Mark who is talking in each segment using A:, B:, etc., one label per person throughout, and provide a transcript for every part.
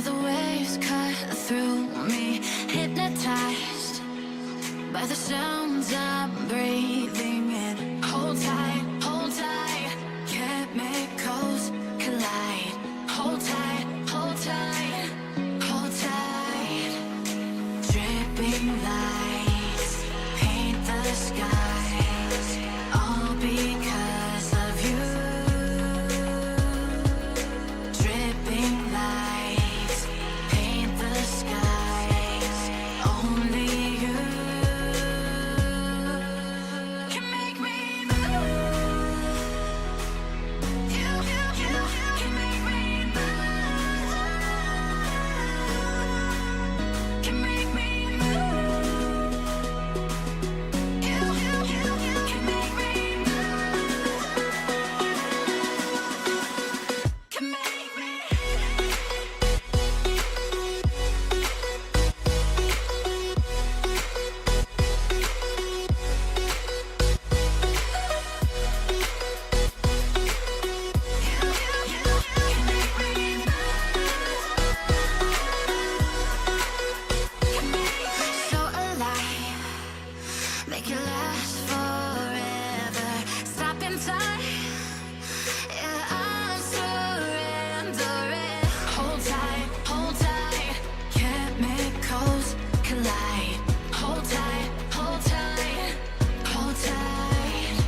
A: the waves cut through me, hypnotized by the sounds I'm breathing in. Hold tight, chemicals collide. Hold tight, hold tight, hold tight. Dripping lights paint the skies, all because of you. Dripping lights paint the skies, only you can make me move. You can make me move. Can make me move. You can make me move. Can make me. So alive, make it last forever. Stop in time, yeah, I'm surrendering. Hold tight, chemicals collide. Hold tight, hold tight, hold tight.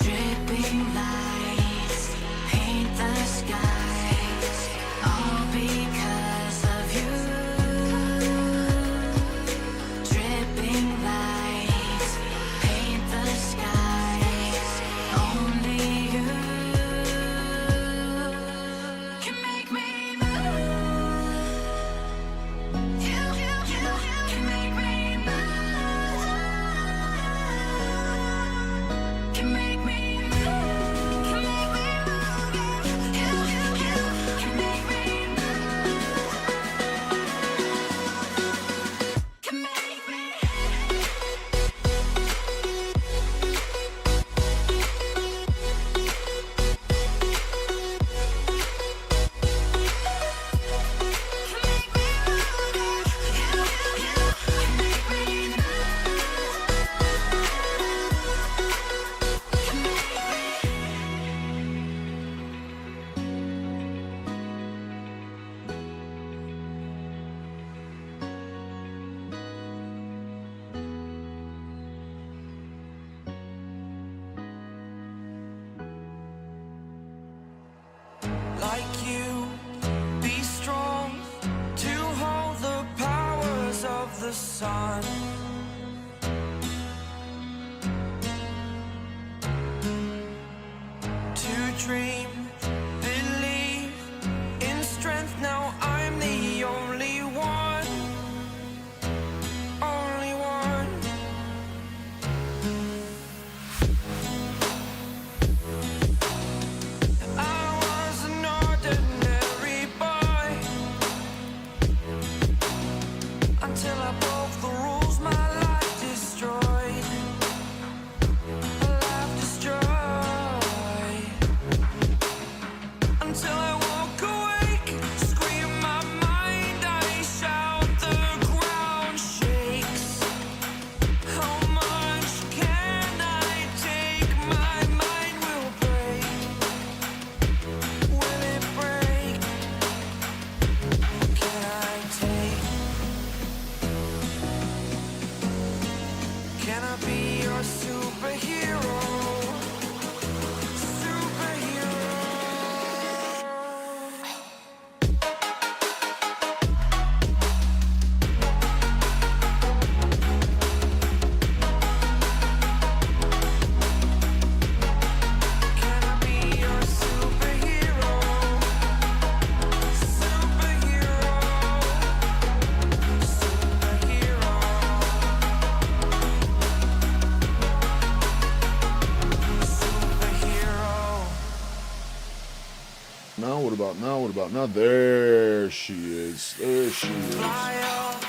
A: Dripping lights paint the skies, all because of you. Dripping lights paint the skies, only you can make me move. You can make me move. Can make me move. Can make me move. You can make me move. Can make me.
B: Like you, be strong to hold the powers of the sun. To dream, believe in strength. Now I'm the only one, only one. I was an ordinary boy until I broke the rules. My life destroyed, a life destroyed. Until I walk awake, scream my mind, I shout, the ground shakes. How much can I take? My mind will break. Will it break? What can I take? Can I be your superhero? Superhero. Can I be your superhero? Superhero. Superhero. Superhero.
C: Now what about now? What about now? There she is. There she is.
B: Fly up,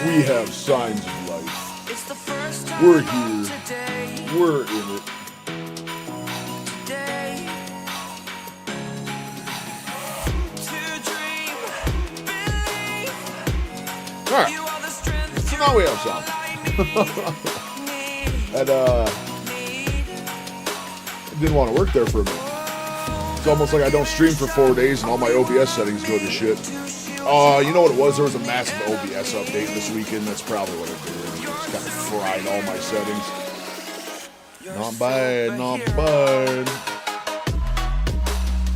C: We have signs of life.
B: it's the first time
C: We're
B: of
C: here.
B: today.
C: We're in it.
B: Today. To dream
C: right.
B: You are the strength.
C: So now we have sound. And it didn't want to work there for a minute. It's almost like I don't stream for 4 days and all my OBS settings go to shit. You know what it was? There was a massive OBS update this weekend. That's probably what it did. It just kind of fried all my settings. Not bad, not bad.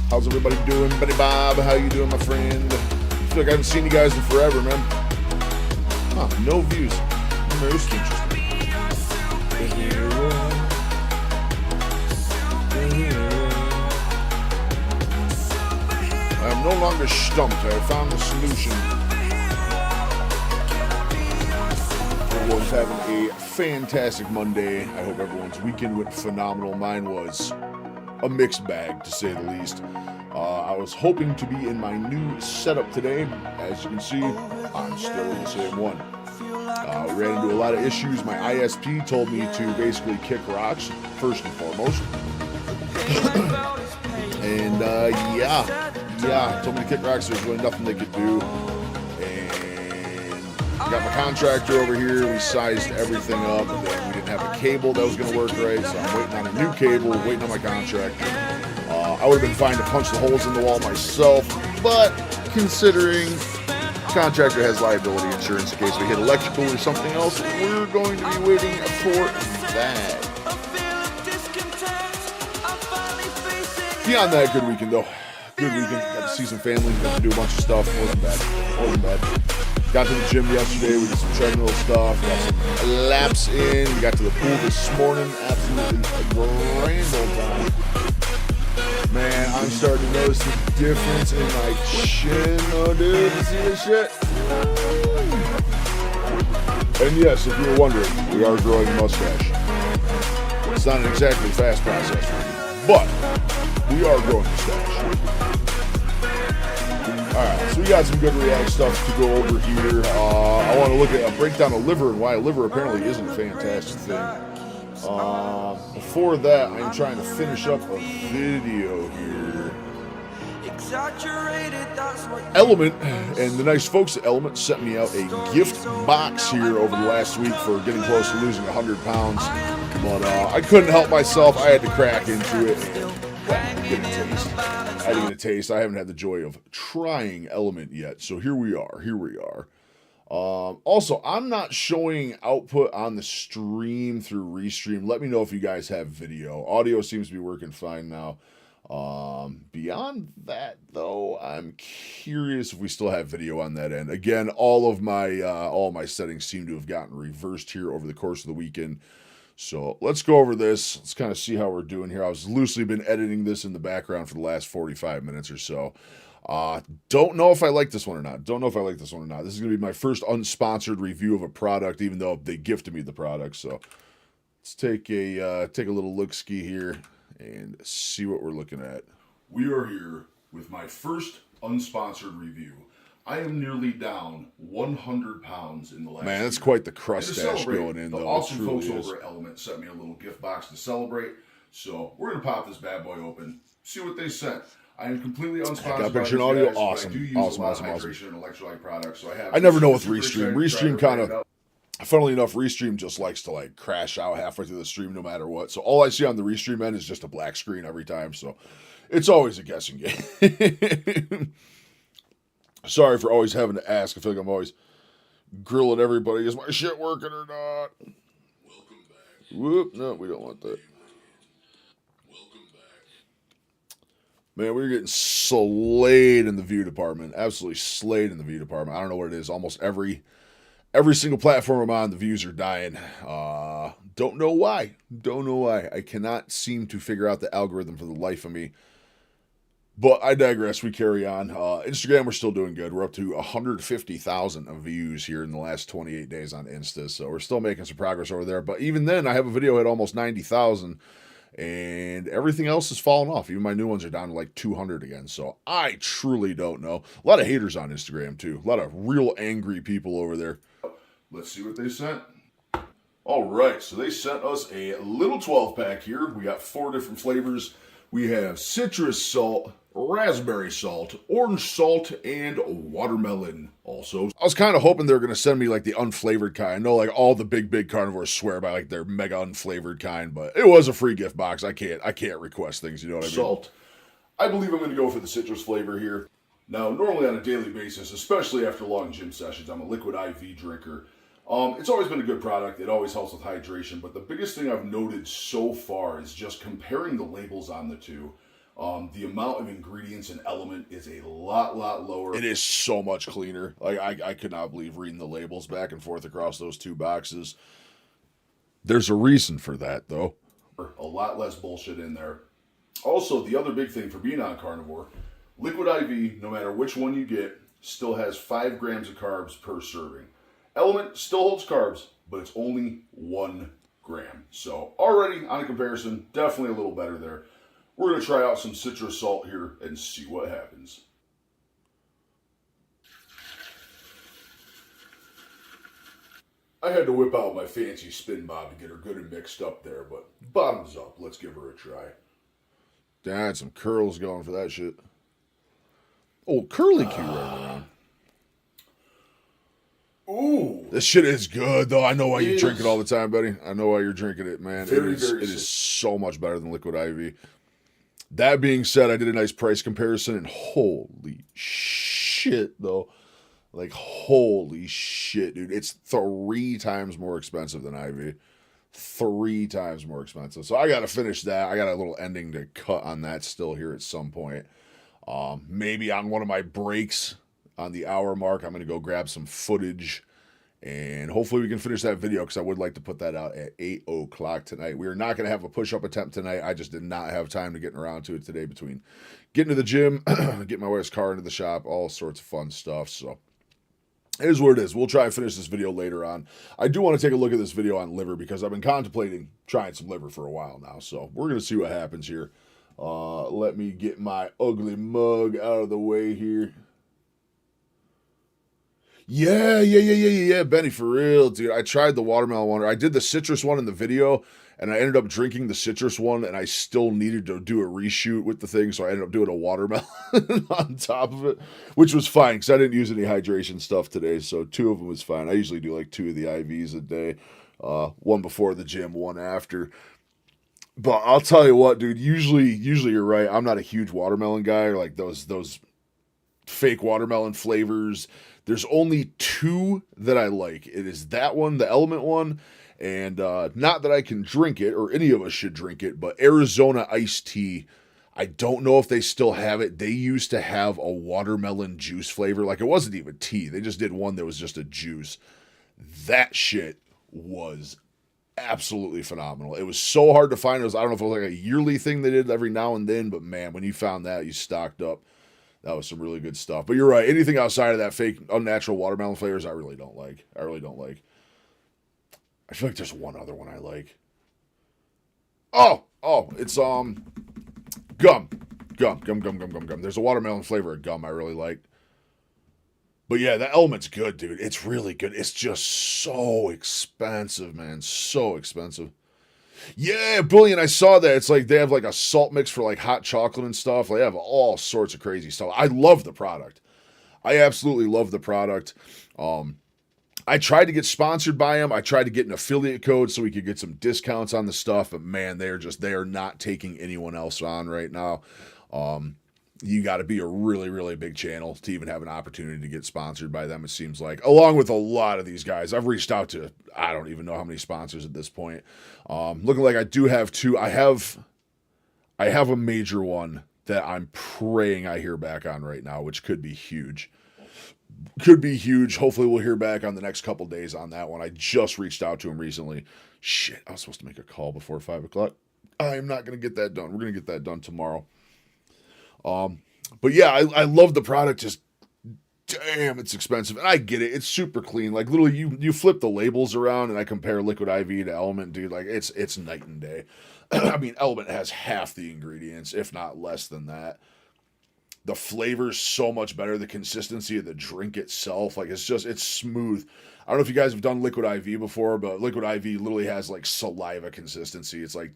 C: How's everybody doing? Buddy Bob, how you doing, my friend? I feel like I haven't seen you guys in forever, man. Huh, no views. Most interesting. I am no longer stumped. I found the solution. Everyone's having a fantastic Monday. I hope everyone's weekend went phenomenal. Mine was a mixed bag, to say the least. I was hoping to be in my new setup today. As you can see, I'm still in the same one. We ran into a lot of issues. My ISP told me to basically kick rocks, first and foremost. And told me to kick rocks. There's really nothing they could do. And got my contractor over here. We sized everything up. And then we didn't have a cable that was going to work right. So I'm waiting on a new cable, waiting on my contractor. I would have been fine to punch the holes in the wall myself. But considering contractor has liability insurance in case we hit electrical or something else, we're going to be waiting for that. Beyond that, good weekend though. Good weekend. Got to see some family. Got to do a bunch of stuff. Wasn't bad. Got to the gym yesterday. We did some treadmill stuff. Got some laps in. We got to the pool this morning. Absolutely a grand old time. Man, I'm starting to notice the difference in my chin. Oh, dude, you see this shit? And yes, if you were wondering, we are growing a mustache. It's not an exactly fast process for me, but we are growing a mustache. Alright, so we got some good React stuff to go over here. I want to look at a breakdown of liver and why liver apparently isn't a fantastic thing. Before that, I'm trying to finish up a video here. Element and the nice folks at Element sent me out a gift box here over the last week for getting close to losing 100 pounds. But I couldn't help myself. I had to crack into it and get a taste. I didn't get a taste. I haven't had the joy of trying Element yet. So here we are. Also, I'm not showing output on the stream through Restream. Let me know if you guys have video. Audio seems to be working fine now. Beyond that, though, I'm curious if we still have video on that end. Again, all of my settings seem to have gotten reversed here over the course of the weekend. So let's go over this. Let's kind of see how we're doing here. I was loosely been editing this in the background for the last 45 minutes or so. Don't know if I like this one or not. This is going to be my first unsponsored review of a product, even though they gifted me the product. So let's take a little look-ski here and see what we're looking at. We are here with my first unsponsored review. I am nearly down 100 pounds in the last
D: Man, that's
C: year.
D: quite the crustache going in,
C: the
D: though.
C: awesome
D: It
C: folks
D: truly is.
C: over at Element sent me a little gift box to celebrate. So we're going to pop this bad boy open, see what they sent. I am completely unsponsored.
D: Got
C: by
D: picture
C: these
D: and audio.
C: guys, but
D: Awesome.
C: I do use
D: Awesome,
C: a lot
D: awesome,
C: of
D: awesome.
C: hydration and electrolyte products, so
D: I never know with Restream.
C: Restream
D: Restream kind of, funnily enough, Restream just likes to like crash out halfway through the stream no matter what. So all I see on the Restream end is just a black screen every time. So it's always a guessing game. Sorry for always having to ask. I feel like I'm always grilling everybody. Is my shit working or not?
C: Welcome back.
D: Whoop. No, we don't want that.
C: Welcome back.
D: Man, we're getting slayed in the view department. Absolutely slayed in the view department. I don't know what it is. Almost every single platform I'm on, the views are dying. Don't know why. I cannot seem to figure out the algorithm for the life of me. But I digress. We carry on. Instagram, we're still doing good. We're up to 150,000 views here in the last 28 days on Insta. So we're still making some progress over there. But even then, I have a video at almost 90,000. And everything else has fallen off. Even my new ones are down to like 200 again. So I truly don't know. A lot of haters on Instagram too. A lot of real angry people over there.
C: Let's see what they sent. All right, so they sent us a little 12-pack here. We got 4 different flavors. we have citrus salt, raspberry salt, orange salt, and watermelon also. I was kind of hoping they were going to send me like the unflavored kind. I know like all the big carnivores swear by like their mega unflavored kind, but it was a free gift box. I can't request things, you know what I mean? Salt. I believe I'm going to go for the citrus flavor here. Now, normally on a daily basis, especially after long gym sessions, I'm a liquid IV drinker. It's always been a good product. It always helps with hydration, but the biggest thing I've noted so far is just comparing the labels on the two. The amount of ingredients and element is a lot lower. It is so much cleaner. Like I could not believe reading the labels back and forth across those two boxes. There's a reason for that, though. A lot less bullshit in there. Also, the other big thing for being on carnivore, liquid IV, no matter which one you get, still has 5 grams of carbs per serving. Element still holds carbs, but it's only 1 gram. So already, on a comparison, definitely a little better there. We're going to try out some citrus salt here and see what happens. I had to whip out my fancy spin bob to get her good and mixed up there, but bottoms up. Let's give her a try. Damn, I had some curls going for that shit. Oh, curly Q running around. Ooh. This shit is good, though. I know why you drink it all the time, buddy. I know why you're drinking it, man. It is so much better than liquid IV. That being said, I did a nice price comparison, and holy shit, though. Like, holy shit, dude. It's 3 times more expensive than IV. 3 times more expensive. So I got to finish that. I got a little ending to cut on that still here at some point. Maybe on one of my breaks on the hour mark, I'm going to go grab some footage. And hopefully we can finish that video because I would like to put that out at 8 o'clock tonight. We are not going to have a push-up attempt tonight. I just did not have time to get around to it today between getting to the gym, getting my wife's car into the shop, all sorts of fun stuff. So it is what it is. We'll try and finish this video later on. I do want to take a look at this video on liver because I've been contemplating trying some liver for a while now. So we're going to see what happens here. Let me get my ugly mug out of the way here. Yeah, Benny, for real, dude. I tried the watermelon one. I did the citrus one in the video, and I ended up drinking the citrus one, and I still needed to do a reshoot with the thing, so I ended up doing a watermelon on top of it, which was fine, because I didn't use any hydration stuff today, so 2 of them was fine. I usually do like 2 of the IVs a day, one before the gym, one after. But I'll tell you what, dude, usually you're right. I'm not a huge watermelon guy, or like those fake watermelon flavors. There's only 2 that I like. It is that one, the Element one, and not that I can drink it, or any of us should drink it, but Arizona iced tea. I don't know if they still have it. They used to have a watermelon juice flavor. Like, it wasn't even tea. They just did one that was just a juice. That shit was absolutely phenomenal. It was so hard to find. I don't know if it was like a yearly thing they did every now and then, but man, when you found that, you stocked up. That was some really good stuff. But you're right. Anything outside of that fake, unnatural watermelon flavors, I really don't like. I feel like there's one other one I like. Oh, it's gum. There's a watermelon flavor of gum I really like. But yeah, that Element's good, dude. It's really good. It's just so expensive, man. So expensive. Yeah, brilliant. I saw that. It's like they have like a salt mix for like hot chocolate and stuff. They have all sorts of crazy stuff. I love the product. I absolutely love the product. I tried to get sponsored by them. I tried to get an affiliate code so we could get some discounts on the stuff, but man, they are not taking anyone else on right now. You got to be a really, really big channel to even have an opportunity to get sponsored by them, it seems like. Along with a lot of these guys. I've reached out to, I don't even know how many sponsors at this point. Looking like I do have 2. I have a major one that I'm praying I hear back on right now, which could be huge. Hopefully we'll hear back on the next couple days on that one. I just reached out to him recently. Shit, I was supposed to make a call before 5 o'clock. I'm not going to get that done. We're going to get that done tomorrow. But yeah, I love the product. Just damn, it's expensive, and I get it. It's super clean. Like literally, you flip the labels around, and I compare Liquid IV to Element, dude. Like it's night and day. I mean, Element has half the ingredients, if not less than that. The flavor's so much better. The consistency of the drink itself, like it's smooth. I don't know if you guys have done Liquid IV before, but Liquid IV literally has like saliva consistency. It's like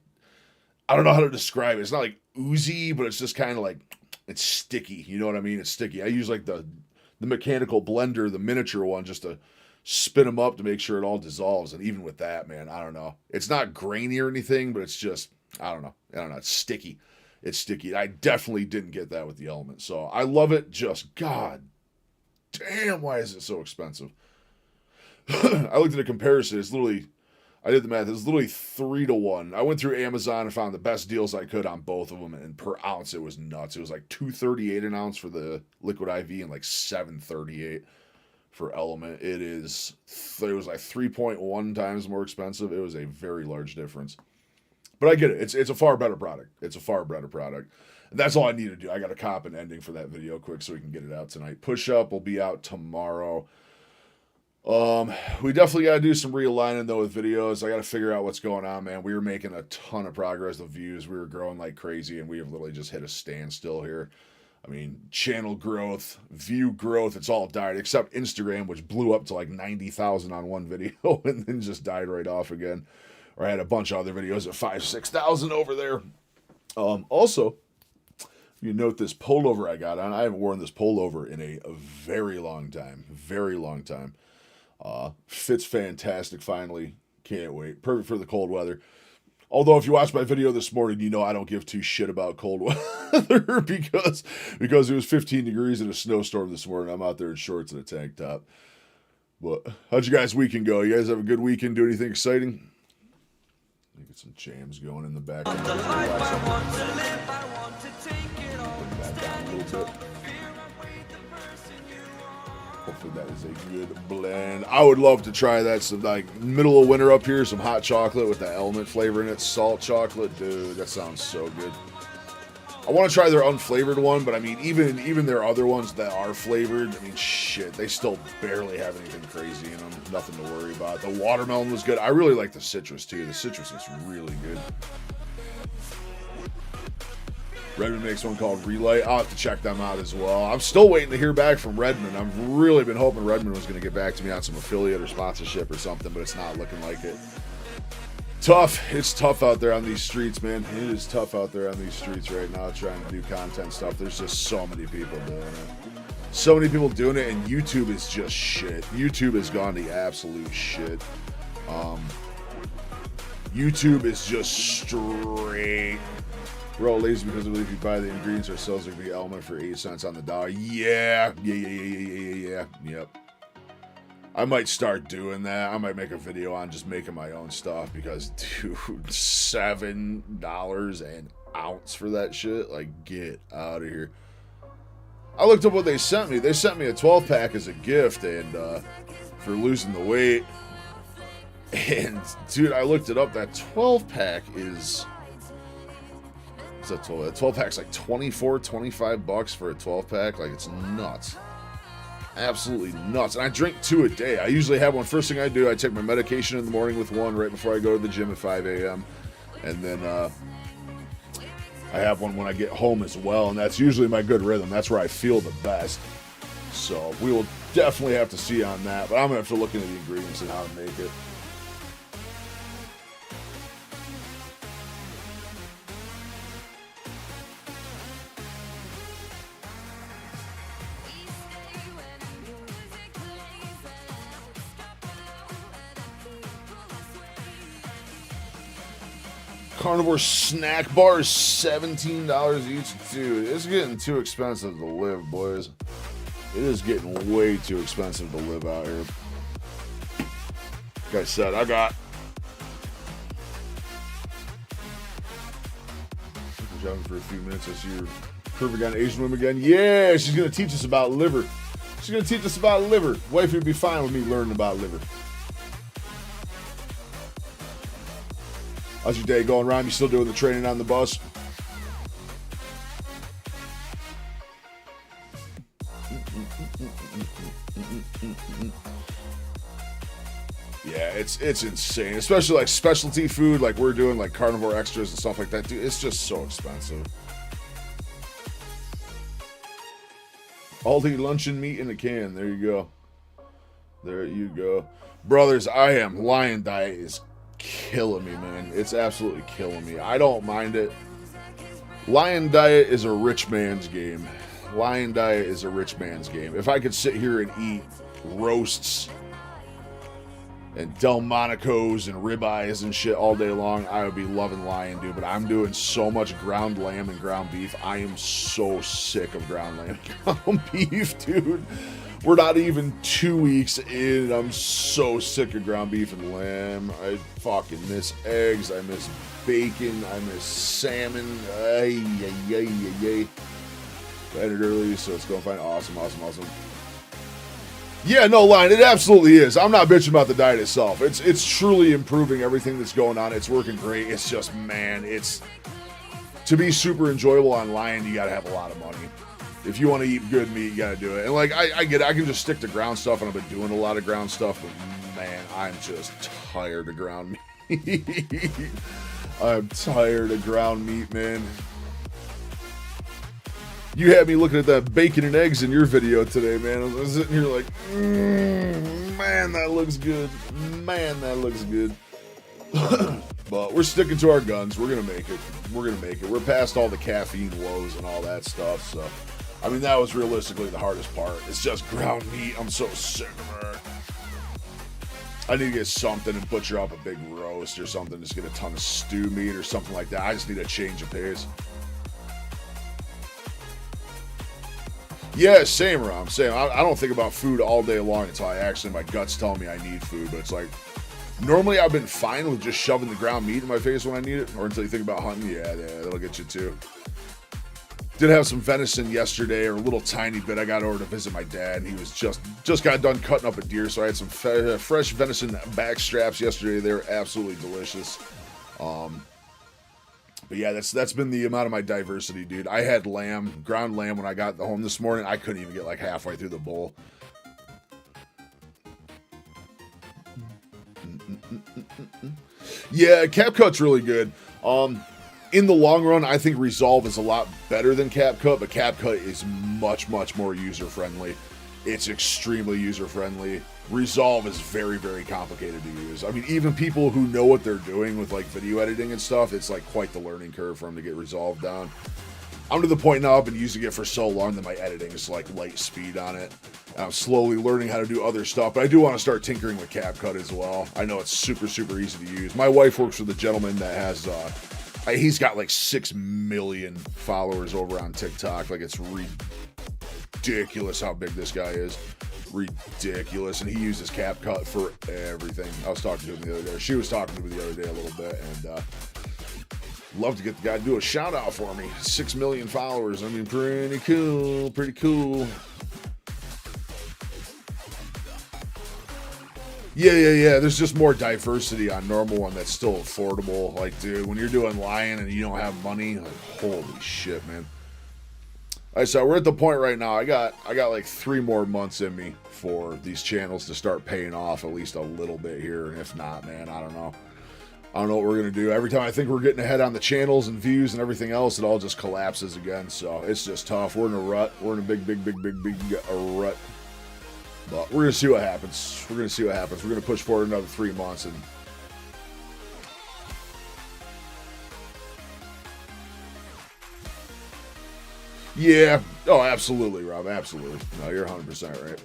C: I don't know how to describe it. It's not like oozy, but it's just kind of like, it's sticky. You know what I mean? It's sticky. I use like the mechanical blender, the miniature one, just to spin them up to make sure it all dissolves. And even with that, man, I don't know. It's not grainy or anything, but it's just, I don't know. It's sticky. It's sticky. I definitely didn't get that with the Element. So I love it. Just, God damn, why is it so expensive? I looked at a comparison. It's literally, I did the math. It's literally 3-to-1. I went through Amazon and found the best deals I could on both of them. And per ounce, it was nuts. It was like $2.38 an ounce for the Liquid IV and like $7.38 for Element. It was like 3.1 times more expensive. It was a very large difference. But I get it. It's a far better product. It's a far better product. And that's all I need to do. I got to cop an ending for that video quick so we can get it out tonight. Push Up will be out tomorrow. We definitely got to do some realigning though with videos. I got to figure out what's going on, man. We were making a ton of progress with views. We were growing like crazy, and we have literally just hit a standstill here. I mean, channel growth, view growth, it's all died except Instagram, which blew up to like 90,000 on one video and then just died right off again. Or I had a bunch of other videos at 5,000-6,000 over there. Also, if you note this pullover I got on, I haven't worn this pullover in a very long time. Very long time. Fits fantastic finally. Can't wait. Perfect for the cold weather. Although if you watched my video this morning, you know I don't give two shit about cold weather because it was 15 degrees in a snowstorm this morning. I'm out there in shorts and a tank top. But how'd you guys' weekend go? You guys have a good weekend? Do anything exciting? Get some jams going in the background.
B: The life I want to live, I want to take it all.
C: Back down a little bit.
B: Fear I wait the person you are.
C: Hopefully that is a good blend. I would love to try that. Some like middle of winter up here, some hot chocolate with that Element flavor in it. Salt chocolate, dude, that sounds so good. I want to try their unflavored one, but I mean, even their other ones that are flavored, I mean, shit, they still barely have anything crazy in them. Nothing to worry about. The watermelon was good. I really like the citrus too. The citrus is really good. Redmond makes one called Relay. I'll have to check them out as well. I'm still waiting to hear back from Redmond. I've really been hoping Redmond was going to get back to me on some affiliate or sponsorship or something, but it's not looking like it. Tough. It's tough out there on these streets, man. It is tough out there on these streets right now trying to do content stuff. There's just so many people doing it. So many people doing it, and YouTube is just shit. YouTube has gone to absolute shit. YouTube is just straight. We're all lazy because I believe if you buy the ingredients ourselves, it could be Element for 8 cents on the dollar. Yeah. Yep. I might start doing that. I might make a video on just making my own stuff because, dude, $7 an ounce for that shit? Like, get out of here. I looked up what they sent me. They sent me a 12-pack as a gift and for losing the weight. And, dude, I looked it up. That 12-pack is... What's that 12? That 12-pack's like $25 for a 12-pack. Like, it's nuts. Absolutely nuts. And I drink 2 a day. I usually have one. First thing I do, I take my medication in the morning with one right before I go to the gym at 5 a.m. And then I have one when I get home as well. And that's usually my good rhythm. That's where I feel the best. So we will definitely have to see on that. But I'm going to have to look into the ingredients and how to make it. Carnivore snack bar is $17 each. Dude, it's getting too expensive to live, boys. It is getting way too expensive to live out here. Like I said, I got... We're shopping for a few minutes. I see your perfect on Asian women again. Yeah, she's going to teach us about liver. She's going to teach us about liver. Wife would be fine with me learning about liver. How's your day going, Ryan? You still doing the training on the bus? Yeah, it's insane. Especially like specialty food like we're doing, like carnivore extras and stuff like that. Dude, it's just so expensive. Aldi luncheon meat in a can. There you go. There you go. Brothers, I am. Lion Diet is killing me, man. It's absolutely killing me. I don't mind it. Lion Diet is a rich man's game. Lion Diet is a rich man's game. If I could sit here and eat roasts and Delmonico's and ribeyes and shit all day long, I would be loving Lion, dude. But I'm doing so much ground lamb and ground beef. I am so sick of ground lamb and ground beef, dude. We're not even 2 weeks in. I'm so sick of ground beef and lamb. I fucking miss eggs. I miss bacon. I miss salmon. Ay. I ended early, so it's going fine. Awesome. Yeah, no line. It absolutely is. I'm not bitching about the diet itself. It's truly improving everything that's going on. It's working great. It's just, man, it's to be super enjoyable on Lion, you gotta have a lot of money. If you want to eat good meat, you gotta do it. And like I get it, I can just stick to ground stuff, and I've been doing a lot of ground stuff, but man, I'm just tired of ground meat. I'm tired of ground meat, man. You had me looking at that bacon and eggs in your video today, man. I was sitting here like, man, that looks good. Man, that looks good. But we're sticking to our guns. We're going to make it. We're past all the caffeine woes and all that stuff. So, I mean, that was realistically the hardest part. It's just ground meat. I'm so sick of it. I need to get something and butcher up a big roast or something. Just get a ton of stew meat or something like that. I just need a change of pace. Yeah, same, Rom. Same. I don't think about food all day long until my guts tell me I need food. But it's like, normally I've been fine with just shoving the ground meat in my face when I need it. Or until you think about hunting. Yeah, that'll get you too. Did have some venison yesterday, or a little tiny bit. I got over to visit my dad, and he was just got done cutting up a deer. So I had some fresh venison back straps yesterday. They were absolutely delicious. But yeah, that's been the amount of my diversity, dude. I had ground lamb when I got home this morning. I couldn't even get like halfway through the bowl. Yeah, Cap Cut's really good. In the long run, I think Resolve is a lot better than Cap Cut, but Cap Cut is much, much more user-friendly. It's extremely user-friendly. Resolve is very, very complicated to use. I mean, even people who know what they're doing with like video editing and stuff, it's like quite the learning curve for them to get Resolve down. I'm to the point now I've been using it for so long that my editing is like light speed on it. And I'm slowly learning how to do other stuff, but I do want to start tinkering with CapCut as well. I know it's super, super easy to use. My wife works with a gentleman that has, he's got like 6 million followers over on TikTok. Like, it's ridiculous how big this guy is. Ridiculous. And he uses CapCut for everything. I was talking to him the other day. She was talking to me the other day a little bit, and love to get the guy to do a shout out for me. 6 million followers. I mean, pretty cool. Pretty cool. Yeah. There's just more diversity on normal one that's still affordable. Like, dude, when you're doing Lion and you don't have money, like, holy shit, man. All right, so we're at the point right now. I got like 3 more months in me for these channels to start paying off at least a little bit here. And if not, man, I don't know. I don't know what we're going to do. Every time I think we're getting ahead on the channels and views and everything else, it all just collapses again. So it's just tough. We're in a rut. We're in a big rut. But we're going to see what happens. We're going to push forward another 3 months. And yeah. Oh, absolutely, Rob. Absolutely. No, you're 100% right.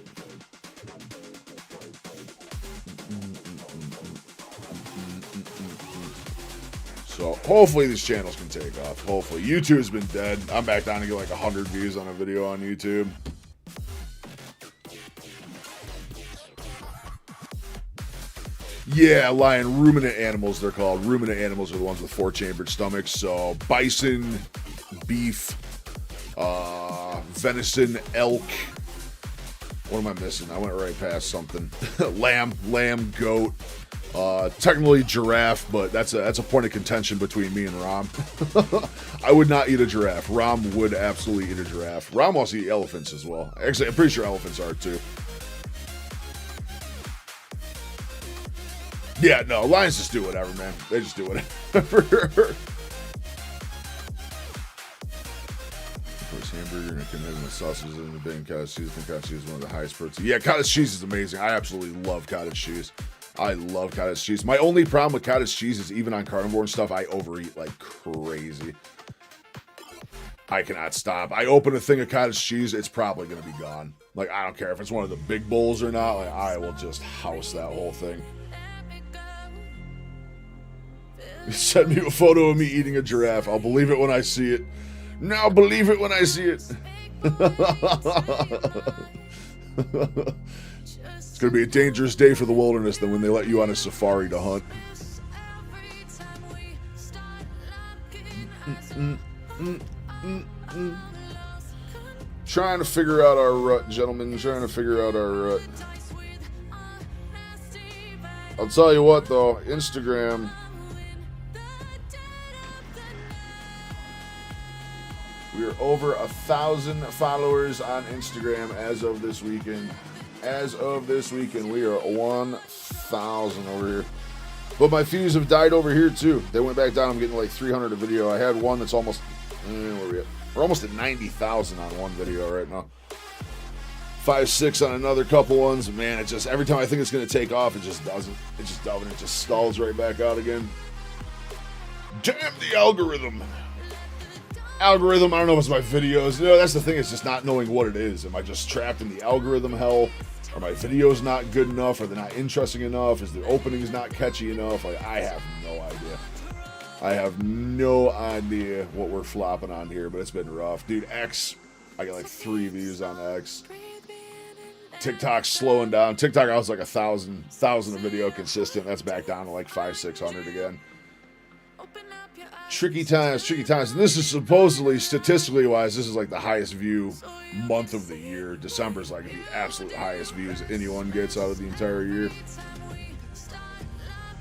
C: So hopefully these channels can take off. Hopefully. YouTube's been dead. I'm back down to get like 100 views on a video on YouTube. Yeah, lion, ruminant animals, they're called. Ruminant animals are the ones with 4-chambered stomachs. So bison, beef, venison, elk. What am I missing? I went right past something. lamb, goat. Technically giraffe, but that's a point of contention between me and Rom. I would not eat a giraffe. Rom would absolutely eat a giraffe. Rom wants to eat elephants as well. Actually, I'm pretty sure elephants are too. Yeah, no, lions just do whatever, man. They just do whatever. First hamburger and commitment with sausages and bacon, cottage cheese. I think cottage cheese is one of the highest protein. Yeah, cottage cheese is amazing. I absolutely love cottage cheese. I love cottage cheese. My only problem with cottage cheese is even on carnivore and stuff, I overeat like crazy. I cannot stop. I open a thing of cottage cheese, it's probably going to be gone. Like, I don't care if it's one of the big bowls or not. Like, I will just house that whole thing. Send me a photo of me eating a giraffe. I'll believe it when I see it. Now believe it when I see it. It's going to be a dangerous day for the wilderness than when they let you on a safari to hunt. Trying to figure out our rut, gentlemen. Trying to figure out our rut. I'll tell you what, though. Instagram. We are over 1,000 followers on Instagram as of this weekend. As of this weekend, we are 1,000 over here. But my views have died over here, too. They went back down. I'm getting like 300 a video. I had one that's almost... where are we at? We're almost at 90,000 on one video right now. 5, 6 on another couple ones. Man, it just... Every time I think it's going to take off, it just doesn't. It just doesn't. It just stalls right back out again. Damn the algorithm. I don't know if it's my videos. You know, that's the thing. It's just not knowing what it is. Am I just trapped in the algorithm hell? Are my videos not good enough? Are they not interesting enough? Is the openings not catchy enough? Like, I have no idea. I have no idea what we're flopping on here, but it's been rough. Dude, X, I got like 3 views on X. TikTok's slowing down. TikTok, I was like 1,000 a video consistent. That's back down to like 500, 600 again. Tricky times. And this is supposedly, statistically wise, this is like the highest view month of the year. December's like the absolute highest views anyone gets out of the entire year.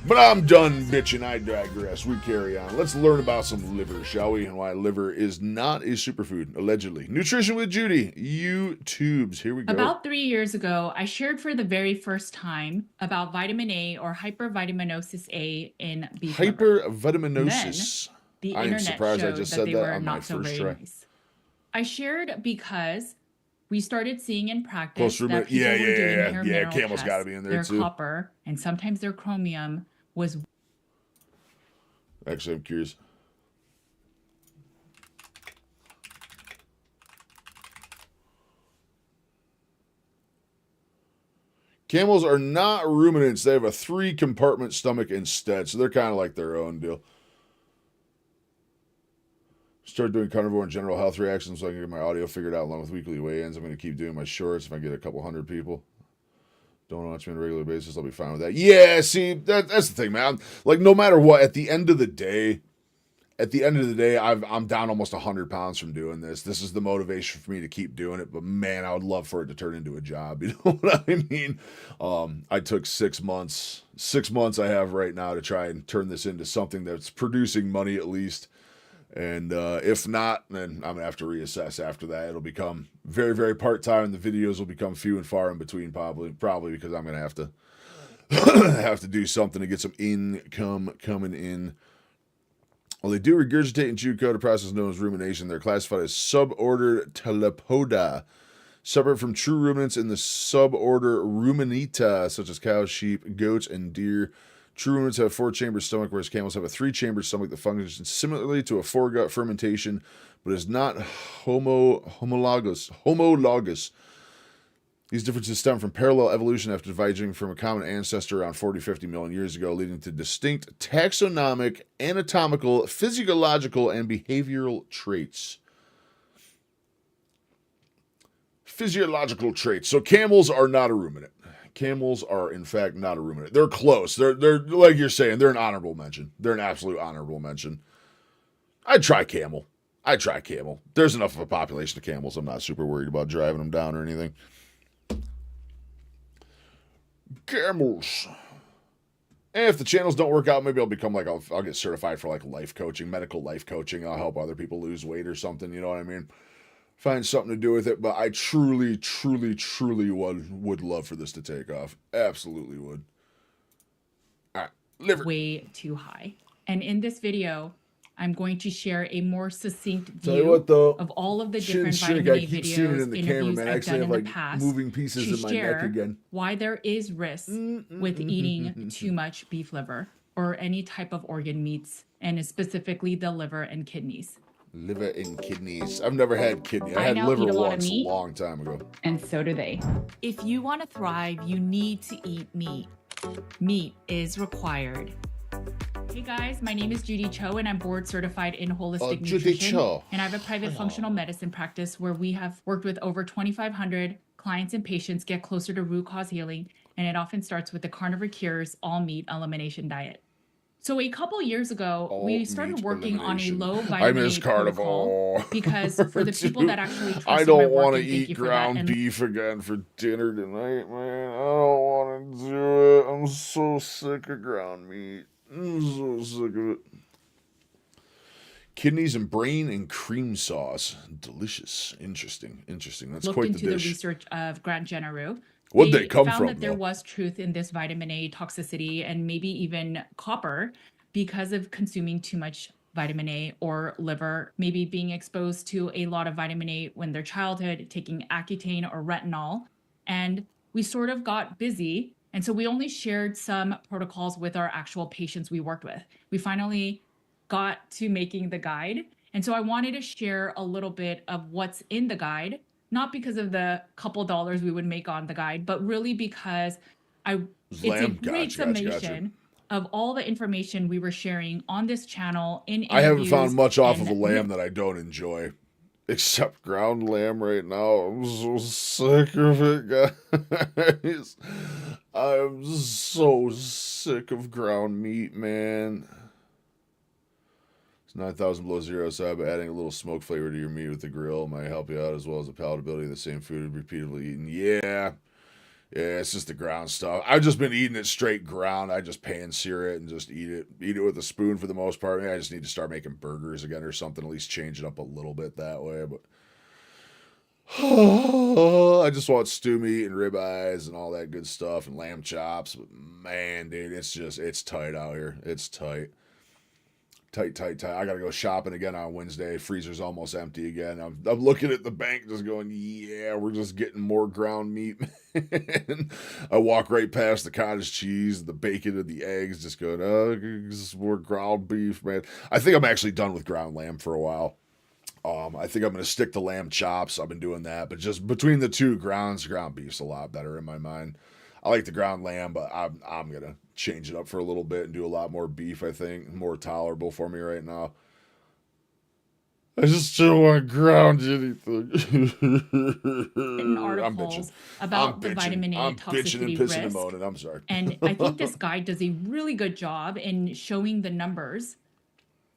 C: But I'm done bitching. I digress. We carry on. Let's learn about some liver, shall we? And why liver is not a superfood, allegedly. Nutrition with Judy. YouTubes. Here we go.
E: About 3 years ago, I shared for the very first time about vitamin A or hypervitaminosis A in beef liver.
C: Hypervitaminosis.
E: The
C: I am
E: internet
C: surprised I
E: showed
C: just
E: that
C: said
E: they
C: that
E: were
C: on my
E: not so
C: first
E: very
C: try.
E: nice. I shared because we started seeing in practice
C: Close
E: that
C: to
E: people were doing hair
C: yeah.
E: mineral
C: Camel's
E: tests.
C: got to be in there
E: Their
C: too.
E: copper and sometimes their chromium was
C: Actually, I'm curious. Camels are not ruminants. They have a 3-compartment stomach instead, so they're kind of like their own deal. Start doing carnivore and general health reactions so I can get my audio figured out along with weekly weigh-ins. I'm going to keep doing my shorts if I get a couple hundred people. Don't watch me on a regular basis. I'll be fine with that. Yeah, see, that's the thing, man. Like, no matter what, at the end of the day, I'm down almost 100 pounds from doing this. This is the motivation for me to keep doing it. But man, I would love for it to turn into a job. You know what I mean? I took 6 months. 6 months I have right now to try and turn this into something that's producing money at least. And if not, then I'm gonna have to reassess after that. It'll become very, very part-time. The videos will become few and far in between, probably because I'm gonna have to have to do something to get some income coming in. Well, they do regurgitate and chew code, a process known as rumination. They're classified as suborder Telepoda, separate from true ruminants in the suborder Ruminata, such as cows, sheep, goats, and deer. True ruminants have a 4-chamber stomach, whereas camels have a 3-chamber stomach that functions similarly to a foregut fermentation, but is not homologous. These differences stem from parallel evolution after diverging from a common ancestor around 40-50 million years ago, leading to distinct taxonomic, anatomical, physiological, and behavioral traits. Physiological traits. So camels are not a ruminant. Camels are, in fact, not a ruminant. They're close. They're like you're saying, they're an honorable mention. They're an absolute honorable mention. I'd try camel. There's enough of a population of camels. I'm not super worried about driving them down or anything. Camels. And if the channels don't work out, maybe I'll become like, I'll get certified for like life coaching, medical life coaching. I'll help other people lose weight or something. You know what I mean? Find something to do with it. But I truly would love for this to take off. Absolutely would. All right. Liver.
E: way too high. And in this video, I'm going to share a more succinct
C: Tell you
E: view
C: what, though,
E: of all of the
C: chin
E: different
C: shrink,
E: vitamin
C: I
E: A
C: keep seeing it
E: videos,
C: in the camera,
E: interviews
C: man. I
E: I've
C: actually
E: done
C: have
E: in the
C: like
E: past
C: moving pieces
E: to
C: in my neck
E: share
C: again.
E: why there is risk with eating too much beef liver or any type of organ meats, and specifically the liver and kidneys.
C: Liver and kidneys. I've never had kidney. I
E: I
C: had
E: now
C: liver
E: eat a lot of
C: once a
E: meat.
C: long time ago.
E: And so do they. If you want to thrive, you need to eat meat. Meat is required. Hey guys, my name is Judy Cho and I'm board certified in holistic
C: Judy
E: nutrition.
C: Cho.
E: And I have a private functional medicine practice where we have worked with over 2,500 clients and patients get closer to root cause healing. And it often starts with the Carnivore Cures all meat elimination diet. So a couple years ago, we started
C: meat
E: working on a
C: elimination.
E: low
C: I
E: vitamin
C: miss
E: A protocol
C: carnivore.
E: because for the people that actually trust
C: I
E: in my
C: don't
E: work,
C: want to
E: and thank
C: eat
E: you for that.
C: ground
E: And
C: beef again for dinner tonight, man. I don't want to do it. I'm so sick of ground meat. I'm so sick of it. Kidneys and brain and cream sauce. Delicious. Interesting. That's
E: looked
C: quite
E: into
C: the
E: the
C: dish.
E: research of Grant Genereux.
C: What'd they come
E: found
C: from,
E: that there
C: though?
E: was truth in this vitamin A toxicity and maybe even copper because of consuming too much vitamin A or liver, maybe being exposed to a lot of vitamin A when their childhood, taking Accutane or retinol. And we sort of got busy. And so we only shared some protocols with our actual patients we worked with. We finally got to making the guide. And so I wanted to share a little bit of what's in the guide, not because of the couple dollars we would make on the guide, but really because it's a
C: Lamb.
E: great
C: Gotcha.
E: summation of all the information we were sharing on this channel in
C: I haven't found
E: interviews
C: much off of a
E: and
C: lamb that I don't enjoy. Except ground lamb right now. I'm so sick of it, guys. I'm so sick of ground meat, man. It's 9,000 below zero, so I'm adding a little smoke flavor to your meat with the grill might help you out, as well as the palatability of the same food repeatedly eaten. Yeah, it's just the ground stuff. I've just been eating it straight ground. I just pan sear it and just eat it with a spoon for the most part. Maybe I just need to start making burgers again or something, at least change it up a little bit that way. But I just want stew meat and ribeyes and all that good stuff and lamb chops. But man, dude, it's tight out here. It's tight. Tight. I gotta go shopping again on Wednesday. Freezer's almost empty again. I'm looking at the bank just going, yeah, we're just getting more ground meat, man. I walk right past the cottage cheese, the bacon, and the eggs, just going, this is more ground beef, man. I think I'm actually done with ground lamb for a while. I think I'm going to stick to lamb chops. I've been doing that. But just between the two, ground beef's a lot better in my mind. I like the ground lamb, but I'm going to change it up for a little bit and do a lot more beef, I think. More tolerable for me right now. I just don't want to ground anything.
E: written articles about the vitamin A
C: I'm bitching and
E: toxicity
C: pissing and
E: risk.
C: moaning. I'm sorry.
E: And I think this guide does a really good job in showing the numbers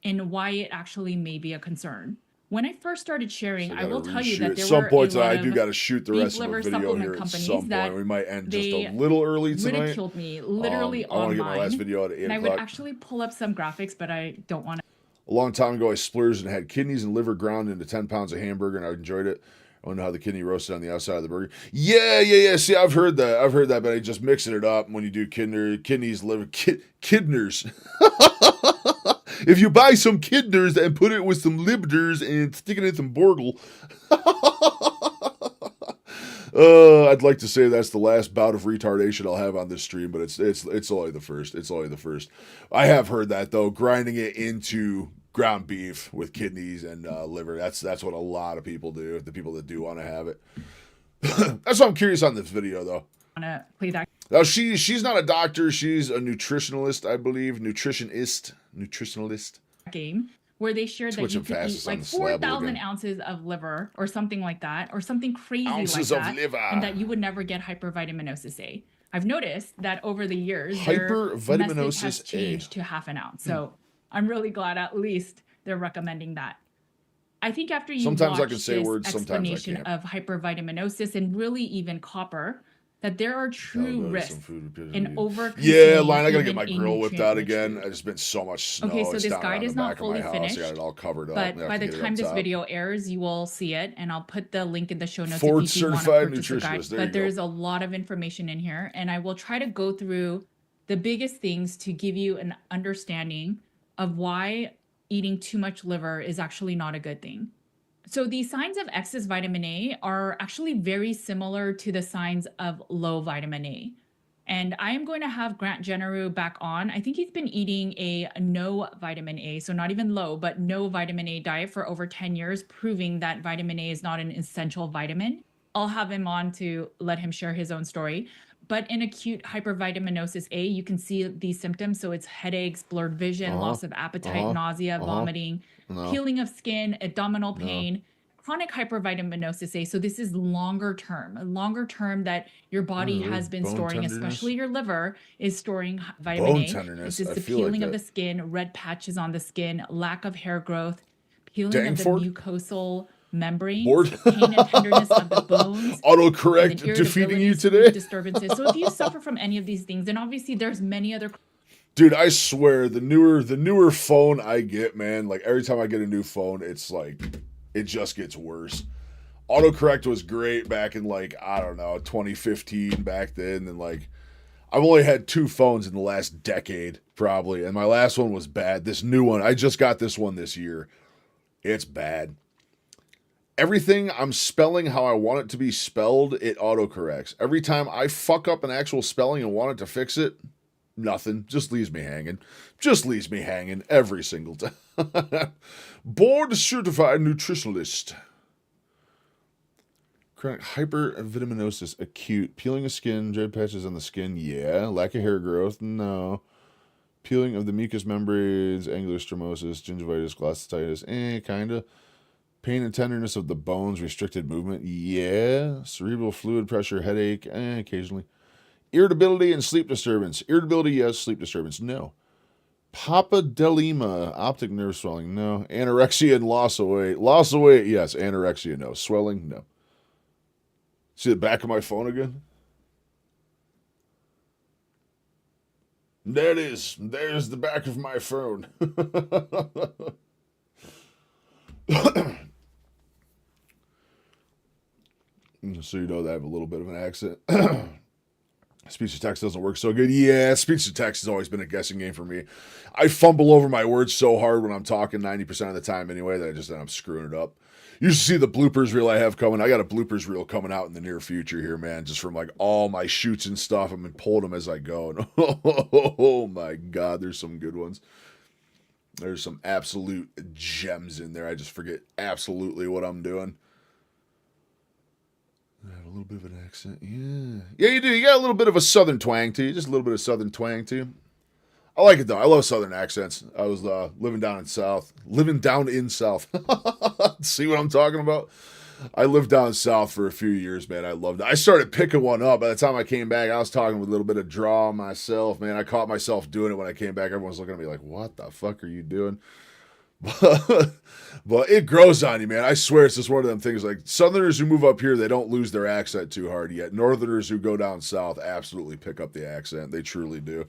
E: and why it actually may be a concern. When I first started sharing,
C: So
E: I will tell you that
C: at
E: there
C: some
E: were
C: points
E: a lot
C: I do
E: of
C: got to shoot the
E: beef
C: rest of the
E: liver
C: video
E: supplement
C: here at
E: companies
C: some
E: that
C: point. We might end just a
E: they
C: little early tonight.
E: ridiculed me literally
C: I want to get my
E: online.
C: last video out at 8
E: And I would
C: o'clock.
E: actually pull up some graphics, but I don't want to.
C: A long time ago, I splurged and had kidneys and liver ground into 10 pounds of hamburger, and I enjoyed it. I don't know how the kidney roasted on the outside of the burger. Yeah. See, I've heard that, but I just mixing it up when you do kidneys, liver, kidners. If you buy some kidners and put it with some libders and stick it in some borgle. I'd like to say that's the last bout of retardation I'll have on this stream, but it's only the first. It's only the first. I have heard that though, grinding it into ground beef with kidneys and liver. That's what a lot of people do. The people that do want to have it. That's what I'm curious on this video though.
E: Want to play that
C: Now she's not a doctor. She's a nutritionalist, I believe. Nutritionalist.
E: game where they shared that
C: Switching
E: you could
C: fastest
E: eat
C: on
E: like
C: the slab
E: 4,000
C: again.
E: ounces of liver or something like that, or something crazy
C: Ounces
E: like
C: of
E: that,
C: liver.
E: and that you would never get hypervitaminosis A. I've noticed that over the years, their message
C: Hypervitaminosis
E: has
C: A.
E: changed to half an ounce. So I'm really glad at least they're recommending that. I think after you
C: Sometimes I
E: watch
C: can say
E: this
C: words, sometimes I
E: explanation
C: can't.
E: of hypervitaminosis and really even copper, that there are true risks in over
C: Yeah, Line, I gotta get my grill whipped out again. There's been so much snow.
E: Okay, so
C: It's
E: this
C: down
E: guide
C: around
E: is
C: the
E: not
C: back of my
E: fully
C: house.
E: finished,
C: I got it all covered up.
E: but
C: I have
E: by
C: to
E: the
C: get it
E: time
C: up
E: this
C: top.
E: video airs, you will see it, and I'll put the link in the show notes
C: Ford
E: if you do want to
C: certified
E: purchase the guide.
C: nutritionist. There you
E: But
C: go.
E: there's a lot of information in here, and I will try to go through the biggest things to give you an understanding of why eating too much liver is actually not a good thing. So the signs of excess vitamin A are actually very similar to the signs of low vitamin A. And I am going to have Grant Generu back on. I think he's been eating a no vitamin A, so not even low, but no vitamin A diet for over 10 years, proving that vitamin A is not an essential vitamin. I'll have him on to let him share his own story. But in acute hypervitaminosis A, you can see these symptoms. So it's headaches, blurred vision, loss of appetite, nausea, vomiting, peeling of skin, abdominal pain, chronic hypervitaminosis A. So this is longer term that your body has been
C: bone
E: storing,
C: tenderness?
E: especially your liver is storing vitamin
C: Bone
E: A.
C: tenderness,
E: This is
C: I
E: the
C: feel like
E: peeling of
C: that.
E: the skin, red patches on the skin, lack of hair growth, peeling of the
C: Dangford?
E: mucosal membranes,
C: Bored?
E: pain and tenderness of the bones, and
C: Autocorrect
E: then
C: defeating you
E: irritability, sleep
C: today?
E: disturbances. So if you suffer from any of these things, and obviously there's many other
C: Dude, I swear the newer phone I get, man, like every time I get a new phone, it's like it just gets worse. Autocorrect was great back in like, I don't know, 2015 back then, and like I've only had 2 phones in the last decade probably, and my last one was bad. This new one, I just got this one this year. It's bad. Everything I'm spelling how I want it to be spelled, it autocorrects. Every time I fuck up an actual spelling and want it to fix it, nothing. Just leaves me hanging. Just leaves me hanging every single time. Board certified nutritionalist. Chronic hypervitaminosis, acute. Peeling of skin, red patches on the skin, yeah. Lack of hair growth, no. Peeling of the mucous membranes, angular stromosis, gingivitis, glossitis, kinda. Pain and tenderness of the bones, restricted movement, yeah. Cerebral fluid pressure, headache, occasionally. Irritability and sleep disturbance. Irritability, yes. Sleep disturbance, no. Papadilema, optic nerve swelling, no. Anorexia and loss of weight. Loss of weight, yes. Anorexia, no. Swelling, no. See the back of my phone again? There it is. There's the back of my phone. So you know that I have a little bit of an accent. Speech to text doesn't work so good. Yeah, speech to text has always been a guessing game for me. I fumble over my words so hard when I'm talking 90% of the time anyway that I just end up screwing it up. You should see the bloopers reel I have coming. I got a bloopers reel coming out in the near future here, man, just from like all my shoots and stuff. I've been pulling them as I go. And oh my God, there's some good ones. There's some absolute gems in there. I just forget absolutely what I'm doing. I have a little bit of an accent. Yeah. Yeah, you do. You got a little bit of a southern twang to you. Just a little bit of southern twang to you. I like it, though. I love southern accents. I was living down in South. See what I'm talking about? I lived down south for a few years, man. I loved it. I started picking one up. By the time I came back, I was talking with a little bit of draw myself, man. I caught myself doing it when I came back. Everyone's looking at me like, what the fuck are you doing? But it grows on you, man. I swear it's just one of them things. Like Southerners who move up here, they don't lose their accent too hard yet. Northerners who go down south absolutely pick up the accent. They truly do.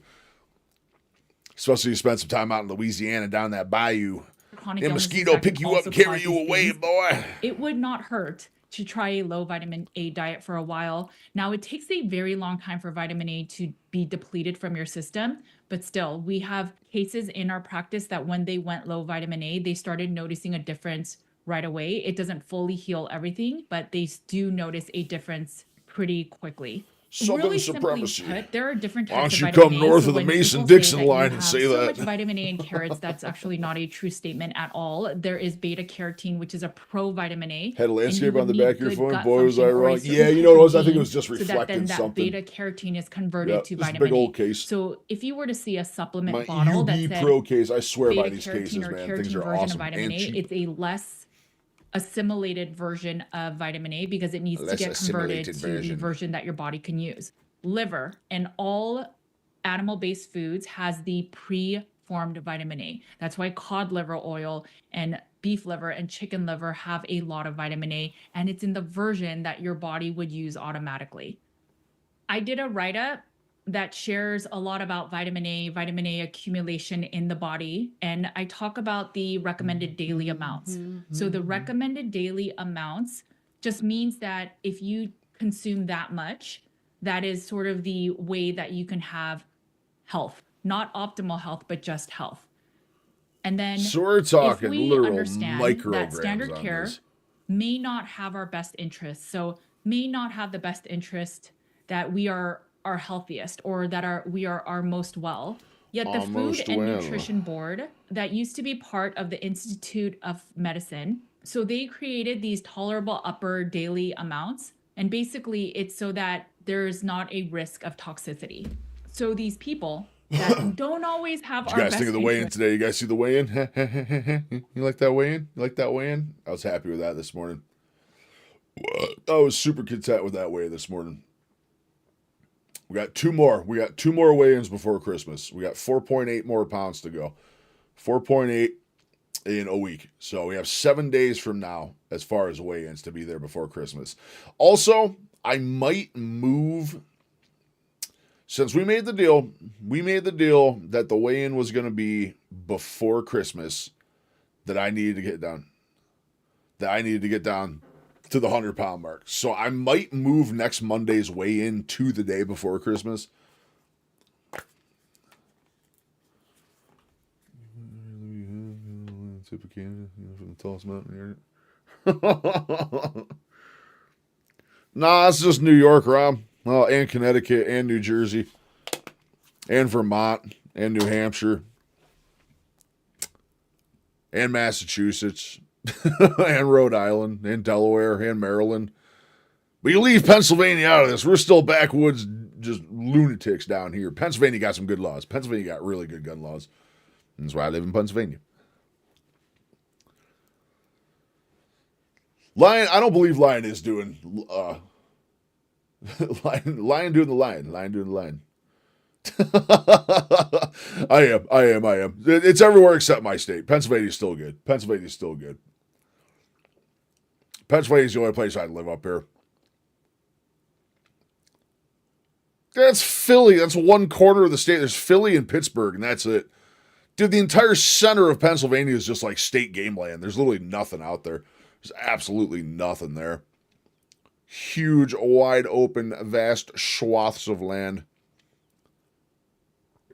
C: Especially you spend some time out in Louisiana down that bayou.
E: chronic
C: And
E: illnesses
C: mosquito
E: that can
C: pick you up
E: also
C: and carry
E: cause
C: you
E: these
C: away,
E: things.
C: boy.
E: It would not hurt to try a low vitamin A diet for a while. Now, it takes a very long time for vitamin A to be depleted from your system, but still, we have cases in our practice that when they went low vitamin A, they started noticing a difference right away. It doesn't fully heal everything, but they do notice a difference pretty quickly.
C: Southern
E: Really
C: supremacy.
E: simply put, there are different
C: Why
E: types
C: don't
E: of
C: you
E: vitamin
C: come
E: A.
C: north
E: So
C: of the
E: when people
C: Mason-Dixon
E: say that
C: line
E: you
C: and
E: have
C: say
E: so
C: that?
E: much vitamin A in carrots, that's actually not a true statement at all. There is beta carotene, which is a pro vitamin A.
C: Had a
E: and you
C: landscape
E: would
C: on the
E: need
C: back of your
E: good
C: phone.
E: gut
C: Boy, was I
E: function or a
C: wrong.
E: certain
C: Yeah, you
E: type
C: know what it
E: of
C: was? I think it
E: gene
C: was just
E: so that then
C: reflecting
E: that
C: something.
E: beta carotene is converted
C: Yep,
E: to
C: this is a
E: vitamin
C: big old
E: A.
C: case.
E: So if you were to see a supplement
C: My
E: bottle that
C: UB
E: said
C: Pro case, I swear by
E: beta
C: these
E: carotene
C: cases,
E: or
C: man. Things
E: carotene
C: are
E: version of
C: awesome
E: vitamin
C: and
E: A,
C: cheap.
E: it's a less assimilated version of vitamin A because it needs to
C: Less
E: get converted
C: assimilated
E: to the
C: version.
E: version that your body can use. Liver and all animal-based foods has the pre-formed vitamin A. That's why cod liver oil and beef liver and chicken liver have a lot of vitamin A, and it's in the version that your body would use automatically. I did a write-up that shares a lot about vitamin A accumulation in the body, and I talk about the recommended daily amounts. So the recommended daily amounts just means that if you consume that much, that is sort of the way that you can have health, not optimal health, but just health. And then
C: So we're
E: if
C: talking
E: we
C: literal
E: understand that
C: micrograms
E: standard
C: on
E: care
C: this.
E: may not have our best interests, so may not have the best interest that we are our healthiest or that we are our most well. Yet the Food
C: Almost
E: and
C: well.
E: Nutrition Board that used to be part of the Institute of Medicine, so they created these tolerable upper daily amounts, and basically it's so that there's not a risk of toxicity. So these people that don't always have
C: Did
E: our
C: you guys
E: best
C: think of the weigh-in
E: interest.
C: today? You guys see the weigh-in? You like that weigh-in? You like that weigh-in? I was happy with that this morning. I was super content with that weigh this morning. We got two more. We got two more weigh-ins before Christmas. We got 4.8 more pounds to go. 4.8 in a week. So we have 7 days from now as far as weigh-ins to be there before Christmas. Also, I might move. Since we made the deal that the weigh-in was going to be before Christmas, that I needed to get down. That I needed to get down to the 100-pound mark. So I might move next Monday's weigh-in to the day before Christmas. Tip of Canada, from the tallest mountain area. Nah, it's just New York, Rob. Well, and Connecticut, and New Jersey, and Vermont, and New Hampshire, and Massachusetts, and Rhode Island, and Delaware, and Maryland. But you leave Pennsylvania out of this. We're still backwoods, just lunatics down here. Pennsylvania got some good laws. Pennsylvania got really good gun laws. That's why I live in Pennsylvania. Lion, I don't believe Lion is doing Lion doing the lion. Lion doing the lion. I am. It's everywhere except my state. Pennsylvania's still good. Pennsylvania's the only place I'd live up here. That's Philly. That's one corner of the state. There's Philly and Pittsburgh, and that's it. Dude, the entire center of Pennsylvania is just like state game land. There's literally nothing out there. There's absolutely nothing there. Huge, wide open, vast swaths of land.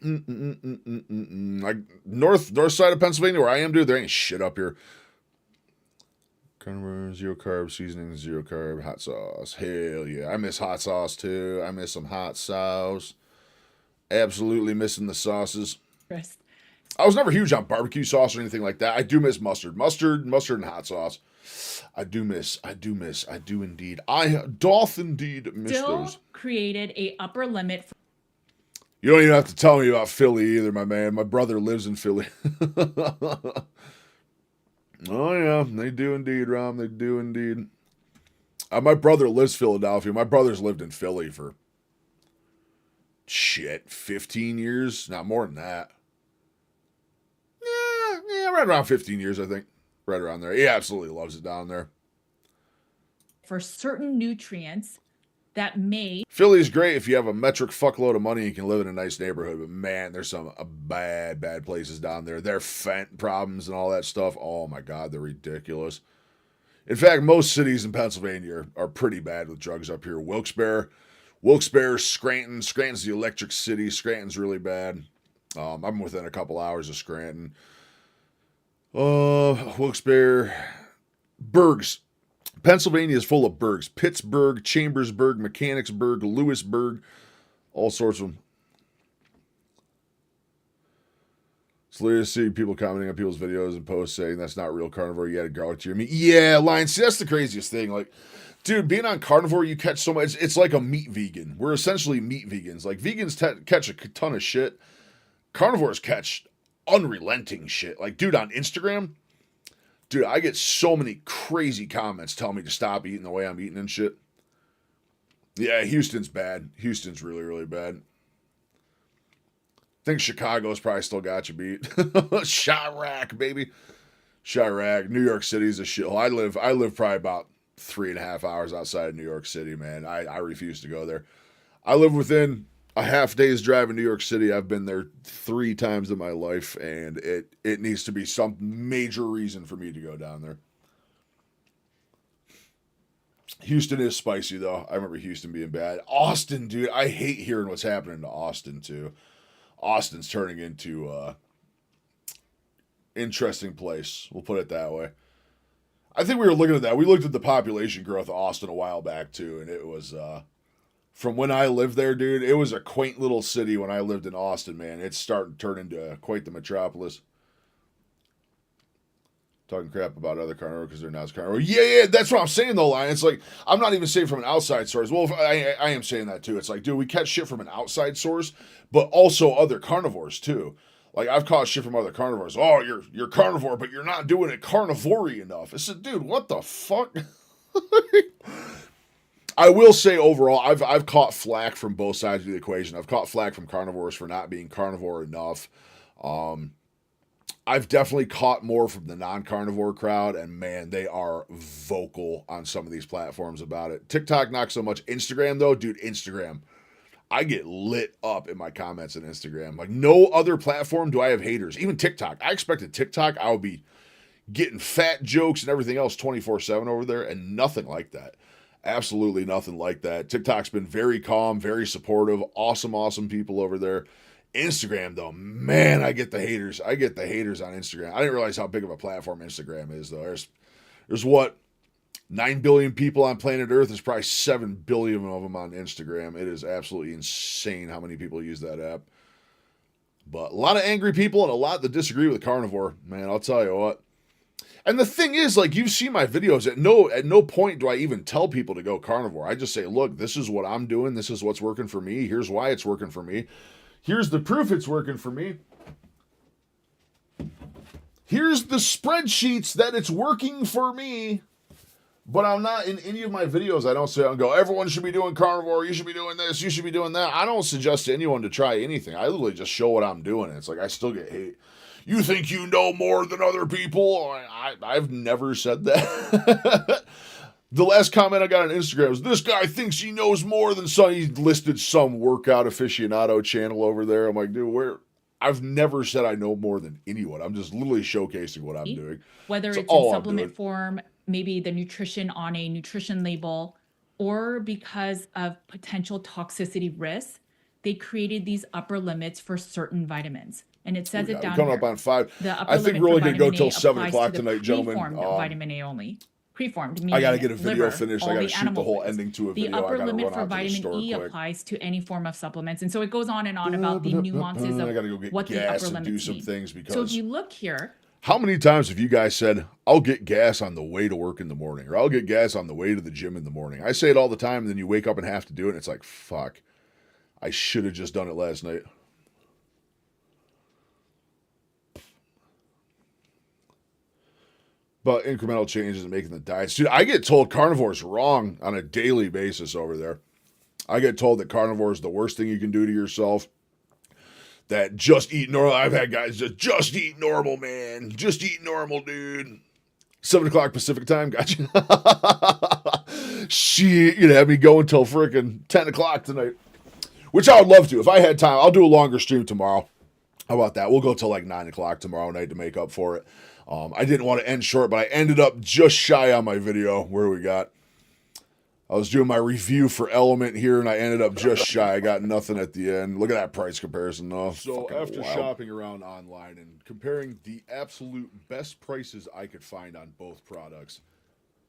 C: Like north side of Pennsylvania where I am, dude, there ain't shit up here. Carnivore, zero carb, seasoning, zero carb, hot sauce. Hell yeah. I miss hot sauce too. I miss some hot sauce. Absolutely missing the sauces.
E: Interest.
C: I was never huge on barbecue sauce or anything like that. I do miss mustard. Mustard and hot sauce. I do indeed. I doth indeed miss
E: Still
C: those.
E: created a upper limit for
C: You don't even have to tell me about Philly either, my man. My brother lives in Philly. Oh, yeah. They do indeed, Rom. They do indeed. My brother lives Philadelphia. My brother's lived in Philly for, 15 years? Not more than that. Yeah, right around 15 years, I think. Right around there. He absolutely loves it down there.
E: for certain nutrients that may
C: Philly's great if you have a metric fuckload of money and can live in a nice neighborhood, but man, there's some bad places down there. Their fent problems and all that stuff. Oh my God, they're ridiculous. In fact, most cities in Pennsylvania are pretty bad with drugs up here. Wilkes-Barre, Scranton. Scranton's the electric city. Scranton's really bad. I'm within a couple hours of Scranton. Wilkes-Barre, Bergs. Pennsylvania is full of burgs. Pittsburgh, Chambersburg, Mechanicsburg, Lewisburg, all sorts of them. It's hilarious to see people commenting on people's videos and posts saying that's not real carnivore. You added garlic to your meat. Yeah, Lion. See, that's the craziest thing. Like, dude, being on carnivore, you catch so much. It's like a meat vegan. We're essentially meat vegans. Like, vegans catch a ton of shit. Carnivores catch unrelenting shit. Like, dude, on Instagram, dude, I get so many crazy comments telling me to stop eating the way I'm eating and shit. Yeah, Houston's bad. Houston's really, really bad. I think Chicago's probably still got you beat. Chirac, baby. Chirac. New York City's a shithole. I live probably about 3.5 hours outside of New York City, man. I refuse to go there. I live within a half day's drive in New York City. I've been there 3 times in my life, and it needs to be some major reason for me to go down there. Houston is spicy, though. I remember Houston being bad. Austin, dude. I hate hearing what's happening to Austin, too. Austin's turning into interesting place. We'll put it that way. I think we were looking at that. We looked at the population growth of Austin a while back too, and it was from when I lived there, dude. It was a quaint little city when I lived in Austin, man. It's starting to turn into quite the metropolis. Talking crap about other carnivore because they're not as carnivore. Yeah, that's what I'm saying though, Lion. It's like, I'm not even saying from an outside source. Well, I am saying that too. It's like, dude, we catch shit from an outside source, but also other carnivores too. Like, I've caught shit from other carnivores. Oh, you're carnivore, but you're not doing it carnivore-y enough. I said, dude, what the fuck? I will say overall, I've caught flack from both sides of the equation. I've caught flack from carnivores for not being carnivore enough. I've definitely caught more from the non-carnivore crowd, and man, they are vocal on some of these platforms about it. TikTok, not so much. Instagram, though, dude, Instagram. I get lit up in my comments on Instagram. Like, no other platform do I have haters. Even TikTok. I expected TikTok, I would be getting fat jokes and everything else 24/7 over there, and nothing like that. Absolutely nothing like that. TikTok's been very calm, very supportive, awesome people over there. Instagram, though, man, I get the haters. I get the haters on Instagram. I didn't realize how big of a platform Instagram is, though. There's what, 9 billion people on planet Earth. There's probably 7 billion of them on Instagram. It is absolutely insane how many people use that app. But a lot of angry people and a lot that disagree with carnivore. Man, I'll tell you what. And the thing is, like, you've seen my videos. At no point do I even tell people to go carnivore. I just say, look, this is what I'm doing. This is what's working for me. Here's why it's working for me. Here's the proof it's working for me. Here's the spreadsheets that it's working for me. But I'm not, in any of my videos, I don't say, I'll go, everyone should be doing carnivore, you should be doing this, you should be doing that. I don't suggest to anyone to try anything. I literally just show what I'm doing. It's like, I still get hate. You think you know more than other people? I've never said that. The last comment I got on Instagram was, this guy thinks he knows more than some. He listed some workout aficionado channel over there. I'm like, dude, I've never said I know more than anyone. I'm just literally showcasing what I'm doing.
E: Whether
C: That's
E: it's
C: all
E: in
C: I'm doing.
E: supplement form, maybe the nutrition on a nutrition label, or because of potential toxicity risks, they created these upper limits for certain vitamins. And it says
C: Yeah,
E: it
C: we're
E: down
C: coming
E: here.
C: up on 5.
E: The upper
C: I think
E: limit
C: we're
E: for
C: only going to go
E: vitamin
C: till
E: A
C: 7
E: applies
C: o'clock
E: to the
C: tonight, gentlemen.
E: preformed vitamin A only. Preformed, meaning
C: I got to get a video
E: liver,
C: finished. I
E: all
C: got to
E: the
C: shoot the
E: animal
C: whole
E: foods.
C: ending to a
E: The
C: video. I
E: upper
C: got to
E: limit
C: run
E: for
C: out to the
E: vitamin
C: store
E: E
C: quick.
E: applies to any form of supplements. And so it goes on and on about the nuances
C: I got to go
E: of
C: get
E: what the
C: gas
E: upper
C: and do
E: limits
C: some
E: mean.
C: things because...
E: So if you look here,
C: How many times have you guys said, I'll get gas on the way to work in the morning, or I'll get gas on the way to the gym in the morning? I say it all the time, and then you wake up and have to do it, and it's like, fuck, I should have just done it last night. But incremental changes in making the diets. Dude, I get told carnivore's wrong on a daily basis over there. I get told that carnivore is the worst thing you can do to yourself. That just eat normal. I've had guys just eat normal, man. Just eat normal, dude. 7 o'clock Pacific time, gotcha. Shit, you'd have me go until frickin' 10 o'clock tonight. Which I would love to. If I had time, I'll do a longer stream tomorrow. How about that? We'll go till like 9 o'clock tomorrow night to make up for it. I didn't want to end short, but I ended up just shy on my video. Where do we got? I was doing my review for Element here, and I ended up just shy. I got nothing at the end. Look at that price comparison, though. So after shopping around online and comparing the absolute best prices I could find on both products,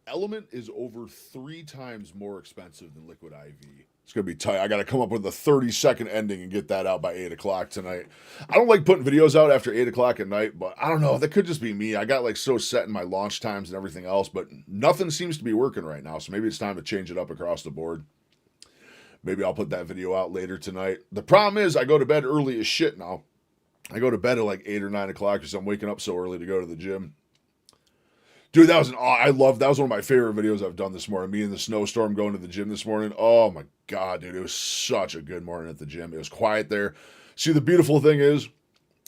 C: Element is over 3 times more expensive than Liquid IV. It's going to be tight. I got to come up with a 30-second ending and get that out by 8 o'clock tonight. I don't like putting videos out after 8 o'clock at night, but I don't know. That could just be me. I got like so set in my launch times and everything else, but nothing seems to be working right now, so maybe it's time to change it up across the board. Maybe I'll put that video out later tonight. The problem is I go to bed early as shit now. I go to bed at like 8 or 9 o'clock because I'm waking up so early to go to the gym. Dude, that was that was one of my favorite videos I've done this morning. Me in the snowstorm going to the gym this morning. Oh my God, dude. It was such a good morning at the gym. It was quiet there. See, the beautiful thing is,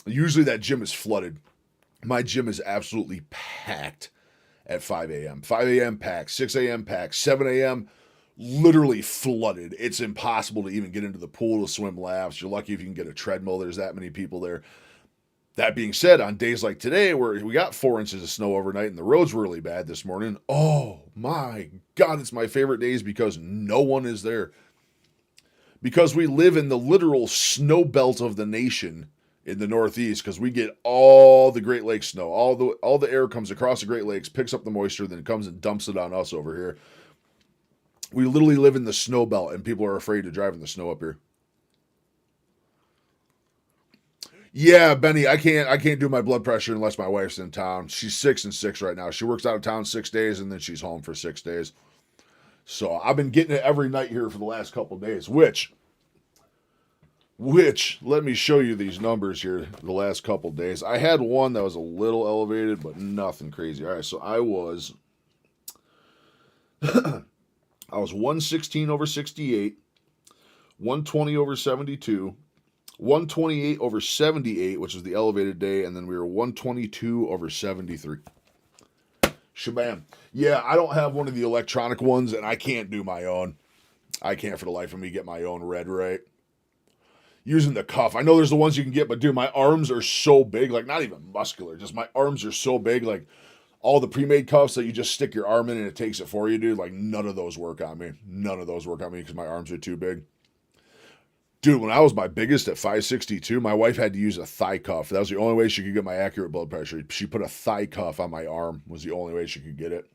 C: usually that gym is flooded. My gym is absolutely packed at 5 a.m. 5 a.m. packed, 6 a.m. packed, 7 a.m. literally flooded. It's impossible to even get into the pool to swim laps. You're lucky if you can get a treadmill. There's that many people there. That being said, on days like today, where we got 4 inches of snow overnight and the roads were really bad this morning, oh my God, it's my favorite days because no one is there. Because we live in the literal snow belt of the nation in the Northeast because we get all the Great Lakes snow. All the air comes across the Great Lakes, picks up the moisture, then comes and dumps it on us over here. We literally live in the snow belt, and people are afraid to drive in the snow up here. Yeah, Benny, I can't do my blood pressure unless my wife's in town. She's 6 and 6 right now. She works out of town 6 days, and then she's home for 6 days. So I've been getting it every night here for the last couple of days, which, let me show you these numbers here the last couple of days. I had one that was a little elevated, but nothing crazy. All right, so I was 116 over 68, 120 over 72, 128 over 78, which was the elevated day, and then we were 122 over 73. Shabam. Yeah, I don't have one of the electronic ones, and I can't do my own. I can't for the life of me get my own read right. Using the cuff. I know there's the ones you can get, but dude, my arms are so big, like not even muscular, just my arms are so big, like all the pre-made cuffs that you just stick your arm in and it takes it for you, dude, like none of those work on me. None of those work on me because my arms are too big. Dude, when I was my biggest at 562, my wife had to use a thigh cuff. That was the only way she could get my accurate blood pressure. She put a thigh cuff on my arm, was the only way she could get it.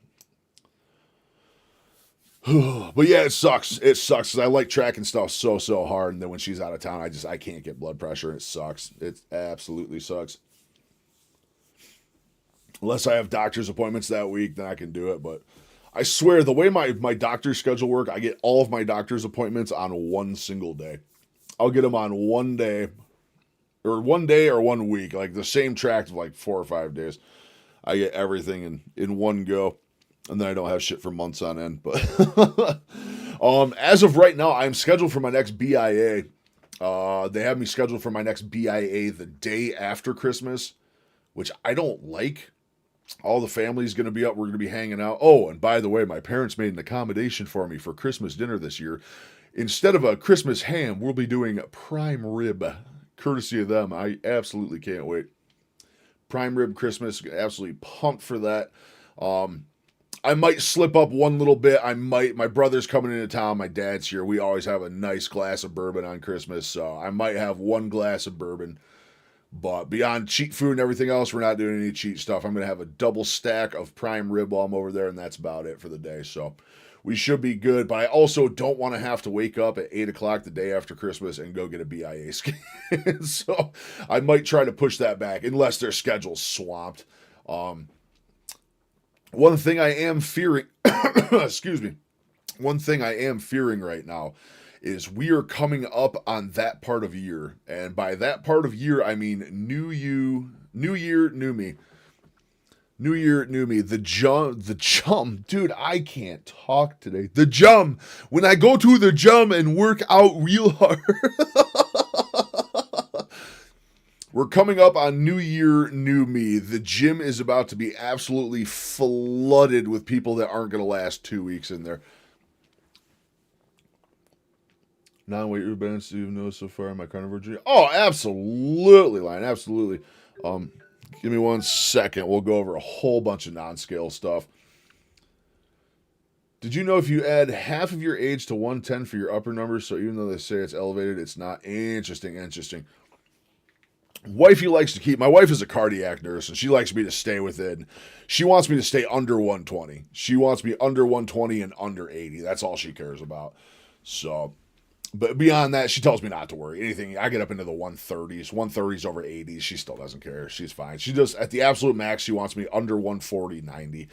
C: But yeah, it sucks. It sucks because I like tracking stuff so hard, and then when she's out of town, I can't get blood pressure. It sucks. It absolutely sucks. Unless I have doctor's appointments that week, then I can do it. But I swear, the way my doctor's schedule work, I get all of my doctor's appointments on one single day. I'll get them on one day or 1 week, like the same tract of like 4 or 5 days. I get everything in one go, and then I don't have shit for months on end. But as of right now, I'm scheduled for my next BIA. They have me scheduled for my next BIA the day after Christmas, which I don't like. All the family's going to be up. We're going to be hanging out. Oh, and by the way, my parents made an accommodation for me for Christmas dinner this year. Instead of a Christmas ham, we'll be doing prime rib, courtesy of them. I absolutely can't wait. Prime rib Christmas, absolutely pumped for that. I might slip up one little bit. My brother's coming into town. My dad's here. We always have a nice glass of bourbon on Christmas, so I might have one glass of bourbon. But beyond cheat food and everything else, we're not doing any cheat stuff. I'm going to have a double stack of prime rib while I'm over there, and that's about it for the day. So we should be good. But I also don't want to have to wake up at 8 o'clock the day after Christmas and go get a BIA scan. So I might try to push that back unless their schedule's swamped. One thing I am fearing, excuse me, one thing I am fearing right now is we are coming up on that part of year. And by that part of year, I mean new year, new me. New year, new me. The jum. Dude, I can't talk today. The jum. When I go to the jum and work out real hard. We're coming up on New Year, New Me. The gym is about to be absolutely flooded with people that aren't going to last 2 weeks in there. Non-weight root balance you've noticed so far in my carnivore journey? Oh, absolutely, Lion. Absolutely. Give me 1 second. We'll go over a whole bunch of non-scale stuff. Did you know if you add half of your age to 110 for your upper numbers, so even though they say it's elevated, it's not? Interesting. Wifey likes to keep, my wife is a cardiac nurse, and she likes me to stay within, she wants me to stay under 120. She wants me under 120 and under 80. That's all she cares about. So, but beyond that, she tells me not to worry. Anything, I get up into the 130s, 130s over 80s, she still doesn't care. She's fine. She just, at the absolute max, she wants me under 140, 90.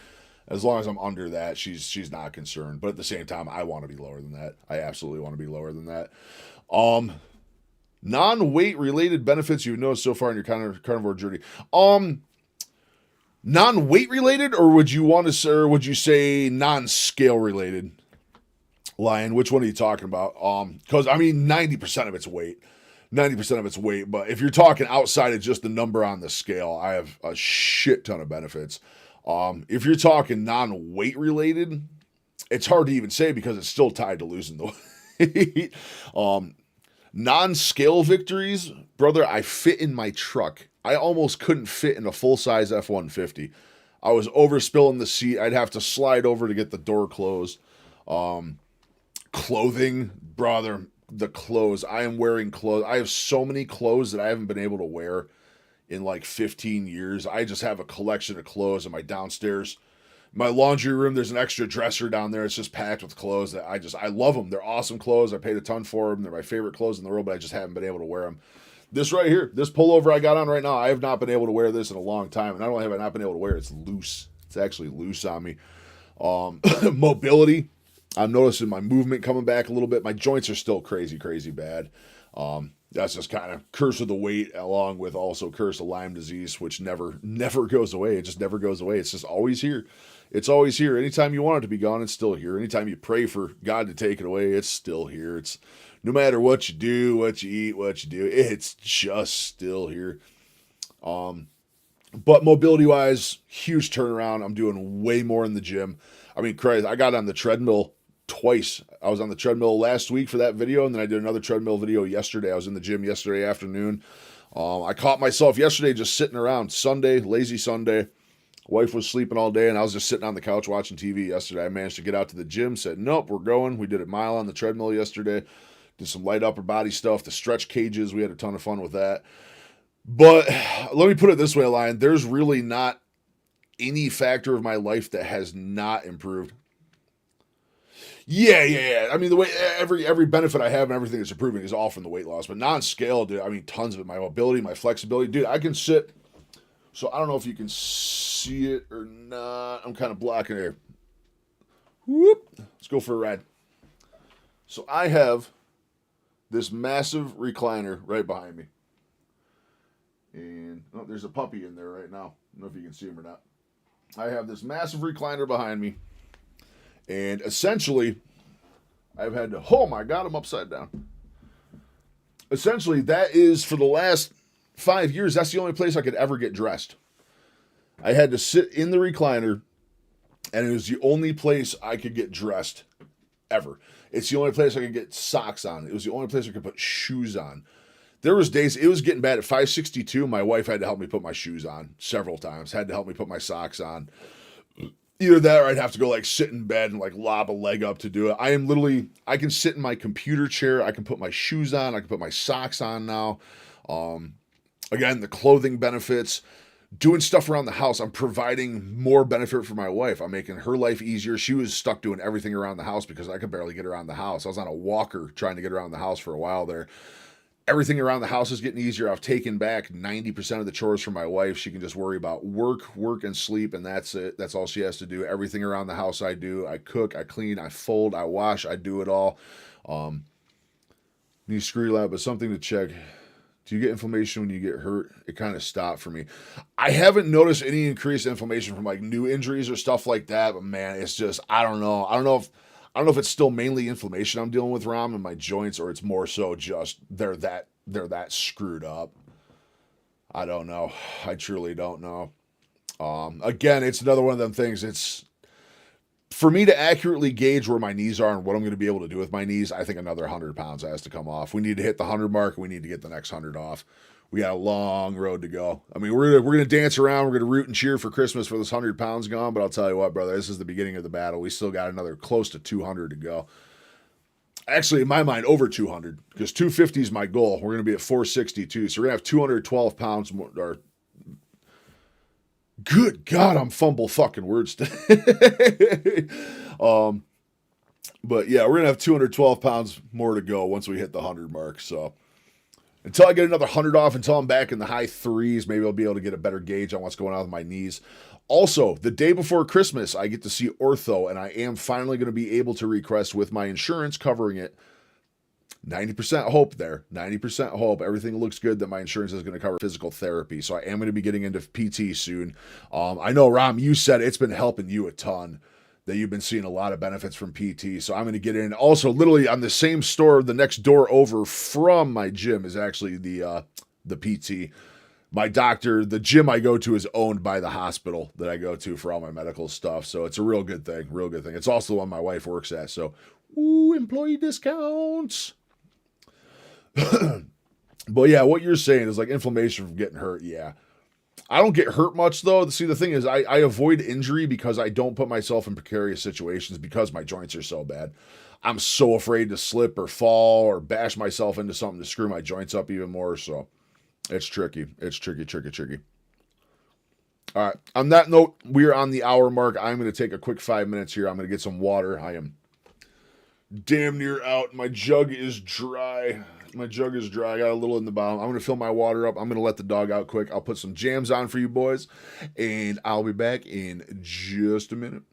C: As long as I'm under that, she's not concerned. But at the same time, I want to be lower than that. I absolutely want to be lower than that. Non-weight related benefits you've noticed so far in your carnivore journey. Non-weight related, or would you say non-scale related? Lion, which one are you talking about? Because I mean, 90% of it's weight. 90% of it's weight. But if you're talking outside of just the number on the scale, I have a shit ton of benefits. If you're talking non-weight related, it's hard to even say because it's still tied to losing the weight. Non-scale victories, brother, I fit in my truck. I almost couldn't fit in a full-size F-150. I was overspilling the seat. I'd have to slide over to get the door closed. Clothing, brother, the clothes. I am wearing clothes. I have so many clothes that I haven't been able to wear in like 15 years. I just have a collection of clothes in my downstairs. My laundry room, there's an extra dresser down there. It's just packed with clothes that I love them. They're awesome clothes. I paid a ton for them. They're my favorite clothes in the world, but I just haven't been able to wear them. This right here, this pullover I got on right now, I have not been able to wear this in a long time. And not only have I not been able to wear it, it's loose. It's actually loose on me. Mobility, I'm noticing my movement coming back a little bit. My joints are still crazy bad. That's just kind of curse of the weight, along with also curse of Lyme disease, which never goes away. It just never goes away. It's just always here. It's always here. Anytime you want it to be gone, it's still here. Anytime you pray for God to take it away, it's still here. It's no matter what you do, what you eat, what you do, it's just still here. But mobility wise, huge turnaround. I'm doing way more in the gym. I mean, crazy. I got on the treadmill twice. I was on the treadmill last week for that video, and then I did another treadmill video yesterday. I was in the gym yesterday afternoon. I caught myself yesterday just sitting around. Sunday, lazy Sunday. Wife was sleeping all day, and I was just sitting on the couch watching TV yesterday. I managed to get out to the gym, said, nope, we're going. We did a mile on the treadmill yesterday. Did some light upper body stuff, the stretch cages. We had a ton of fun with that. But let me put it this way, Lion. There's really not any factor of my life that has not improved. Yeah. I mean, the way every benefit I have and everything that's improving is all from the weight loss. But non-scale, dude, I mean, tons of it. My mobility, my flexibility. Dude, I can sit. So I don't know if you can see it or not. I'm kind of blocking it here. Whoop. Let's go for a ride. So I have this massive recliner right behind me. And there's a puppy in there right now. I don't know if you can see him or not. I have this massive recliner behind me. And essentially, I've had to, oh my God, I'm upside down. Essentially, that is for the last 5 years, that's the only place I could ever get dressed. I had to sit in the recliner, and it was the only place I could get dressed ever. It's the only place I could get socks on. It was the only place I could put shoes on. There was days, it was getting bad. At 562, my wife had to help me put my shoes on several times, had to help me put my socks on. Either that or I'd have to go like sit in bed and like lob a leg up to do it. I can sit in my computer chair. I can put my shoes on. I can put my socks on now. Again, the clothing benefits, doing stuff around the house. I'm providing more benefit for my wife. I'm making her life easier. She was stuck doing everything around the house because I could barely get around the house. I was on a walker trying to get around the house for a while there. Everything around the house is getting easier. I've taken back 90% of the chores from my wife. She can just worry about work, and sleep, and that's it. That's all she has to do. Everything around the house I do. I cook, I clean, I fold, I wash, I do it all. New screw lab, but something to check. Do you get inflammation when you get hurt? It kind of stopped for me. I haven't noticed any increased inflammation from like new injuries or stuff like that, but man, it's just, I don't know. I don't know if it's still mainly inflammation I'm dealing with, Rom, in my joints, or it's more so just they're that screwed up. I don't know. I truly don't know. Again, it's another one of them things. It's for me to accurately gauge where my knees are and what I'm going to be able to do with my knees. I think another 100 pounds has to come off. We need to hit the 100 mark. And we need to get the next 100 off. We got a long road to go. I mean, we're gonna dance around. We're gonna root and cheer for Christmas for this 100 pounds gone. But I'll tell you what, brother, this is the beginning of the battle. We still got another close to 200 to go. Actually, in my mind, over 200 because 250 is my goal. We're gonna be at 462, so we're gonna have 212 pounds more. Or, good God, I'm fumble fucking words today. But yeah, we're gonna have 212 pounds more to go once we hit the 100 mark. So. Until I get another 100 off, until I'm back in the high threes, maybe I'll be able to get a better gauge on what's going on with my knees. Also, the day before Christmas, I get to see ortho, and I am finally going to be able to request with my insurance covering it. 90% hope there. 90% hope. Everything looks good that my insurance is going to cover physical therapy. So I am going to be getting into PT soon. I know, Ram, you said it's been helping you a ton, that you've been seeing a lot of benefits from PT. So I'm going to get in. Also, literally on the same store, the next door over from my gym is actually the PT. My doctor, the gym I go to is owned by the hospital that I go to for all my medical stuff. So it's a real good thing, real good thing. It's also the one my wife works at. So, employee discounts. But yeah, what you're saying is like inflammation from getting hurt. Yeah. I don't get hurt much though. See, the thing is, I avoid injury because I don't put myself in precarious situations because my joints are so bad. I'm so afraid to slip or fall or bash myself into something to screw my joints up even more. So it's tricky. It's tricky, tricky, tricky. All right. On that note, we're on the hour mark. I'm going to take a quick 5 minutes here. I'm going to get some water. I am damn near out. My jug is dry. My jug is dry. I got a little in the bottom. I'm going to fill my water up. I'm going to let the dog out quick. I'll put some jams on for you boys, and I'll be back in just a minute.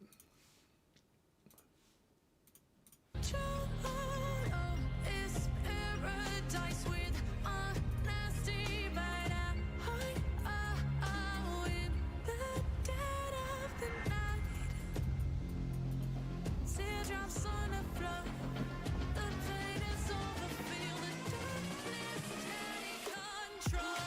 A: Is paradise with honesty, but I in the dead of the night. Teardrops on the floor, the pain is over. Feel the darkness take control.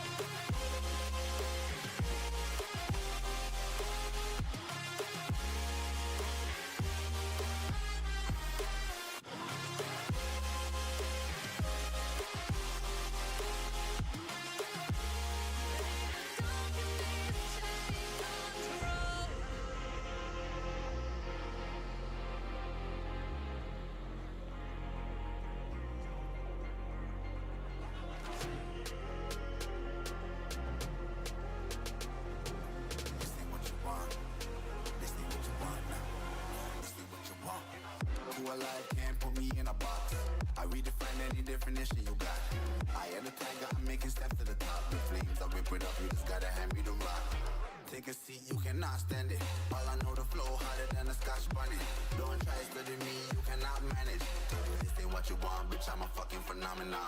F: Who alive can't put me in a box. I redefine any definition you got. I am the tiger, I'm making steps to the top. The flames, I whip it up, you just gotta hand me the rock. Take a seat, you cannot stand it. All I know, the flow harder than a scotch bunny. Don't try study me, you cannot manage. This ain't what you want, bitch, I'm a fucking phenomenon.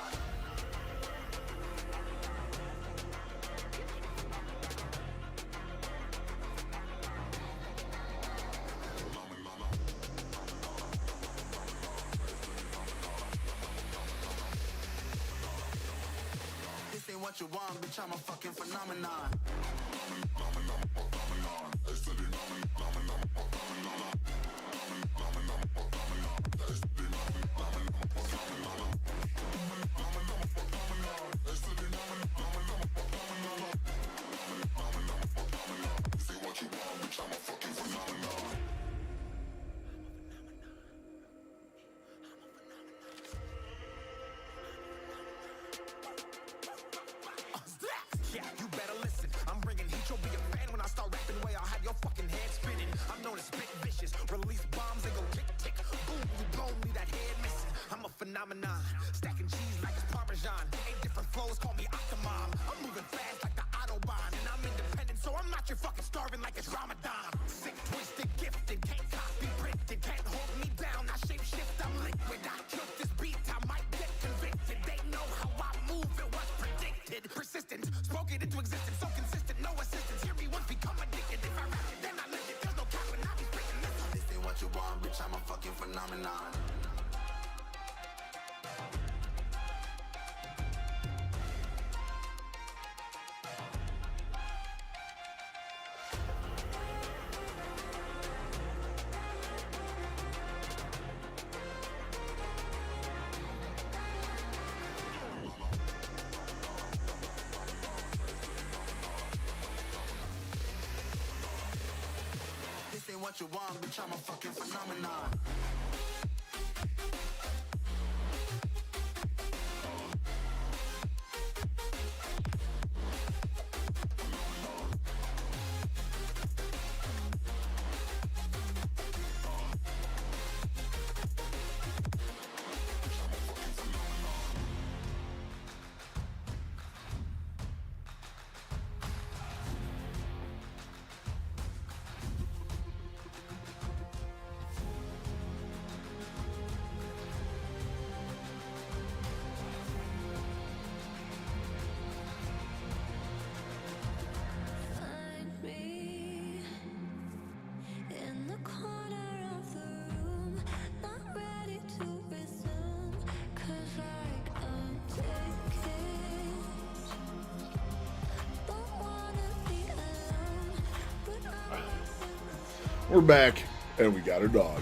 F: This ain't what you want, bitch, I'm a fucking phenomenon. Yeah, you better listen. I'm bringing heat, you'll be a fan when I start rapping. Way I'll have your fucking head spinning. I'm known as spit vicious. Release bombs and go tick tick. Boom, you blown me that head missing. I'm a phenomenon. Stacking cheese like it's Parmesan. 8 different flows, call me Octomom. I'm moving fast like the Autobahn. And I'm independent, so I'm not your fucking starving like it's Ramadan. Sick, twisted, gifted. Can't copy, printed. Can't hold me down. I shape shift, I'm liquid. I killed this beat, I might get convicted. They know how I move, it was predicted. Persistent, spoke it into existence, so consistent, no assistance. Hear me once, become addicted. If I rap it, then I live it. There's no cap when I be speaking this. This ain't what you want, bitch, I'm a fucking phenomenon. This ain't what you want, bitch, I'm a fucking phenomenon.
A: Find me in the corner of the room, not ready to resume. 'Cause like I'm taking, don't wanna be alone, but I'm
C: We're back, and we got a dog.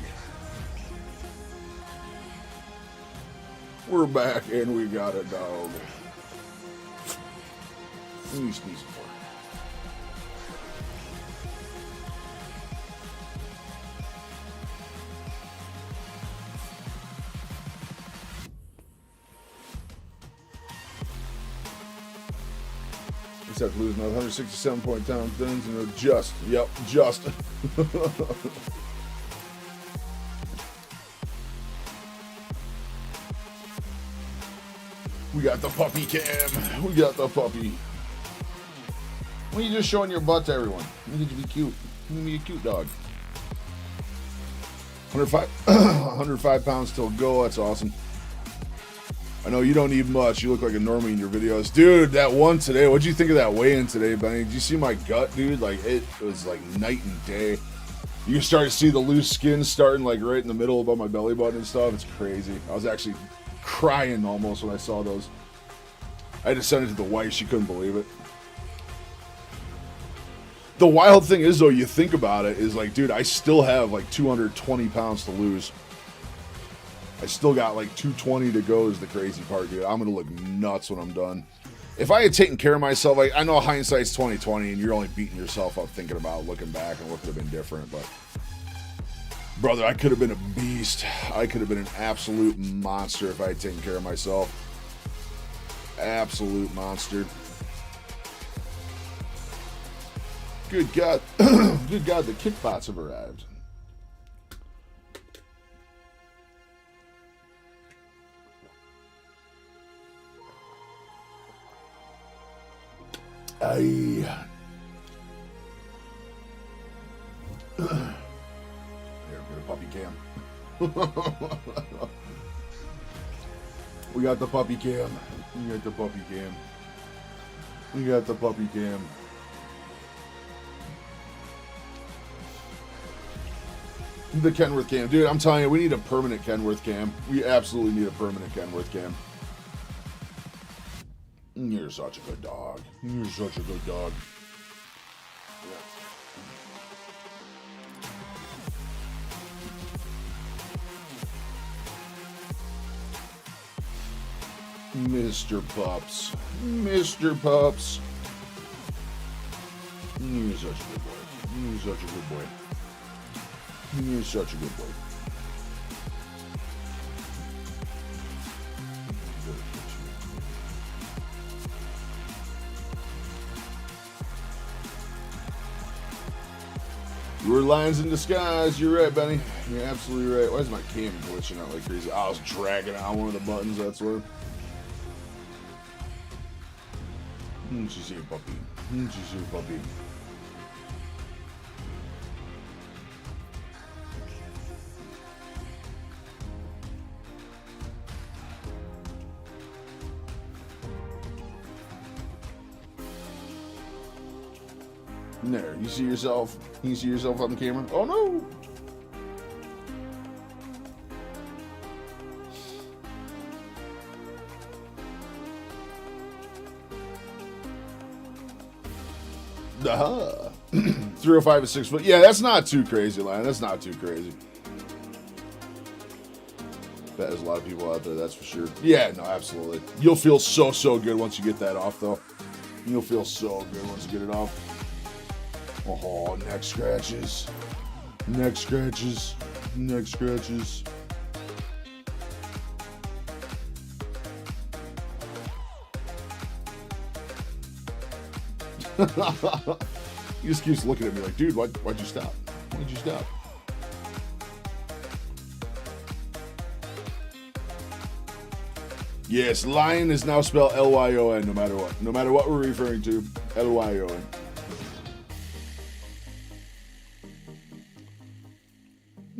C: We're back, and we got a dog. What are you sneezing for? just have to lose another 167 pounds and just. Yep, just. We got the puppy cam. We got the puppy. Why are you just showing your butt to everyone? You need to be cute. You need to be a cute dog. 105 pounds till go. That's awesome. I know you don't need much. You look like a normie in your videos. Dude, that one today, what'd you think of that weigh-in today, Benny? Did you see my gut, dude? Like, it was like night and day. You can start to see the loose skin starting like right in the middle above my belly button and stuff. It's crazy. I was actually crying almost when I saw those. I had to send it to the wife. She couldn't believe it. The wild thing is, though, you think about it, is like, dude, I still have like 220 pounds to lose. I still got like 220 to go is the crazy part, dude. I'm going to look nuts when I'm done. If I had taken care of myself, like, I know hindsight's 20/20 and you're only beating yourself up thinking about looking back and what could have been different, but brother, I could have been a beast. I could have been an absolute monster if I had taken care of myself. Absolute monster. Good God. Good God, the kickbots have arrived. Here, get a puppy cam. We got the puppy cam. We got the puppy cam. We got the puppy cam. The Kenworth cam. Dude, I'm telling you, we need a permanent Kenworth cam. We absolutely need a permanent Kenworth cam. You're such a good dog. You're such a good dog. Yeah. Mr. Pups. Mr. Pups. You're such a good boy. You're such a good boy. You're such a good boy. You were lions in disguise. You're right, Benny. You're absolutely right. Why is my cam glitching out like crazy? I was dragging out one of the buttons, that's why. She's here, puppy. She's here, puppy. There, you see yourself? You see yourself on the camera? Oh no! Aha! 305 is 6 foot. Yeah, that's not too crazy, Lion. That's not too crazy. That is a lot of people out there, that's for sure. Yeah, no, absolutely. You'll feel so good once you get that off, though. You'll feel so good once you get it off. Oh, neck scratches. Neck scratches. Neck scratches. He just keeps looking at me like, dude, why'd you stop? Why'd you stop? Yes, lion is now spelled L-Y-O-N no matter what. No matter what we're referring to, L-Y-O-N.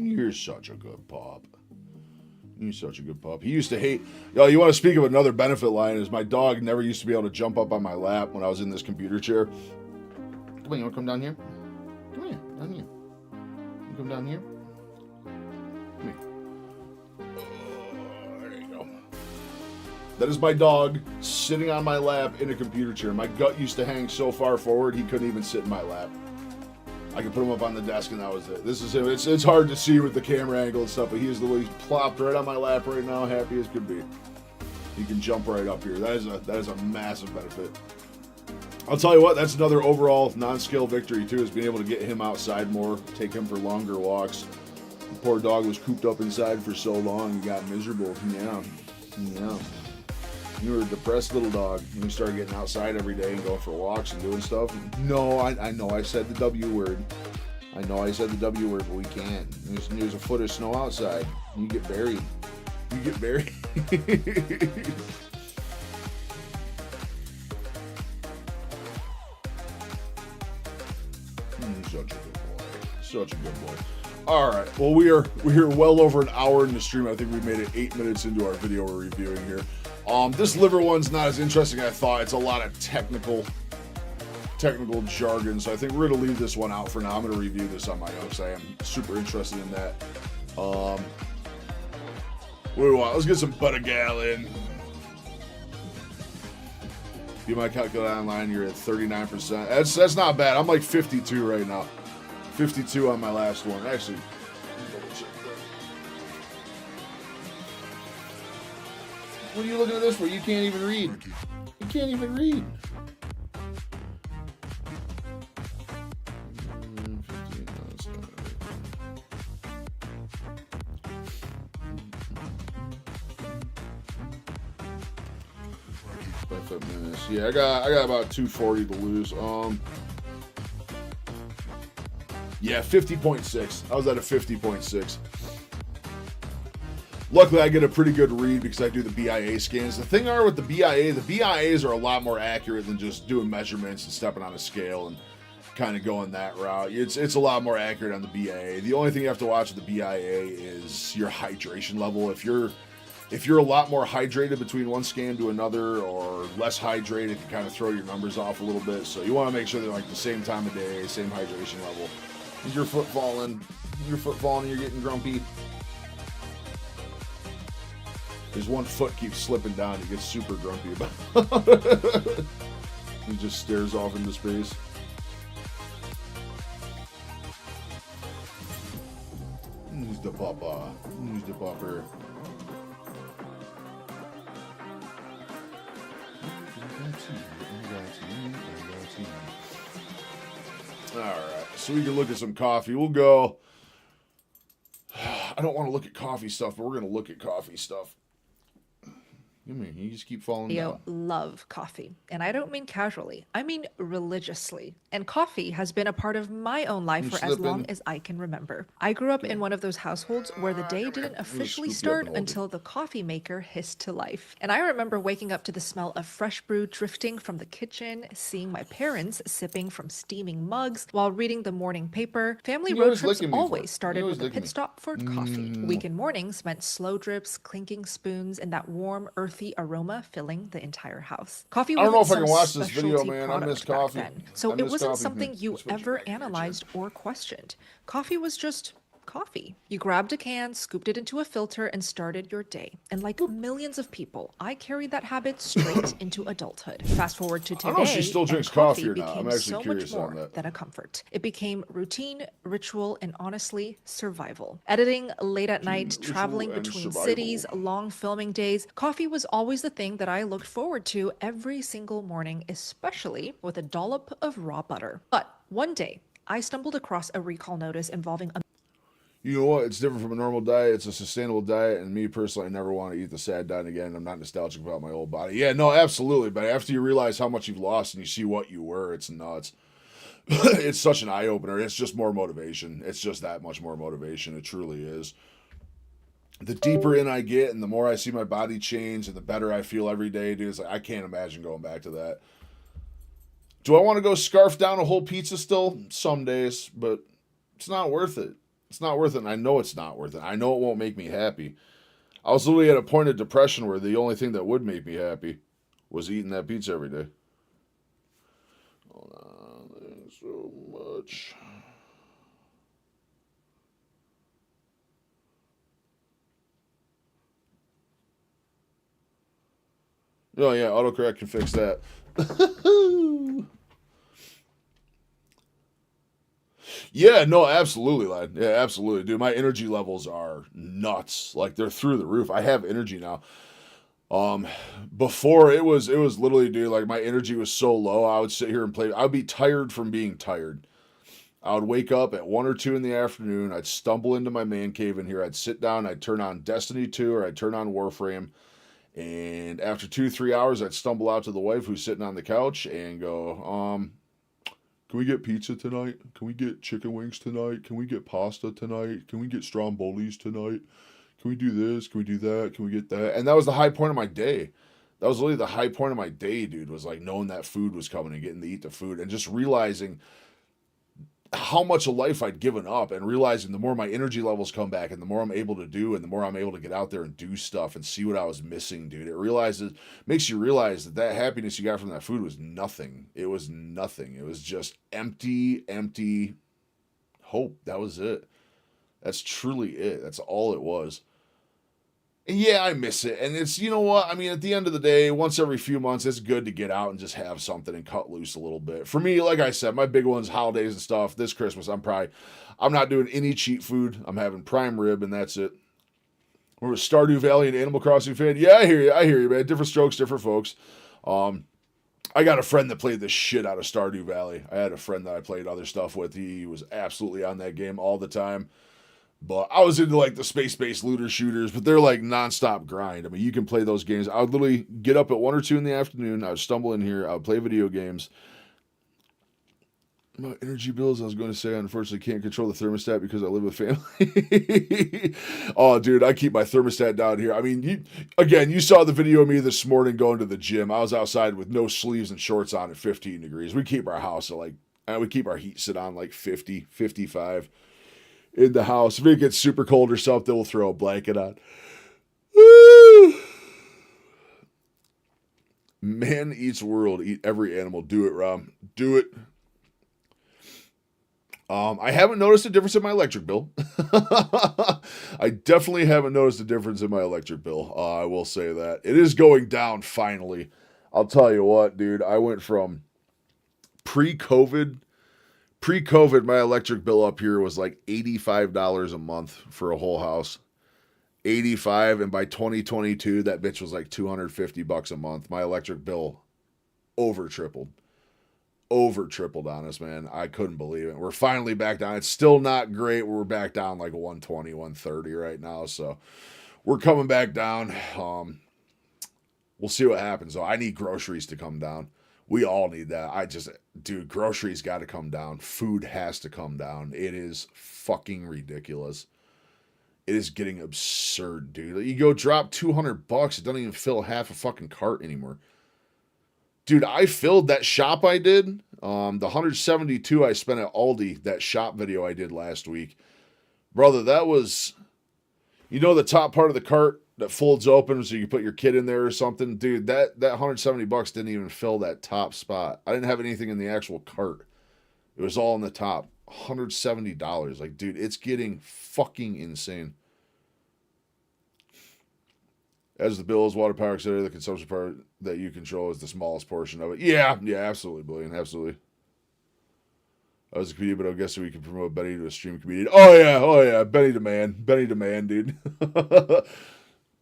C: You're such a good pup. You're such a good pup. He used to hate... Yo, you want to speak of another benefit, Lion, is my dog never used to be able to jump up on my lap when I was in this computer chair. Come on, you want to come down here? Come here, down here. You come down here? Come here. Oh, there you go. That is my dog sitting on my lap in a computer chair. My gut used to hang so far forward, he couldn't even sit in my lap. I could put him up on the desk and that was it. This is him. It's hard to see with the camera angle and stuff, but he's plopped right on my lap right now, happy as could be. He can jump right up here. That is a massive benefit. I'll tell you what, that's another overall non-skill victory too, is being able to get him outside more, take him for longer walks. The poor dog was cooped up inside for so long, he got miserable. Yeah. You were a depressed little dog. And you started getting outside every day and going for walks and doing stuff. No, I know I said the W word. I know I said the W word, but we can't. There's a foot of snow outside. You get buried. You get buried. Such a good boy. Such a good boy. All right. Well, we're well over an hour in the stream. I think we made it 8 minutes into our video we're reviewing here. This liver one's not as interesting as I thought. It's a lot of technical jargon, so I think we're gonna leave this one out for now. I'm gonna review this on my own because I am super interested in that. What do we want? Let's get some Buttigal in. You might calculate online. You're at 39%. That's not bad. I'm like 52 right now. 52 on my last one. Actually, what are you looking at this for? You can't even read. You can't even read. 5 minutes. Yeah, I got about 240 to lose. Yeah, 50.6. I was at a 50.6. Luckily, I get a pretty good read because I do the BIA scans. The thing with the BIAs are a lot more accurate than just doing measurements and stepping on a scale and kind of going that route. It's a lot more accurate on the BIA. The only thing you have to watch with the BIA is your hydration level. If you're a lot more hydrated between one scan to another or less hydrated, it can kind of throw your numbers off a little bit. So you want to make sure they're like the same time of day, same hydration level. Is your foot falling and you're getting grumpy? His one foot keeps slipping down. He gets super grumpy about it. He just stares off into space. Who's the papa? Who's the pupper? Alright, so we can look at some coffee. We'll go. I don't want to look at coffee stuff, but we're going to look at coffee stuff. I mean, you just keep falling down.
G: Love coffee. And I don't mean casually. I mean religiously. And coffee has been a part of my own life
C: You
G: for as long
C: slipping?
G: as I can remember. I grew up in one of those households where the day didn't officially
C: scoop you up and
G: start
C: hold you.
G: until the coffee maker hissed to life. And I remember waking up to the smell of fresh brew drifting from the kitchen, seeing my parents sipping from steaming mugs while reading the morning paper. Family
C: You
G: road
C: always
G: trips
C: licking me for it.
G: always started
C: You always
G: with a
C: licking
G: pit
C: me.
G: stop for coffee. Weekend mornings meant slow drips, clinking spoons, and that warm, earthy aroma filling the entire house. Coffee
C: I don't know
G: wasn't
C: if I can
G: some
C: watch this video,
G: specialty
C: man. I miss
G: product back
C: coffee.
G: then, so
C: I
G: it
C: miss
G: wasn't
C: coffee.
G: something you
C: Switch you
G: ever
C: back here,
G: analyzed or questioned. Coffee was just coffee. You grabbed a can, scooped it into a filter, and started your day. And like millions of people, I carried that habit straight into adulthood. Fast forward to
C: I
G: today,
C: don't know if she still
G: and
C: drinks coffee or not.
G: became
C: I'm actually
G: so much
C: curious on
G: more
C: that.
G: than a comfort. It became routine, ritual, and honestly, survival. Editing late at night,
C: Ritual
G: traveling
C: and
G: between
C: survival.
G: cities, long filming days, coffee was always the thing that I looked forward to every single morning, especially with a dollop of raw butter. But one day, I stumbled across a recall notice involving a
C: You know what? It's different from a normal diet. It's a sustainable diet, and me personally, I never want to eat the sad diet again. I'm not nostalgic about my old body. Yeah, no, absolutely. But after you realize how much you've lost and you see what you were, it's nuts. It's such an eye opener. It's just more motivation. It's just that much more motivation. It truly is. The deeper in I get, and the more I see my body change, and the better I feel every day, dude. It's like I can't imagine going back to that. Do I want to go scarf down a whole pizza still? Some days, but it's not worth it. It's not worth it, and I know it's not worth it. I know it won't make me happy. I was literally at a point of depression where the only thing that would make me happy was eating that pizza every day. Hold on, there's so much. Oh yeah, autocorrect can fix that. Yeah, no, absolutely, lad. Yeah, absolutely, dude. My energy levels are nuts. Like they're through the roof. I have energy now. Before it was literally, dude. Like my energy was so low. I would sit here and play. I'd be tired from being tired. I would wake up at 1 or 2 in the afternoon. I'd stumble into my man cave in here. I'd sit down. I'd turn on Destiny 2 or I'd turn on Warframe, And after 2-3 hours, I'd stumble out to the wife who's sitting on the couch and go, can we get pizza tonight? Can we get chicken wings tonight? Can we get pasta tonight? Can we get strombolis tonight? Can we do this? Can we do that? Can we get that? And that was the high point of my day. That was really the high point of my day, dude, was like knowing that food was coming and getting to eat the food and just realizing how much of life I'd given up, and realizing the more my energy levels come back and the more I'm able to do and the more I'm able to get out there and do stuff and see what I was missing, dude. Makes you realize that happiness you got from that food was nothing. It was nothing. It was just empty hope. That was it. That's truly it. That's all it was. And yeah, I miss it. And it's, you know what? I mean, at the end of the day, once every few months, it's good to get out and just have something and cut loose a little bit. For me, like I said, my big ones, holidays and stuff. This Christmas, I'm not doing any cheap food. I'm having prime rib, and that's it. We're a Stardew Valley and Animal Crossing fan. Yeah, I hear you, man. Different strokes, different folks. I got a friend that played the shit out of Stardew Valley. I had a friend that I played other stuff with. He was absolutely on that game all the time. But I was into like the space-based looter shooters, but they're like nonstop grind. I mean, you can play those games. I would literally get up at 1 or 2 in the afternoon. I would stumble in here. I would play video games. My energy bills, I was going to say, I unfortunately can't control the thermostat because I live with family. Oh, dude, I keep my thermostat down here. I mean, you saw the video of me this morning going to the gym. I was outside with no sleeves and shorts on at 15 degrees. We keep our house at we keep our heat sit on like 50, 55. In the house. If it gets super cold or something, we'll throw a blanket on. Woo! Man eats world, eat every animal. Do it, Rob. Do it. I haven't noticed a difference in my electric bill. I definitely haven't noticed a difference in my electric bill. I will say that. It is going down finally. I'll tell you what, dude. I went from pre-COVID, my electric bill up here was like $85 a month for a whole house. 85, and by 2022, that bitch was like $250 a month. My electric bill over tripled on us, man. I couldn't believe it. We're finally back down. It's still not great. We're back down like 120, 130 right now. So we're coming back down. We'll see what happens though. I need groceries to come down. We all need that. Dude, groceries got to come down. Food has to come down. It is fucking ridiculous. It is getting absurd, dude. You go drop $200, it doesn't even fill half a fucking cart anymore. Dude, I filled that shop I did. The 172 I spent at Aldi, that shop video I did last week. Brother, that was, the top part of the cart that folds open so you can put your kid in there or something. Dude, that $170 didn't even fill that top spot. I didn't have anything in the actual cart. It was all in the top. $170. Like, dude, it's getting fucking insane. As the bill is water, power, etc., the consumption part that you control is the smallest portion of it. Yeah, absolutely, Billion, absolutely. I was a comedian, but I guess we can promote Benny to a stream comedian. Oh yeah, Benny the man, dude.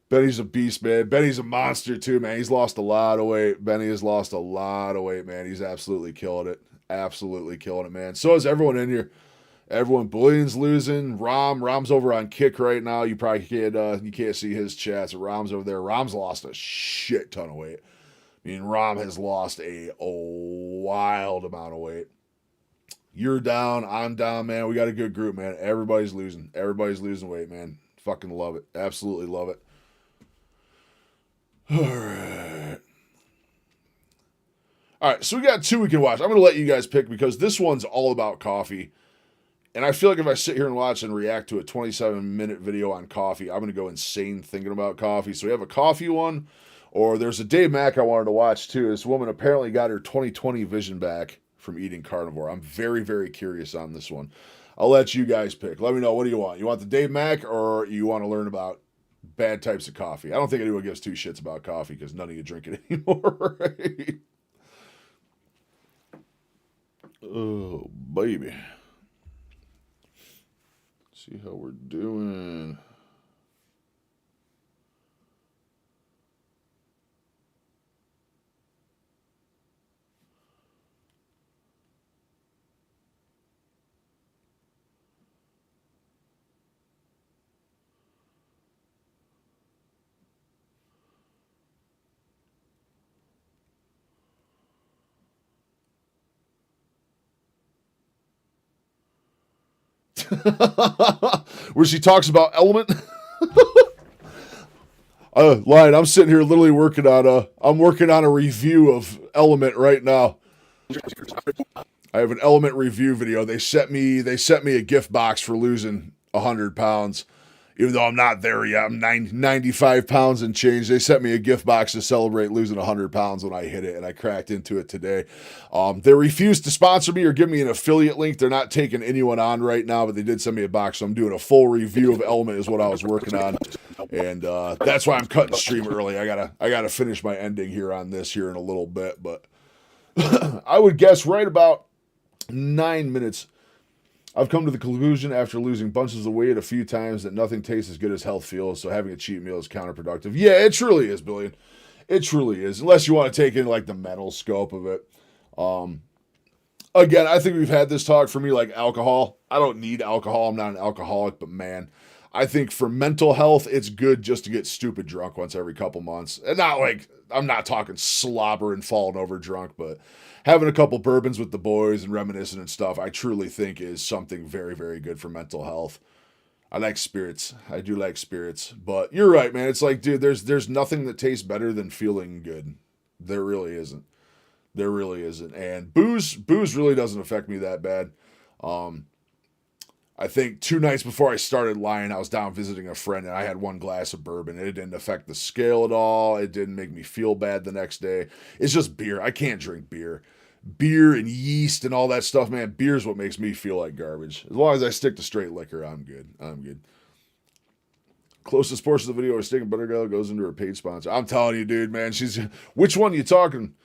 C: Benny's a beast, man. Benny's a monster too, man. He's lost a lot of weight. Benny has lost a lot of weight, man. He's absolutely killing it. Absolutely killing it, man. So is everyone in here. Everyone, Billion's losing. Rom's over on Kick right now. You probably can't see his chats. Rom's over there. Rom's lost a shit ton of weight. I mean, Rom has lost a wild amount of weight. You're down. I'm down, man. We got a good group, man. Everybody's losing. Everybody's losing weight, man. Fucking love it. Absolutely love it. All right, so we got 2 we can watch. I'm going to let you guys pick because this one's all about coffee. And I feel like if I sit here and watch and react to a 27-minute video on coffee, I'm going to go insane thinking about coffee. So we have a coffee one, or there's a Dave Mack I wanted to watch too. This woman apparently got her 20/20 vision back from eating carnivore. I'm very, very curious on this one. I'll let you guys pick. Let me know. What do you want? You want the Dave Mack, or you want to learn about bad types of coffee? I don't think anyone gives 2 shits about coffee because none of you drink it anymore, right? Oh, baby. See how we're doing. where she talks about Element. Lion, I'm sitting here literally working on a review of Element right now. I have an Element review video. They sent me a gift box for losing 100 pounds. Even though I'm not there yet, I'm 95 pounds and change. They sent me a gift box to celebrate losing 100 pounds when I hit it, and I cracked into it today. They refused to sponsor me or give me an affiliate link. They're not taking anyone on right now, but they did send me a box, so I'm doing a full review of Element is what I was working on, and that's why I'm cutting stream early. I gotta finish my ending here on this here in a little bit, but I would guess right about 9 minutes. I've come to the conclusion after losing bunches of weight a few times that nothing tastes as good as health feels, so having a cheat meal is counterproductive. Yeah, it truly is, Billion. It truly is. Unless you want to take in like the mental scope of it. Again, I think we've had this talk. For me, like alcohol. I don't need alcohol. I'm not an alcoholic, but man, I think for mental health, it's good just to get stupid drunk once every couple months. And not like, I'm not talking slobber and falling over drunk, but having a couple bourbons with the boys and reminiscing and stuff, I truly think is something very, very good for mental health. I like spirits. I do like spirits. But you're right, man. It's like, dude, there's nothing that tastes better than feeling good. There really isn't. There really isn't. And booze really doesn't affect me that bad. I think 2 nights before I started lying, I was down visiting a friend, and I had 1 glass of bourbon. It didn't affect the scale at all. It didn't make me feel bad the next day. It's just beer. I can't drink beer. Beer and yeast and all that stuff, man. Beer is what makes me feel like garbage. As long as I stick to straight liquor, I'm good. I'm good. Closest portion of the video where Stick and Butter Girl goes into her paid sponsor. I'm telling you, dude, man. Which one are you talking?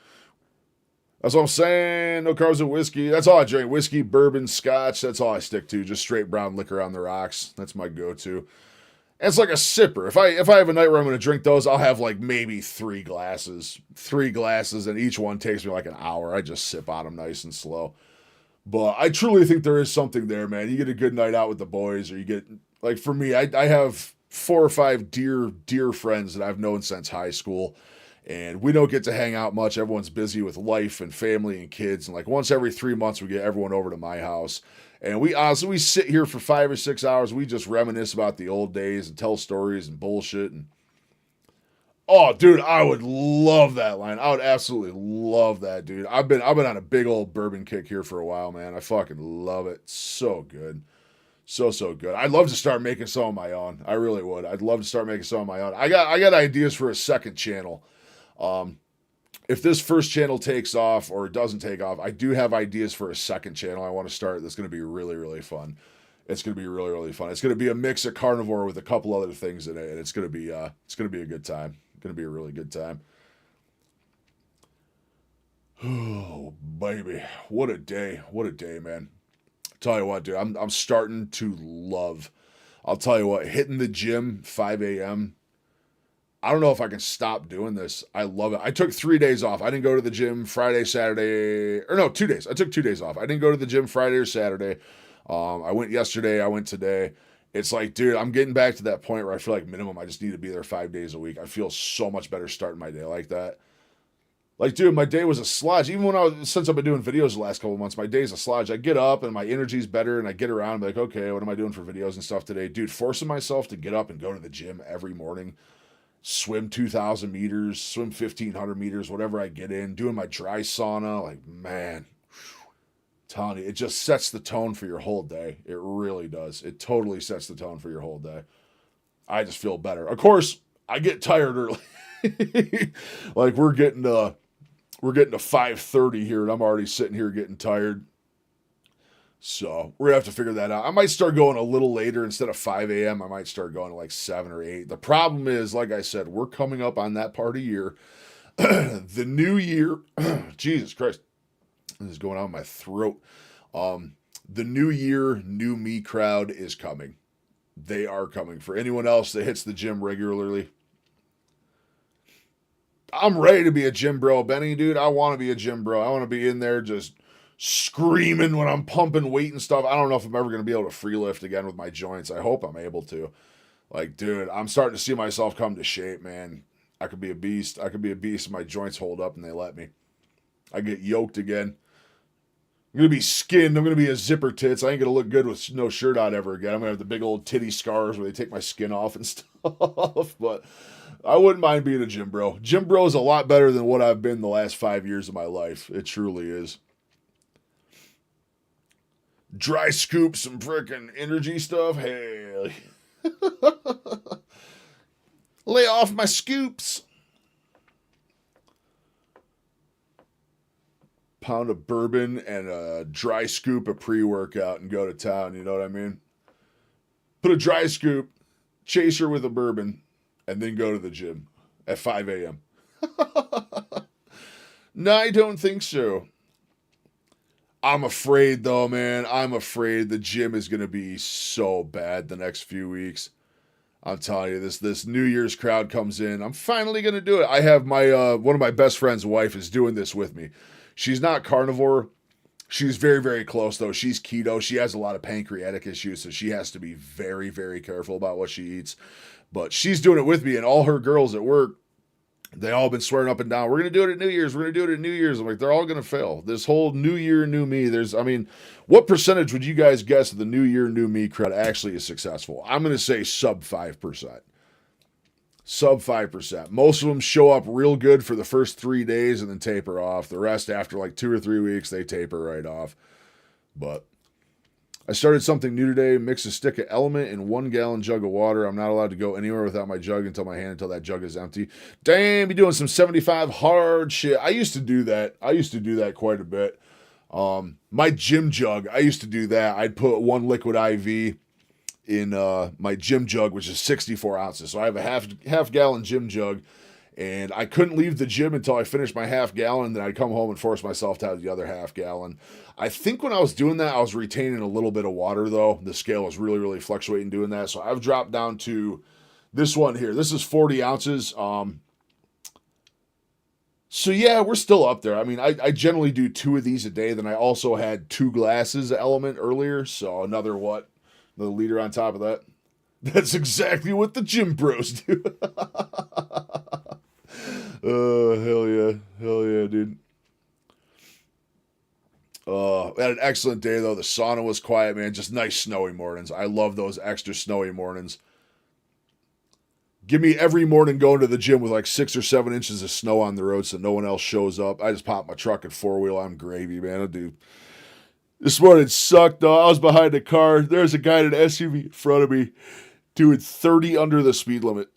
C: That's what I'm saying. No carbs and whiskey. That's all I drink. Whiskey, bourbon, scotch. That's all I stick to. Just straight brown liquor on the rocks. That's my go-to. And it's like a sipper. If I have a night where I'm going to drink those, I'll have like maybe 3 glasses. 3 glasses, and each one takes me like an hour. I just sip on them nice and slow. But I truly think there is something there, man. You get a good night out with the boys, or you get, like for me, I have 4 or 5 dear friends that I've known since high school. And we don't get to hang out much. Everyone's busy with life and family and kids. And like once every 3 months, we get everyone over to my house. And we sit here for 5 or 6 hours. We just reminisce about the old days and tell stories and bullshit. And oh, dude, I would love that line. I would absolutely love that, dude. I've been on a big old bourbon kick here for a while, man. I fucking love it. So good. So good. I'd love to start making some of my own. I really would. I'd love to start making some of my own. I got ideas for a second channel. If this first channel takes off or it doesn't take off, I do have ideas for a second channel I want to start that's going to be really, really fun. It's going to be really, really fun. It's going to be a mix of carnivore with a couple other things in it, and it's going to be a good time. It's going to be a really good time. Oh, baby. What a day. What a day, man. Tell you what, dude, I'm starting to love. I'll tell you what, hitting the gym 5 a.m., I don't know if I can stop doing this. I love it. I took 3 days off. I didn't go to the gym Friday, Saturday, or no, 2 days. I took 2 days off. I didn't go to the gym Friday or Saturday. I went yesterday. I went today. It's like, dude, I'm getting back to that point where I feel like minimum I just need to be there 5 days a week. I feel so much better starting my day like that. Like, dude, my day was a sludge. Even since I've been doing videos the last couple of months, my day's a sludge. I get up and my energy's better and I get around and be like, okay, what am I doing for videos and stuff today? Dude, forcing myself to get up and go to the gym every morning, swim 2,000 meters, swim 1,500 meters, whatever I get in, doing my dry sauna, like, man, telling you, it just sets the tone for your whole day. It really does. It totally sets the tone for your whole day. I just feel better. Of course, I get tired early. Like, we're getting to 5:30 here, and I'm already sitting here getting tired. So we're going to have to figure that out. I might start going a little later. Instead of 5 a.m., I might start going to like 7 or 8. The problem is, like I said, we're coming up on that part of year. The new year, Jesus Christ, this is going on my throat. The new year, new me crowd is coming. They are coming. For anyone else that hits the gym regularly, I'm ready to be a gym bro. Benny, dude, I want to be a gym bro. I want to be in there just screaming when I'm pumping weight and stuff. I don't know if I'm ever going to be able to free lift again with my joints. I hope I'm able to. Like, dude, I'm starting to see myself come to shape, man. I could be a beast. I could be a beast if my joints hold up and they let me. I get yoked again. I'm going to be skinned. I'm going to be a zipper tits. I ain't going to look good with no shirt on ever again. I'm going to have the big old titty scars where they take my skin off and stuff. But I wouldn't mind being a gym bro. Gym bro is a lot better than what I've been the last 5 years of my life. It truly is. Dry scoop some frickin' energy stuff. Hell. Lay off my scoops. Pound of bourbon and a dry scoop of pre-workout and go to town, you know what I mean? Put a dry scoop, chaser with a bourbon, and then go to the gym at 5 a.m. No, I don't think so. I'm afraid, though, man. I'm afraid the gym is going to be so bad the next few weeks. I'm telling you, this New Year's crowd comes in. I'm finally going to do it. I have my one of my best friend's wife is doing this with me. She's not carnivore. She's very, very close, though. She's keto. She has a lot of pancreatic issues, so she has to be very, very careful about what she eats. But she's doing it with me, and all her girls at work, they all been swearing up and down, we're going to do it at New Year's. We're going to do it at New Year's. I'm like, they're all going to fail. This whole New Year, New Me, what percentage would you guys guess of the New Year, New Me crowd actually is successful? I'm going to say sub 5%. Sub 5%. Most of them show up real good for the first 3 days and then taper off. The rest, after like 2 or 3 weeks, they taper right off. But I started something new today. Mix a stick of Element in 1 gallon jug of water. I'm not allowed to go anywhere without my jug until that jug is empty. Damn, be doing some 75 hard shit. I used to do that. Quite a bit. My gym jug, I used to do that. I'd put 1 liquid IV in my gym jug, which is 64 ounces. So I have a half gallon gym jug, and I couldn't leave the gym until I finished my half gallon. Then I'd come home and force myself to have the other half gallon. I think when I was doing that, I was retaining a little bit of water, though. The scale was really, really fluctuating doing that. So I've dropped down to this one here. This is 40 ounces. So yeah, we're still up there. I mean, I generally do 2 of these a day. Then I also had 2 glasses of Element earlier. So another liter on top of that. That's exactly what the gym bros do. Hell yeah, dude. Had an excellent day, though. The sauna was quiet, man. Just nice snowy mornings. I love those extra snowy mornings. Give me every morning going to the gym with like 6 or 7 inches of snow on the road so no one else shows up. I just pop my truck and 4-wheel. I'm gravy, man. This morning sucked, though. I was behind a car. There's a guy in an SUV in front of me doing 30 under the speed limit.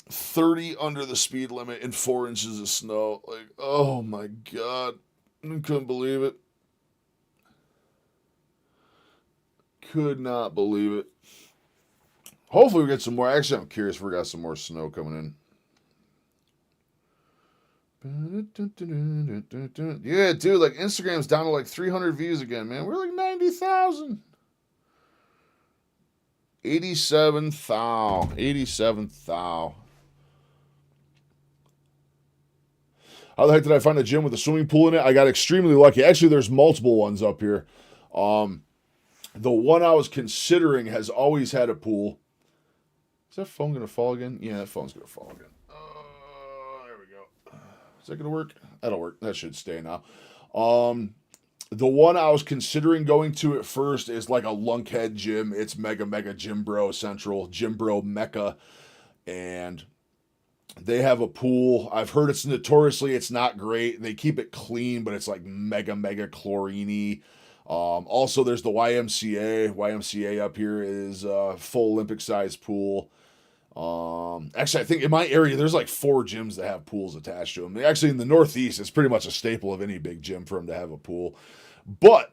C: 30 under the speed limit in 4 inches of snow. Like, oh my God. I couldn't believe it. Could not believe it. Hopefully we get some more. Actually, I'm curious if we got some more snow coming in. Yeah, dude, like Instagram's down to like 300 views again, man. We're like 90,000. 87 thou. 87 thou. How the heck did I find a gym with a swimming pool in it? I got extremely lucky. Actually, there's multiple ones up here. The one I was considering has always had a pool. Is that phone going to fall again? Yeah, that phone's going to fall again. There we go. Is that going to work? That'll work. That should stay now. The one I was considering going to at first is like a lunkhead gym. It's mega gym bro central, gym bro mecca. And they have a pool. I've heard it's not great. They keep it clean, but it's like mega chlorine-y. Also, there's the YMCA. YMCA up here is a full Olympic size pool. Actually, I think in my area, there's like 4 gyms that have pools attached to them. Actually, in the Northeast, it's pretty much a staple of any big gym for them to have a pool. But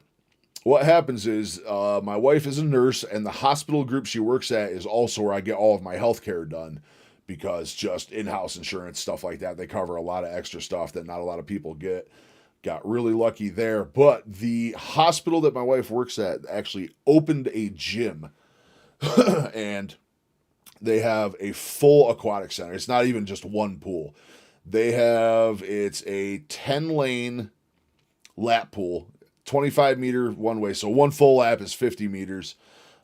C: what happens is my wife is a nurse, and the hospital group she works at is also where I get all of my health care done, because just in-house insurance, stuff like that, they cover a lot of extra stuff that not a lot of people get. Got really lucky there. But the hospital that my wife works at actually opened a gym. And they have a full aquatic center. It's not even just one pool. It's a 10-lane lap pool, 25 meter one way. So one full lap is 50 meters.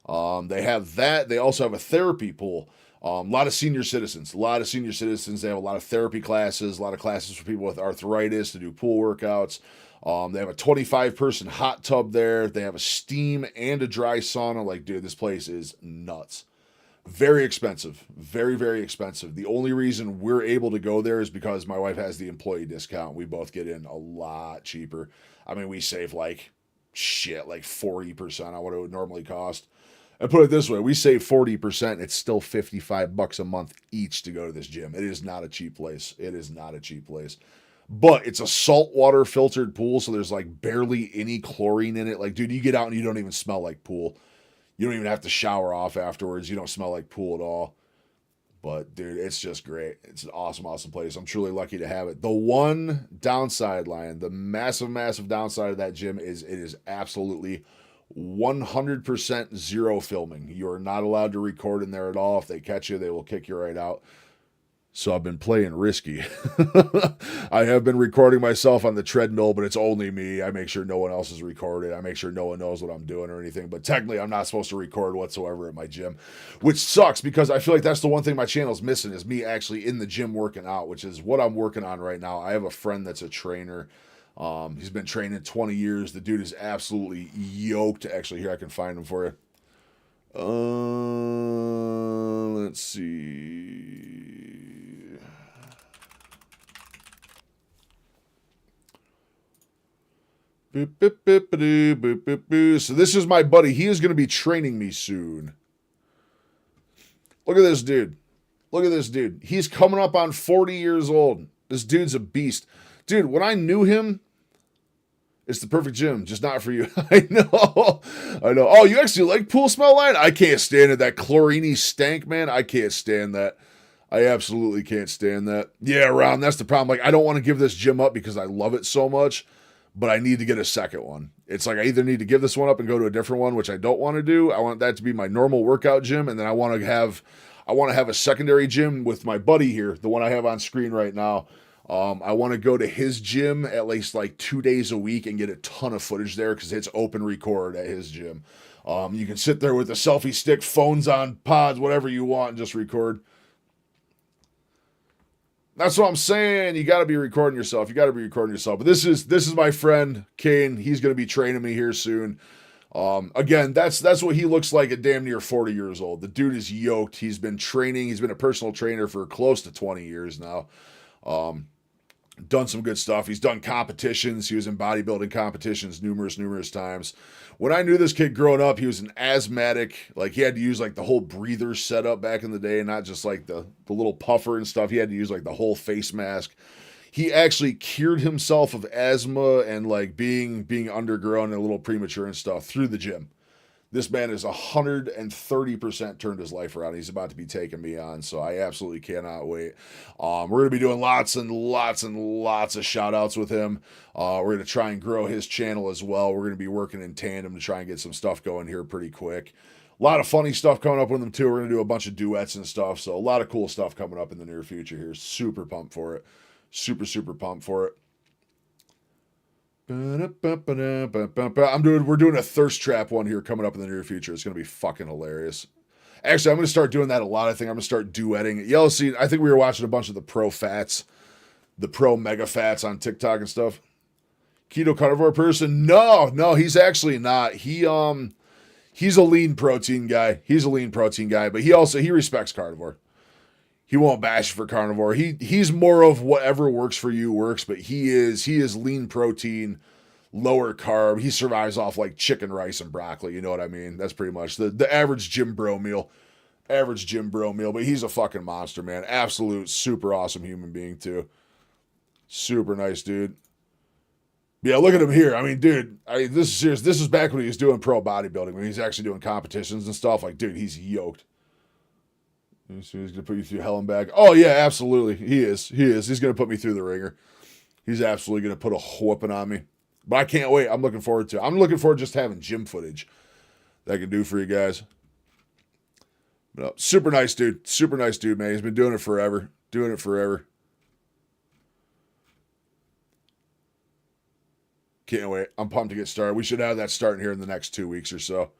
C: They have that. They also have a therapy pool. A lot of senior citizens. They have a lot of therapy classes, a lot of classes for people with arthritis to do pool workouts. They have a 25-person hot tub there. They have a steam and a dry sauna. Like, dude, this place is nuts. Very expensive. Very, very expensive. The only reason we're able to go there is because my wife has the employee discount. We both get in a lot cheaper. I mean, we save like 40% on what it would normally cost. And put it this way, we save 40%. It's still $55 a month each to go to this gym. It is not a cheap place. It is not a cheap place. But it's a saltwater filtered pool, so there's like barely any chlorine in it. Like, dude, you get out and you don't even smell like pool. You don't even have to shower off afterwards. You don't smell like pool at all. But, dude, it's just great. It's an awesome, awesome place. I'm truly lucky to have it. The one downside, Lion, the massive, massive downside of that gym is it is absolutely 100% zero filming. You are not allowed to record in there at all. If they catch you, they will kick you right out. So I've been playing risky. I have been recording myself on the treadmill, but it's only me. I make sure no one else is recorded. I make sure no one knows what I'm doing or anything. But technically, I'm not supposed to record whatsoever at my gym, which sucks because I feel like that's the one thing my channel's missing is me actually in the gym working out, which is what I'm working on right now. I have a friend that's a trainer. He's been training 20 years. The dude is absolutely yoked. Actually, here, I can find him for you. Let's see. Boop, boop, boop, boop, boop, boop, boop. So this is my buddy. He is going to be training me soon. Look at this dude. Look at this dude. He's coming up on 40 years old. This dude's a beast. Dude, when I knew him, it's the perfect gym, just not for you. I know. I know. Oh, you actually like pool smell, Line? I can't stand it. That chlorini stank, man. I can't stand that. I absolutely can't stand that. Yeah, Ron, that's the problem. Like, I don't want to give this gym up because I love it so much, but I need to get a second one. It's like I either need to give this one up and go to a different one, which I don't want to do. I want that to be my normal workout gym, and then I want to have a secondary gym with my buddy here, the one I have on screen right now. I want to go to his gym at least like 2 days a week and get a ton of footage there because it's open record at his gym. You can sit there with a selfie stick, phones on, pods, whatever you want, and just record. That's what I'm saying. You got to be recording yourself. But this is my friend Kane. He's going to be training me here soon. Again, that's what he looks like at damn near 40 years old. The dude is yoked. He's been training. He's been a personal trainer for close to 20 years now. Done some good stuff. He's done competitions. He was in bodybuilding competitions numerous times. When I knew this kid growing up, he was an asthmatic. Like, he had to use like the whole breather setup back in the day, not just like the little puffer and stuff. He had to use like the whole face mask. He actually cured himself of asthma and like being undergrown and a little premature and stuff through the gym. This man is 130% turned his life around. He's about to be taking me on, so I absolutely cannot wait. We're going to be doing lots and lots of shout-outs with him. We're going to try and grow his channel as well. We're going to be working in tandem to try and get some stuff going here pretty quick. A lot of funny stuff coming up with him, too. We're going to do a bunch of duets and stuff, so a lot of cool stuff coming up in the near future here. Super pumped for it. Super pumped for it. We're doing a thirst trap one here coming up in the near future. It's going to be fucking hilarious. Actually, I'm going to start doing that a lot. I think I'm going to start duetting. Yellow Seed, I think we were watching a bunch of the pro mega fats on TikTok and stuff. Keto carnivore person? No, he's actually not. He's a lean protein guy. But he respects carnivore. He won't bash for carnivore. He's more of whatever works for you works, but he is lean protein, lower carb. He survives off like chicken, rice, and broccoli. You know what I mean? That's pretty much the average gym bro meal. But he's a fucking monster, man. Absolute super awesome human being too. Super nice dude. Yeah, look at him here. I mean, dude, this is serious. This is back when he was doing pro bodybuilding, when he's actually doing competitions and stuff. Like, dude, he's yoked. So he's going to put you through hell and back. Oh, yeah, absolutely. He is. He's going to put me through the ringer. He's absolutely going to put a whooping on me. But I can't wait. I'm looking forward to it. I'm looking forward to just having gym footage that I can do for you guys. But super nice dude. Super nice dude, man. He's been doing it forever. Can't wait. I'm pumped to get started. We should have that starting here in the next 2 weeks or so.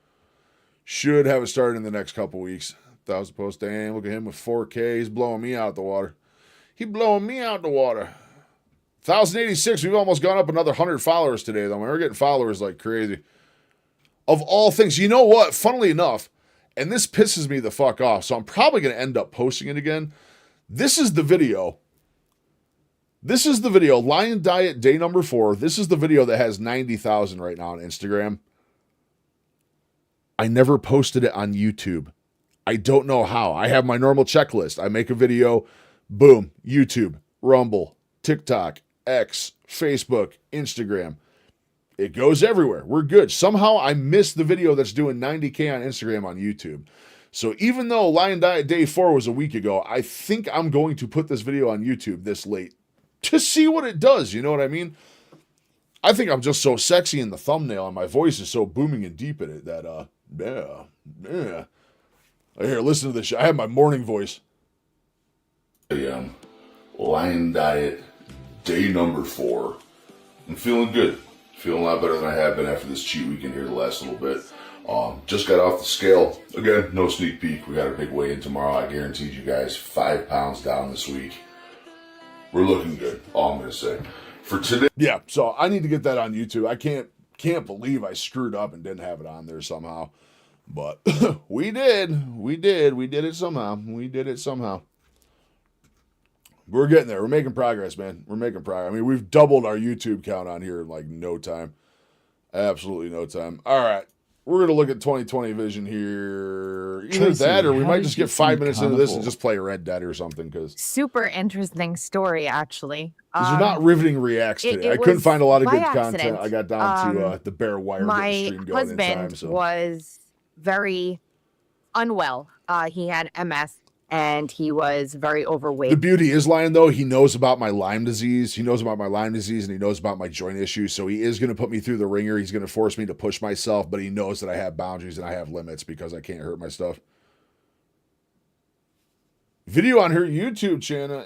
C: Should have it started in the next couple weeks. 1,000 posts. Damn, look at him with 4K. He's blowing me out the water. 1,086. We've almost gone up another 100 followers today, though. We're getting followers like crazy. Of all things, you know what? Funnily enough, and this pisses me the fuck off, so I'm probably going to end up posting it again. This is the video. This is the video. Lion Diet day number 4. This is the video that has 90,000 right now on Instagram. I never posted it on YouTube. I don't know how. I have my normal checklist. I make a video, boom, YouTube, Rumble, TikTok, X, Facebook, Instagram. It goes everywhere. We're good. Somehow I missed the video that's doing 90K on Instagram on YouTube. So even though Lion Diet Day 4 was a week ago, I think I'm going to put this video on YouTube this late to see what it does. You know what I mean? I think I'm just so sexy in the thumbnail and my voice is so booming and deep in it that, yeah. Here, listen to this shit. I have my morning voice. Lion Diet Day number 4. I'm feeling good. Feeling a lot better than I have been after this cheat weekend here the last little bit. Just got off the scale. Again, no sneak peek. We got a big weigh-in tomorrow. I guaranteed you guys 5 pounds down this week. We're looking good. All I'm going to say. For today. Yeah, so I need to get that on YouTube. I can't believe I screwed up and didn't have it on there somehow. But we did. We did it somehow. We're getting there. We're making progress, man. We're making progress. I mean, we've doubled our YouTube count on here in like no time. Absolutely no time. All right. We're going to look at 2020 vision here. Either
H: Tracy,
C: that or we
H: how
C: might
H: did
C: just
H: you
C: get 5
H: see
C: minutes into this and
H: Carnival?
C: just play Red Dead or something because
I: Super interesting story, actually.
C: these are not riveting reacts
I: it-
C: today.
I: it
C: I couldn't
I: was
C: find a lot of
I: by
C: good
I: accident.
C: content. I got down to the bare wire getting
I: My
C: stream going in time.
I: husband
C: So.
I: was very unwell. He had MS and he was very overweight.
C: The beauty is, Lion, though, he knows about my Lyme disease. He knows about my Lyme disease and he knows about my joint issues. So he is going to put me through the ringer. He's going to force me to push myself, but he knows that I have boundaries and I have limits because I can't hurt my stuff. Video on her YouTube channel.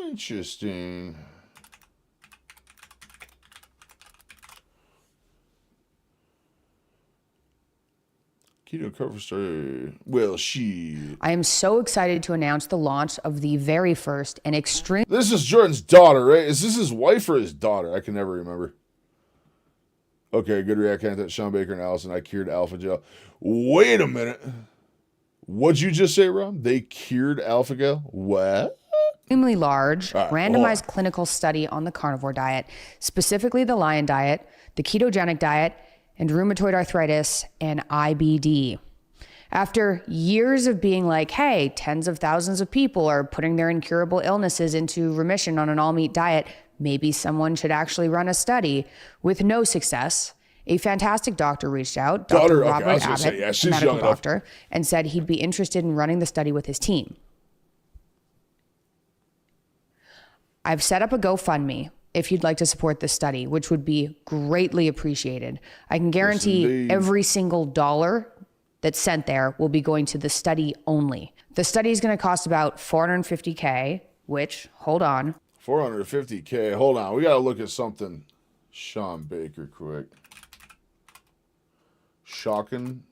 C: Interesting. Keto cover story. Well, she.
J: I am so excited to announce the launch of the very first and extreme.
C: This is Jordan's daughter, right? Is this his wife or his daughter? I can never remember. Okay, good react content. Sean Baker and Allison. I cured alpha gel. Wait a minute. What'd you just say, Rob? They cured alpha gel? What?
J: Extremely large,
C: All right, hold
J: randomized
C: on.
J: clinical study on the carnivore diet, specifically the Lion Diet, the ketogenic diet, and rheumatoid arthritis and IBD. After years of being like, hey, tens of thousands of people are putting their incurable illnesses into remission on an all-meat diet, maybe someone should actually run a study. With no success, a fantastic doctor reached out,
C: Daughter,
J: Dr.
C: okay, I
J: Robert
C: was gonna
J: Abbott,
C: say, yeah,
J: a
C: she's
J: medical
C: young enough.
J: doctor, and said he'd be interested in running the study with his team. I've set up a GoFundMe if you'd like to support this study, which would be greatly appreciated. I can guarantee
C: indeed.
J: every single dollar that's sent there will be going to the study only. The study is going to cost about $450K, which, hold on,
C: 450K. Hold on. We got to look at something. Sean Baker, quick. Shocking.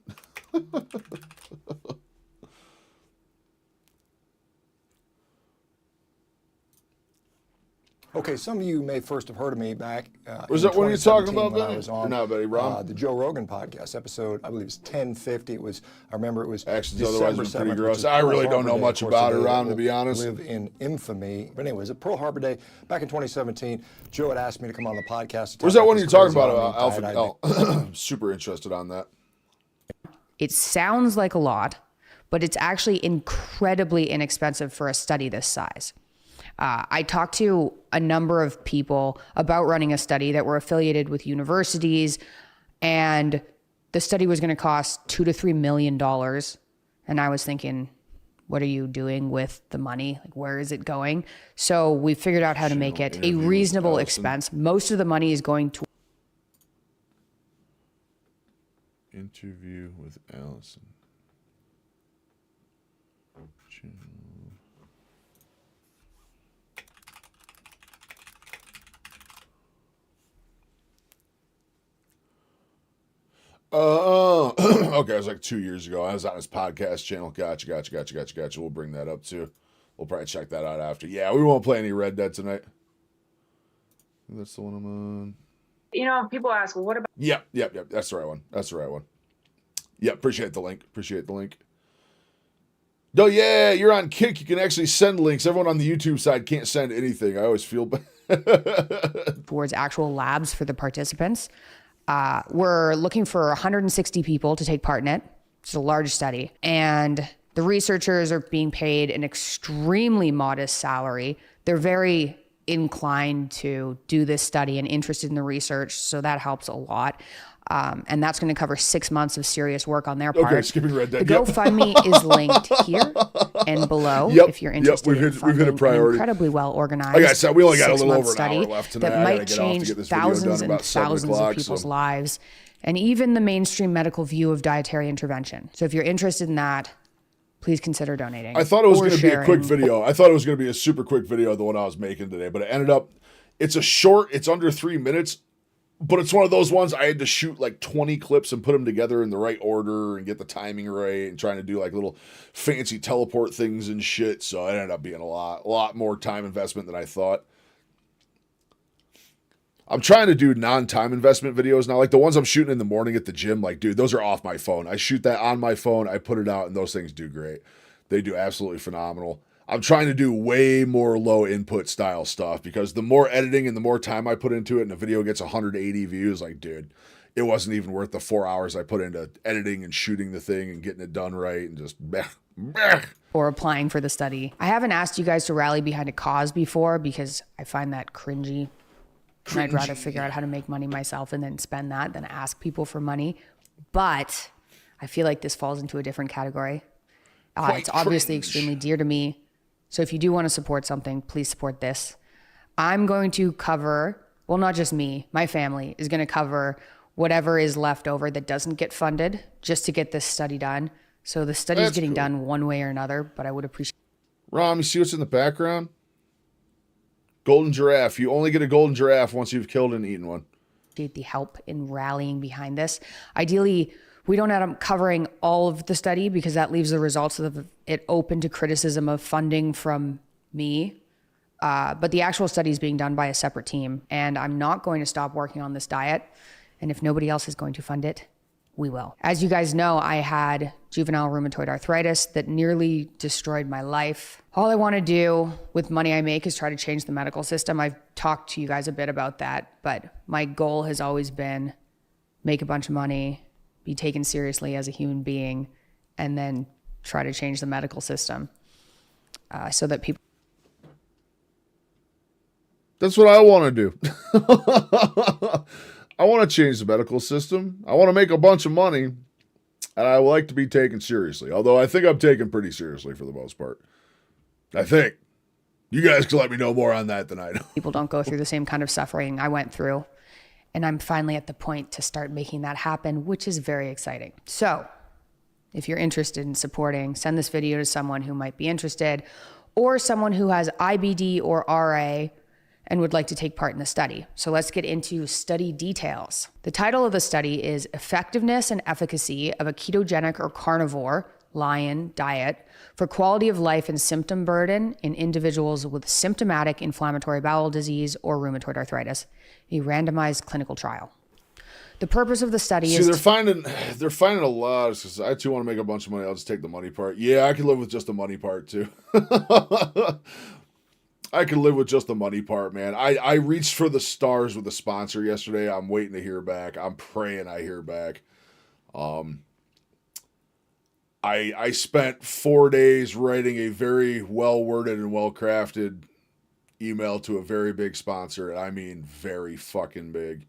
H: Okay, some of you may first have heard of me back.
C: Was
H: in
C: that what you're talking
H: 2017
C: about,
H: when I
C: Benny?
H: was
C: Or
H: on
C: not, Benny? Ron?
H: the Joe Rogan podcast episode. I believe it was 1050. It was. I remember it was.
C: Actions
H: December
C: otherwise been pretty
H: 7th,
C: gross.
H: which is
C: I
H: Pearl
C: really don't
H: Harbor
C: know
H: Day,
C: much
H: of course,
C: about
H: a
C: it,
H: day
C: Ron,
H: that
C: to be
H: will
C: honest.
H: Live in infamy. But anyways, a Pearl Harbor Day back in 2017. Joe had asked me to come on the podcast. To
C: Where's
H: talk
C: that one
H: this
C: you're talking
H: crazy
C: about?
H: all-meat diet
C: Alpha.
H: I
C: Oh, super interested on that.
J: it sounds like a lot, but it's actually incredibly inexpensive for a study this size. I talked to a number of people about running a study that were affiliated with universities, and the study was going to cost $2 to $3 million. And I was thinking, what are you doing with the money? Like, where is it going? So we figured out how to make it a
C: interview with
J: reasonable
C: Allison.
J: expense. Most of the money is going to
C: Interview with Allison. Okay, it was like 2 years ago. I was on his podcast channel. Gotcha. We'll bring that up too. We'll probably check that out after. Yeah, we won't play any Red Dead tonight. That's the one I'm on.
K: You know, people ask, well, what about
C: Yep. That's the right one. Yeah, appreciate the link. No, yeah, you're on Kick. You can actually send links. Everyone on the YouTube side can't send anything. I always feel bad.
J: towards actual labs for the participants. We're looking for 160 people to take part in it. It's a large study. And the researchers are being paid an extremely modest salary. They're very inclined to do this study and interested in the research, so that helps a lot. And that's going to cover 6 months of serious work on their part.
C: Okay, skipping Red Dead.
J: The GoFundMe is linked here and below if you're interested.
C: We've hit a priority.
J: An incredibly well organized.
C: Like I said, we only got a little
J: 6-month
C: over an
J: study
C: hour left tonight.
J: that
C: I gotta
J: might
C: get off to
J: change
C: get this video done
J: thousands and
C: about 7
J: thousands
C: o'clock,
J: of people's
C: so.
J: lives, and even the mainstream medical view of dietary intervention. So if you're interested in that, please consider donating.
C: I thought it was
J: or
C: going to be a quick
J: sharing.
C: video. I thought it was going to be a super quick video, the one I was making today, but it ended up, it's a short, it's under 3 minutes, but it's one of those ones I had to shoot like 20 clips and put them together in the right order and get the timing right and trying to do like little fancy teleport things and shit. So it ended up being a lot more time investment than I thought. I'm trying to do non-time investment videos now. Like the ones I'm shooting in the morning at the gym, like, dude, those are off my phone. I shoot that on my phone. I put it out and those things do great. They do absolutely phenomenal. I'm trying to do way more low input style stuff because the more editing and the more time I put into it and the video gets 180 views, like, dude, it wasn't even worth the 4 hours I put into editing and shooting the thing and getting it done right and just
J: or applying for the study. I haven't asked you guys to rally behind a cause before because I find that cringy. And I'd rather figure out how to make money myself and then spend that than ask people for money. But I feel like this falls into a different category. It's obviously extremely dear to me. So if you do want to support something, please support this. I'm going to cover, well, not just me, my family is going to cover whatever is left over that doesn't get funded just to get this study done. So the study is getting done one way or another, but I would appreciate.
C: Rom, you see what's in the background? Golden giraffe. You only get a golden giraffe once you've killed and eaten one.
J: The help in rallying behind this. Ideally, we don't end up covering all of the study because that leaves the results of it open to criticism of funding from me. But the actual study is being done by a separate team, and I'm not going to stop working on this diet. And if nobody else is going to fund it, we will. As you guys know, I had juvenile rheumatoid arthritis that nearly destroyed my life. All I want to do with money I make is try to change the medical system. I've talked to you guys a bit about that, but my goal has always been make a bunch of money, be taken seriously as a human being, and then try to change the medical system so that people.
C: That's what I want to do. I want to change the medical system. I want to make a bunch of money, and I like to be taken seriously. Although I think I'm taken pretty seriously for the most part. I think. You guys can let me know more on that than I know.
J: People don't go through the same kind of suffering I went through. And I'm finally at the point to start making that happen, which is very exciting. So if you're interested in supporting, send this video to someone who might be interested or someone who has IBD or RA and would like to take part in the study. So let's get into study details. The title of the study is Effectiveness and Efficacy of a Ketogenic or Carnivore Lion Diet for Quality of Life and Symptom Burden in Individuals with Symptomatic Inflammatory Bowel Disease or Rheumatoid Arthritis, a randomized clinical trial. The purpose of the study is...
C: they're finding a lot. Because I too want to make a bunch of money. I'll just take the money part. Yeah, I can live with just the money part too. I can live with just the money part, man. I reached for the stars with a sponsor yesterday. I'm waiting to hear back. I'm praying I hear back. I spent 4 days writing a very well-worded and well-crafted email to a very big sponsor. And I mean very fucking big.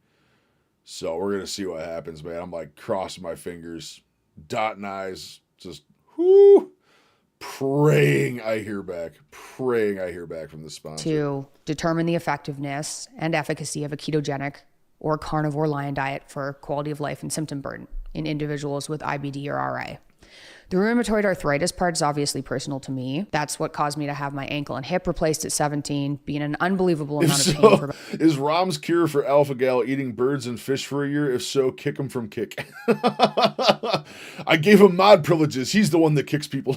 C: So we're going to see what happens, man. I'm like crossing my fingers, dotting I's, just praying I hear back from the sponsor.
J: To determine the effectiveness and efficacy of a ketogenic or carnivore lion diet for quality of life and symptom burden in individuals with IBD or RA. The rheumatoid arthritis part is obviously personal to me. That's what caused me to have my ankle and hip replaced at 17, be in an unbelievable amount of pain.
C: Is Rom's cure for alpha gal eating birds and fish for a year? If so, kick him from Kick. I gave him mod privileges. He's the one that kicks people.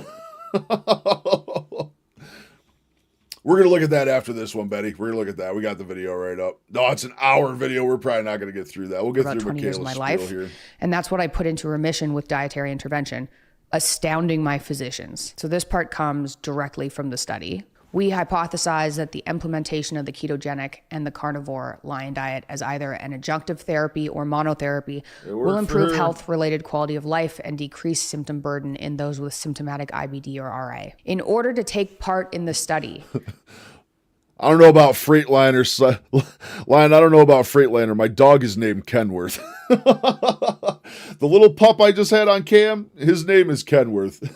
C: We're going to look at that after this one, Betty. We're going to look at that. We got the video right up. No, it's an hour video. We're probably not going to get through that. We'll get
J: about
C: through
J: 20 years of my
C: Michaela's
J: life.
C: spiel here.
J: And that's what I put into remission with dietary intervention, astounding my physicians. So this part comes directly from the study. We hypothesize that the implementation of the ketogenic and the carnivore lion diet as either an adjunctive therapy or monotherapy will improve health-related quality of life and decrease symptom burden in those with symptomatic IBD or RA. In order to take part in the study,
C: I don't know about Freightliner. Lion, I don't know about Freightliner. My dog is named Kenworth. The little pup I just had on cam, his name is Kenworth.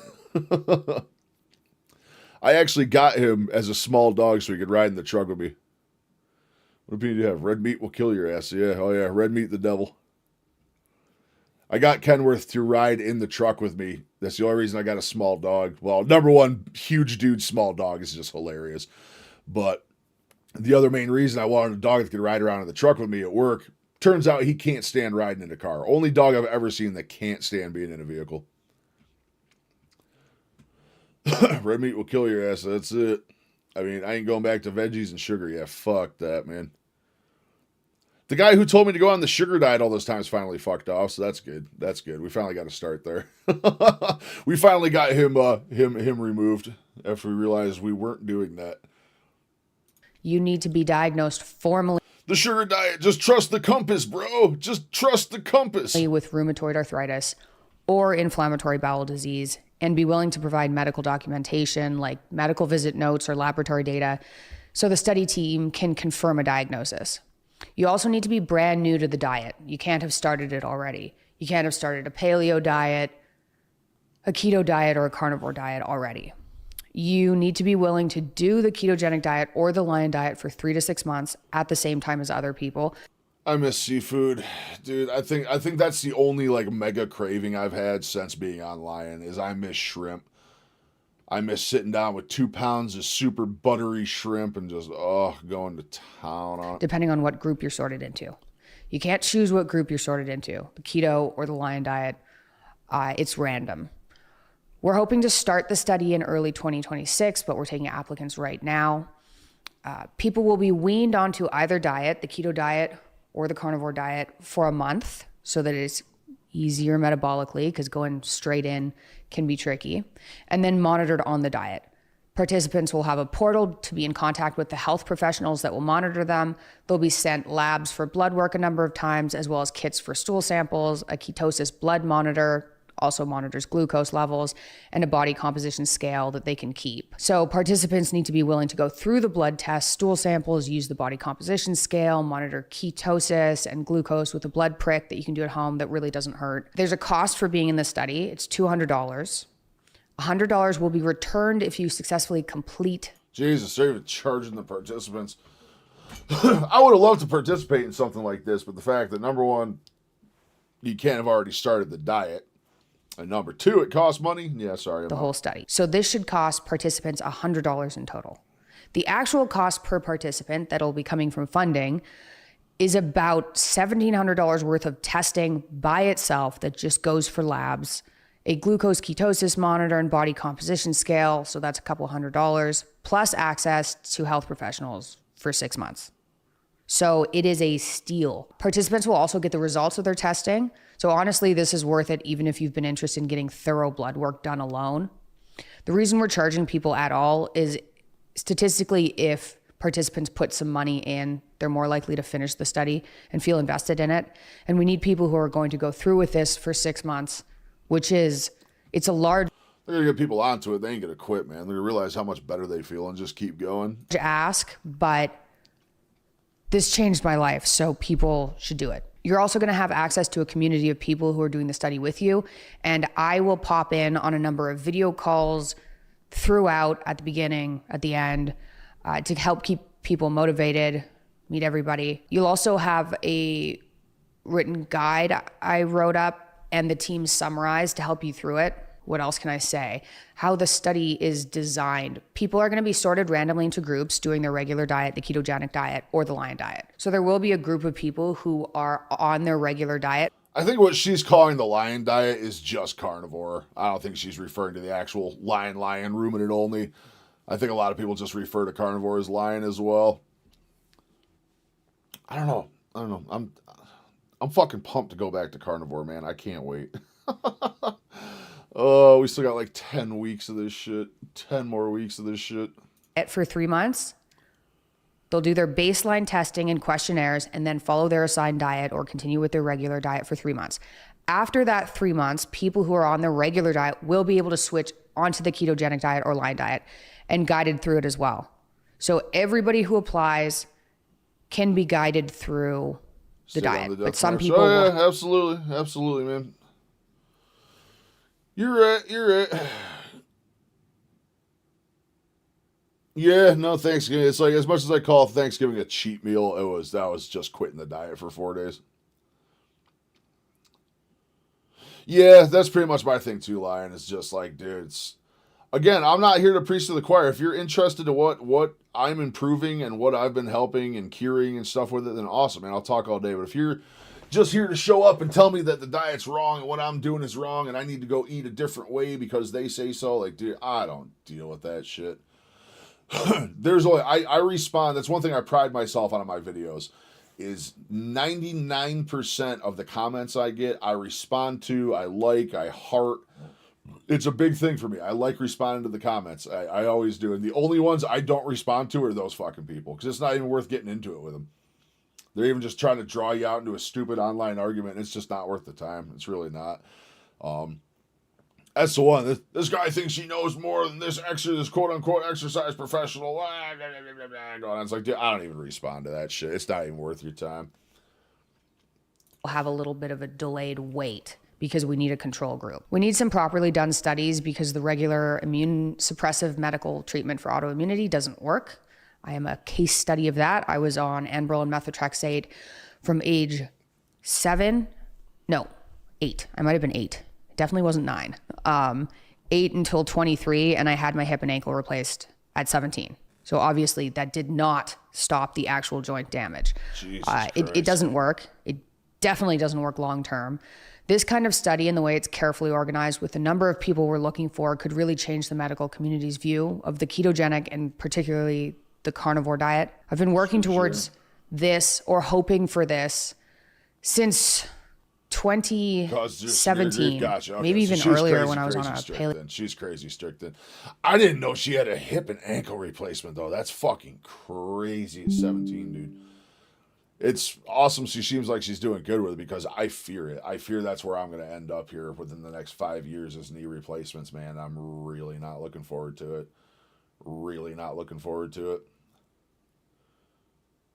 C: I actually got him as a small dog so he could ride in the truck with me. What do you have? Red meat will kill your ass. Yeah, oh yeah, red meat the devil. I got Kenworth to ride in the truck with me. That's the only reason I got a small dog. Well, number one, huge dude, small dog is just hilarious. But the other main reason I wanted a dog that could ride around in the truck with me at work, turns out he can't stand riding in a car. Only dog I've ever seen that can't stand being in a vehicle. Red meat will kill your ass. That's it. I mean, I ain't going back to veggies and sugar. Yeah, fuck that, man. The guy who told me to go on the sugar diet all those times finally fucked off, so that's good. That's good. We finally got to start there. We finally got him removed after we realized we weren't doing that.
J: you need to be diagnosed formally
C: The sugar diet, just trust the compass, bro. Just trust the compass.
J: with rheumatoid arthritis or inflammatory bowel disease and be willing to provide medical documentation like medical visit notes or laboratory data so the study team can confirm a diagnosis. You also need to be brand new to the diet. You can't have started it already. You can't have started a paleo diet, a keto diet, or a carnivore diet already. You need to be willing to do the ketogenic diet or the lion diet for 3 to 6 months at the same time as other people.
C: I miss seafood, dude. I think that's the only like mega craving I've had since being on Lion is I miss shrimp. I miss sitting down with 2 pounds of super buttery shrimp and just going to town on it.
J: Depending on what group you're sorted into. You can't choose what group you're sorted into, the keto or the lion diet. It's random. We're hoping to start the study in early 2026, but we're taking applicants right now. People will be weaned onto either diet, the keto diet or the carnivore diet, for a month so that it's easier metabolically because going straight in can be tricky, and then monitored on the diet. Participants will have a portal to be in contact with the health professionals that will monitor them. They'll be sent labs for blood work a number of times, as well as kits for stool samples, a ketosis blood monitor, also monitors glucose levels, and a body composition scale that they can keep. So participants need to be willing to go through the blood tests, stool samples, use the body composition scale, monitor ketosis and glucose with a blood prick that you can do at home that really doesn't hurt. There's a cost for being in the study. It's $200. $100 will be returned if you successfully complete.
C: Jesus, they're even charging the participants. I would have loved to participate in something like this, but the fact that number one, you can't have already started the diet. And number two, it costs money. Yeah, sorry.
J: The whole study. So this should cost participants $100 in total. The actual cost per participant that'll be coming from funding is about $1,700 worth of testing by itself that just goes for labs, a glucose ketosis monitor and body composition scale, so that's a couple $100, plus access to health professionals for 6 months. So it is a steal. Participants will also get the results of their testing. So honestly, this is worth it even if you've been interested in getting thorough blood work done alone. The reason we're charging people at all is statistically, if participants put some money in, they're more likely to finish the study and feel invested in it. And we need people who are going to go through with this for 6 months, it's a large
C: They're going to get people onto it. They ain't going to quit, man. They're going to realize how much better they feel and just keep going.
J: ask, but this changed my life, so people should do it. You're also going to have access to a community of people who are doing the study with you, and I will pop in on a number of video calls throughout, at the beginning, at the end, to help keep people motivated, meet everybody. You'll also have a written guide I wrote up and the team summarized to help you through it. What else can I say? How the study is designed. People are going to be sorted randomly into groups doing their regular diet, the ketogenic diet, or the lion diet. So there will be a group of people who are on their regular diet.
C: I think what she's calling the lion diet is just carnivore. I don't think she's referring to the actual lion ruminant only. I think a lot of people just refer to carnivore as lion as well. I don't know. I'm fucking pumped to go back to carnivore, man. I can't wait. Oh, we still got like 10 weeks of this shit. 10 more weeks of this shit.
J: For 3 months. They'll do their baseline testing and questionnaires and then follow their assigned diet or continue with their regular diet for 3 months. After that 3 months, people who are on their regular diet will be able to switch onto the ketogenic diet or lion diet and guided through it as well. So everybody who applies can be guided through the diet. But some people
C: Oh, yeah, absolutely. Absolutely, man. You're right. Yeah, no, Thanksgiving. It's like, as much as I call Thanksgiving a cheat meal, that was just quitting the diet for 4 days. Yeah, that's pretty much my thing too, Lion. It's just like, dude, again, I'm not here to preach to the choir. If you're interested in what I'm improving and what I've been helping and curing and stuff with it, then awesome, man. I'll talk all day. But if you're just here to show up and tell me that the diet's wrong and what I'm doing is wrong and I need to go eat a different way because they say so, like, dude, I don't deal with that shit. There's only, I respond. That's one thing I pride myself on my videos is 99% of the comments I get, I respond to, I heart. It's a big thing for me. I like responding to the comments. I always do. And the only ones I don't respond to are those fucking people because it's not even worth getting into it with them. They're even just trying to draw you out into a stupid online argument. And it's just not worth the time. It's really not. That's the one. This guy thinks he knows more than this quote-unquote exercise professional. It's like, dude, I don't even respond to that shit. It's not even worth your time.
J: will have a little bit of a delayed wait because we need a control group. We need some properly done studies because the regular immune suppressive medical treatment for autoimmunity doesn't work. I am a case study of that. I was on Enbrel and methotrexate from age 8. I might have been 8. Definitely wasn't 9. 8 until 23, and I had my hip and ankle replaced at 17. So obviously that did not stop the actual joint damage. It doesn't work. It definitely doesn't work long term. This kind of study and the way it's carefully organized with the number of people we're looking for could really change the medical community's view of the ketogenic and particularly the carnivore diet. I've been working towards this or hoping for this since 2017,
C: Gotcha. Okay.
J: Maybe even earlier when I was on a paleo.
C: She's crazy strict then. I didn't know she had a hip and ankle replacement though. That's fucking crazy at 17, dude. It's awesome. She seems like she's doing good with it because I fear it. I fear that's where I'm going to end up here within the next 5 years as knee replacements, man. I'm really not looking forward to it. Really not looking forward to it.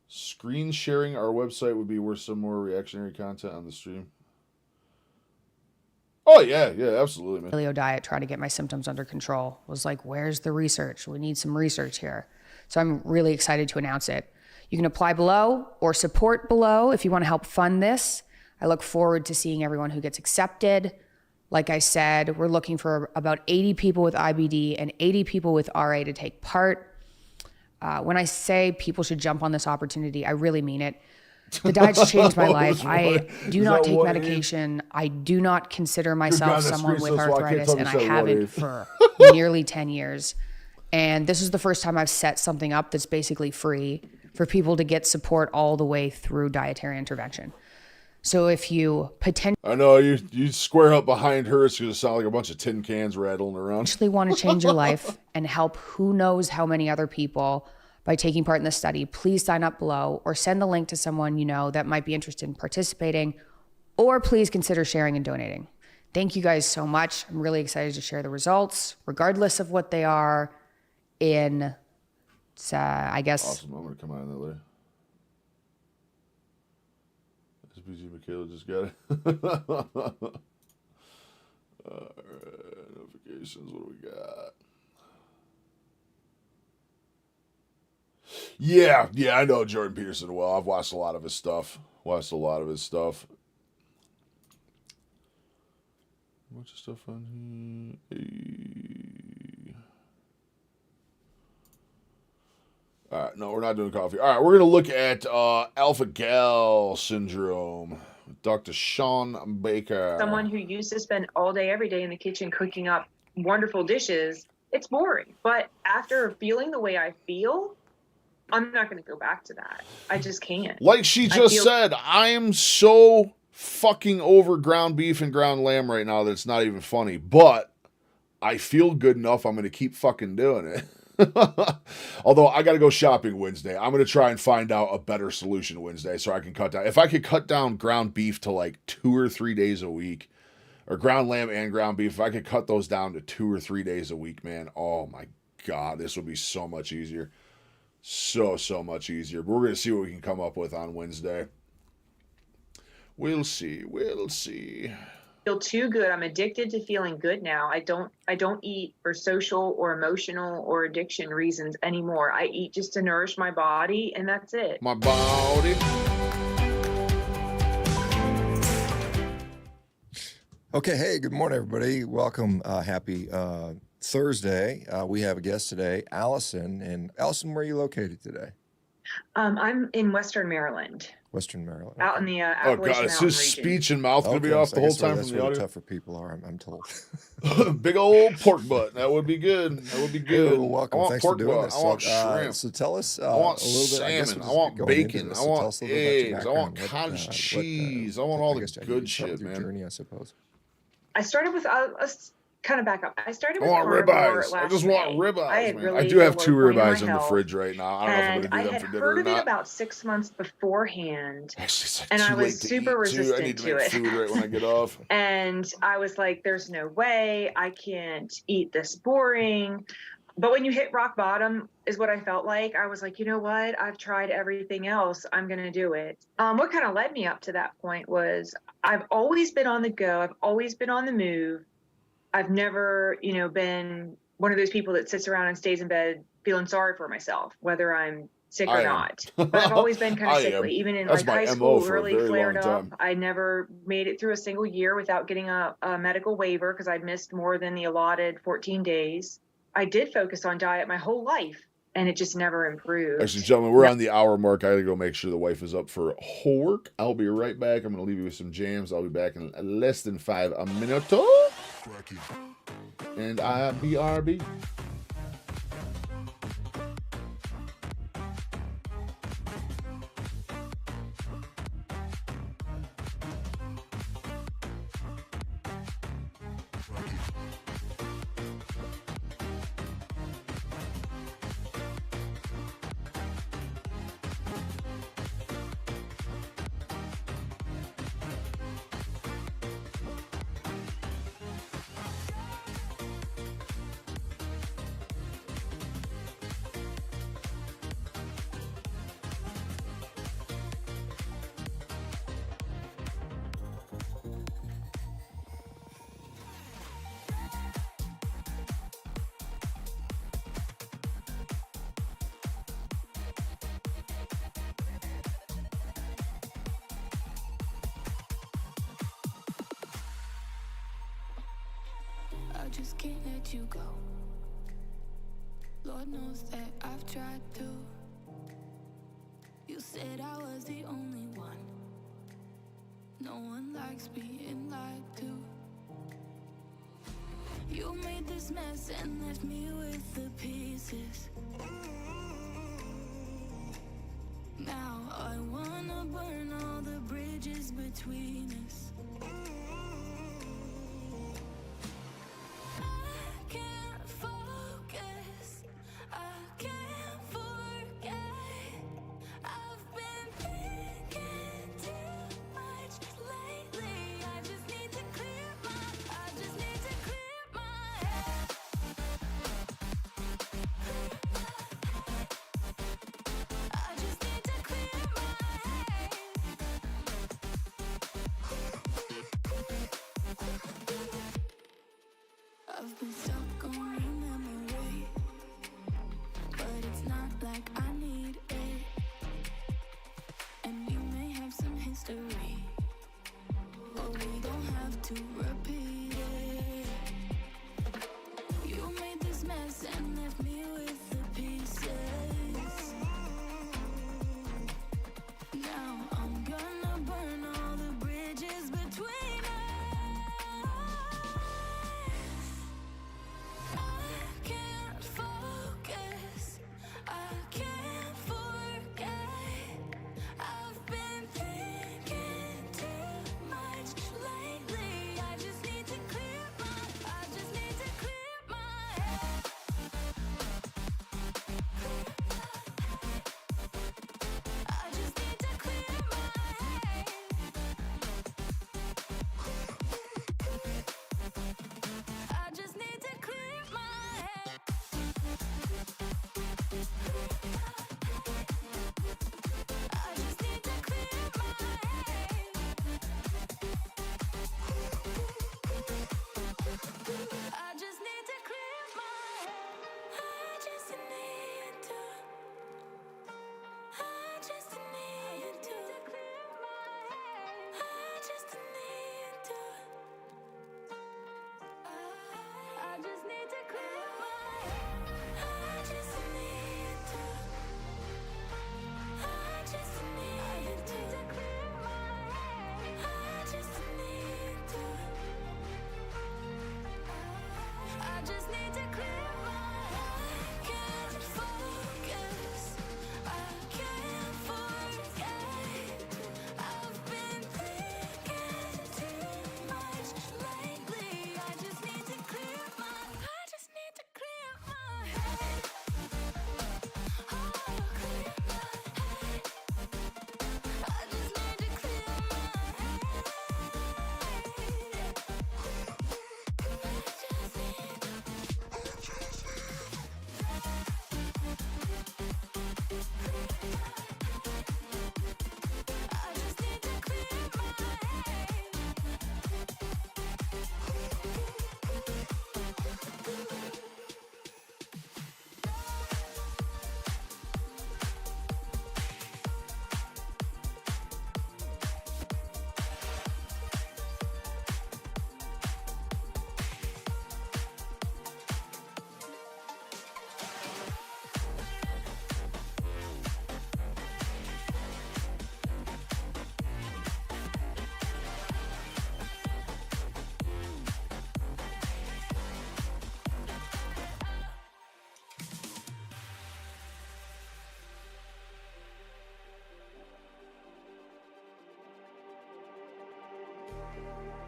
C: Screen sharing our website would be worth some more reactionary content on the stream. Oh, yeah, absolutely, man.
J: Paleo diet, try to get my symptoms under control. Was like, where's the research? We need some research here. So I'm really excited to announce it. You can apply below or support below if you want to help fund this. I look forward to seeing everyone who gets accepted. Like I said, we're looking for about 80 people with IBD and 80 people with RA to take part. When I say people should jump on this opportunity, I really mean it. The diet's changed my life. I do not take medication. I do not consider myself someone with arthritis, and I haven't for nearly 10 years. And this is the first time I've set something up that's basically free for people to get support all the way through dietary intervention. So if you
C: I know you square up behind her, it's going to sound like a bunch of tin cans rattling around.
J: Potentially want to change your life and help who knows how many other people by taking part in this study, please sign up below or send the link to someone you know that might be interested in participating, or please consider sharing and donating. Thank you guys so much. I'm really excited to share the results, regardless of what they are in, I guess.
C: Awesome. I'm going to come out on that later. SPG Michaela just got it. All right, notifications. What do we got? Yeah, I know Jordan Peterson well. I've watched a lot of his stuff. Bunch of stuff on here. Hey. All right, no, we're not doing coffee. All right, we're going to look at alpha-gal syndrome. Dr. Sean Baker.
K: Someone who used to spend all day, every day in the kitchen cooking up wonderful dishes it's boring. But after feeling the way I feel, I'm not going to go back to that. I just can't.
C: Like she just said, I am so fucking over ground beef and ground lamb right now that it's not even funny. But I feel good enough, I'm going to keep fucking doing it. Although I got to go shopping Wednesday. I'm going to try and find out a better solution Wednesday so I can cut down. If I could cut down ground beef to like 2 or 3 days a week, or ground lamb and ground beef, if I could cut those down to 2 or 3 days a week, man, oh my God, this would be so much easier. So much easier. But we're going to see what we can come up with on Wednesday. We'll see.
K: Feel too good. I'm addicted to feeling good now. I don't eat for social or emotional or addiction reasons anymore. I eat just to nourish my body, and that's it.
C: My body.
H: Okay, hey, good morning, everybody. Welcome. Happy Thursday. We have a guest today, Allison. And Allison, where are you located today?
K: I'm in Western Maryland.
H: Western Maryland.
K: Out in the
C: Oh
K: Appalachian
C: God, is
K: Mountain
C: his
K: region.
C: speech and mouth going to be off the whole time
H: that's
C: from the
H: where
C: audio?
H: tougher people are, I'm told.
C: Big old pork butt. That would be good.
H: Well, welcome.
C: I want
H: Thanks
C: pork
H: for doing
C: butt.
H: this.
C: I want
H: So,
C: shrimp.
H: so tell us
C: I want
H: a little bit. I guess
C: salmon.
H: we'll
C: I want
H: just get going into
C: bacon.
H: this.
C: I
H: So tell
C: want
H: us a little bit about your
C: eggs. I want
H: background.
C: cottage
H: What,
C: cheese. I want all
H: I
C: the
H: guess you
C: good
H: start
C: shit,
H: with your
C: man.
H: journey, I suppose.
K: I started with kind of back up. I started
C: I
K: with
C: want
K: carnivore
C: ribeyes.
K: last
C: I just
K: May.
C: want
K: I
C: ribeyes,
K: had
C: man.
K: really
C: I do have
K: hit a
C: 2
K: low point in my
C: ribeyes in the
K: health,
C: fridge right now. I don't know if I'm
K: and
C: going
K: I
C: to do them
K: had
C: for dinner
K: heard
C: or
K: of it
C: not.
K: about 6 months beforehand,
C: Actually, it's like
K: and
C: too
K: I
C: late
K: was
C: to
K: super
C: eat, too. I need
K: resistant
C: to
K: to
C: make
K: it.
C: food right when I get off.
K: And I was like, there's no way I can't eat this boring. But when you hit rock bottom is what I felt like. I was like, you know what? I've tried everything else. I'm going to do it. What kind of led me up to that point was I've always been on the go. I've always been on the move. I've never, been one of those people that sits around and stays in bed feeling sorry for myself, whether I'm sick or
C: I am.
K: not. But I've always been kind
C: I
K: of
C: am.
K: sickly. Even in
C: That's
K: like
C: my
K: high
C: MO
K: school,
C: for a
K: really
C: very
K: flared
C: long
K: up.
C: time.
K: I never made it through a single year without getting a medical waiver because I missed more than the allotted 14 days. I did focus on diet my whole life, and it just never improved.
C: Actually, gentlemen, we're on the hour mark. I gotta go make sure the wife is up for homework. I'll be right back. I'm gonna leave you with some jams. I'll be back in less than 5 minutes. And I BRB.
A: I just can't let you go. Lord knows that I've tried to. You said I was the only one. No one likes being lied to. You made this mess and left me with the pieces. Now I wanna burn all the bridges between us. I can't focus, I can't forget. I've been thinking too much lately. I just need to clear my head. I just need to clear my head.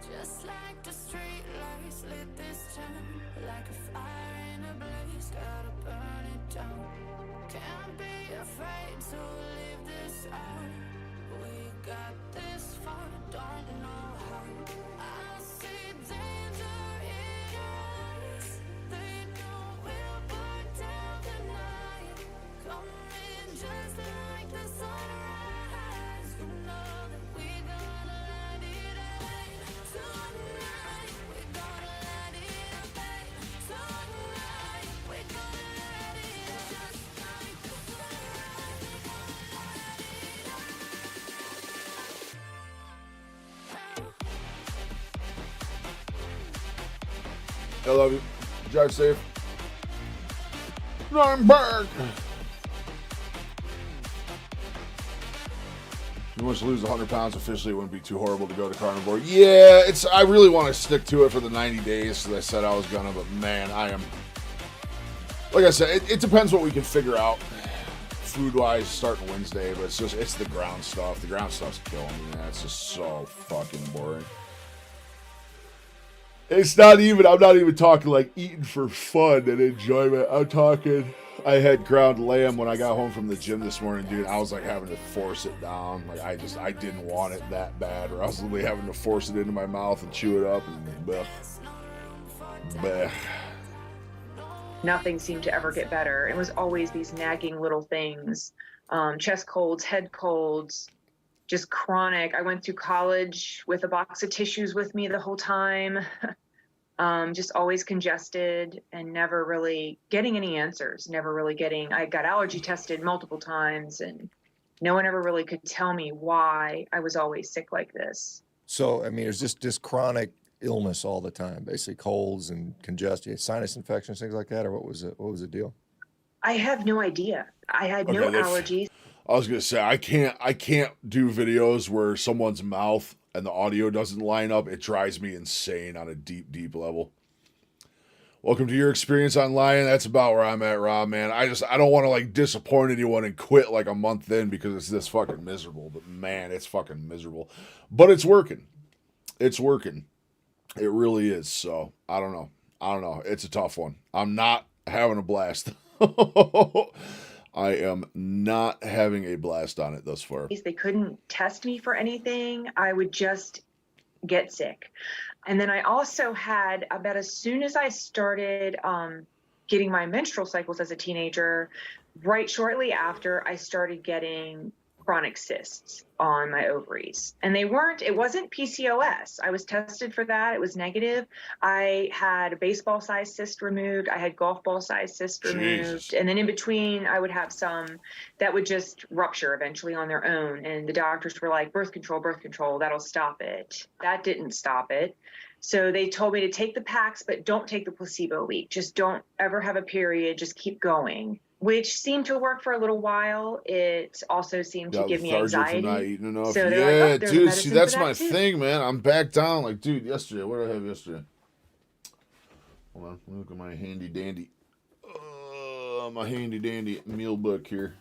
A: Just like the street lights lit this town, like a fire in a blaze, gotta burn it down. Can't be afraid to leave this out. We got this far, don't know how. I see danger in your eyes. They know we'll burn down the night. Coming just like the sunrise. You know that we're gonna light it up tonight. We're gonna light it up tonight. We're gonna light it up just like the sunrise. We're gonna light it up.
C: I love you. Drive safe. I'm back. If he wants to lose 100 pounds officially, it wouldn't be too horrible to go to carnivore. Yeah, it's. I really want to stick to it for the 90 days that I said I was gonna, but man, I am. Like I said, it depends what we can figure out food-wise starting Wednesday, but it's the ground stuff. The ground stuff's killing me, man. It's just so fucking boring. It's not even, I'm not even talking like eating for fun and enjoyment. I'm talking, I had ground lamb when I got home from the gym this morning, dude. I was like having to force it down. Like I didn't want it that bad, or I was literally having to force it into my mouth and chew it up and bleh. Bleh.
K: Nothing seemed to ever get better. It was always these nagging little things, chest colds, head colds, just chronic. I went through college with a box of tissues with me the whole time, just always congested and never really getting any answers, I got allergy tested multiple times and no one ever really could tell me why I was always sick like this.
H: So, I mean, it's just this chronic illness all the time, basically colds and congestion, sinus infections, things like that, or what was it? What was the deal?
K: I have no idea. I had no allergies.
C: I was gonna say I can't do videos where someone's mouth and the audio doesn't line up. It drives me insane on a deep level. Welcome to your experience on Lion. That's about where I'm at, Rob, man. I don't want to like disappoint anyone and quit like a month in because it's this fucking miserable. But man, it's fucking miserable. But it's working. It's working. It really is. So I don't know. It's a tough one. I'm not having a blast. I am not having a blast on it thus far.
K: They couldn't test me for anything. I would just get sick. And then I also had, about as soon as I started getting my menstrual cycles as a teenager, right shortly after, I started getting chronic cysts on my ovaries. And it wasn't PCOS. I was tested for that. It was negative. I had a baseball sized cyst removed. I had golf ball sized cyst removed.
C: Jesus.
K: And then in between, I would have some that would just rupture eventually on their own. And the doctors were like, birth control, that'll stop it. That didn't stop it. So they told me to take the packs, but don't take the placebo week. Just don't ever have a period. Just keep going. Which seemed to work for a little while. It also seemed to give me anxiety.
C: From not eating enough.
K: So
C: yeah,
K: like, oh, there's
C: dude.
K: medicine
C: See, that's
K: for that
C: my
K: too.
C: thing, man. I'm back down. Like, dude, yesterday. What did I have yesterday? Hold on. Let me look at my handy dandy. My handy dandy meal book here.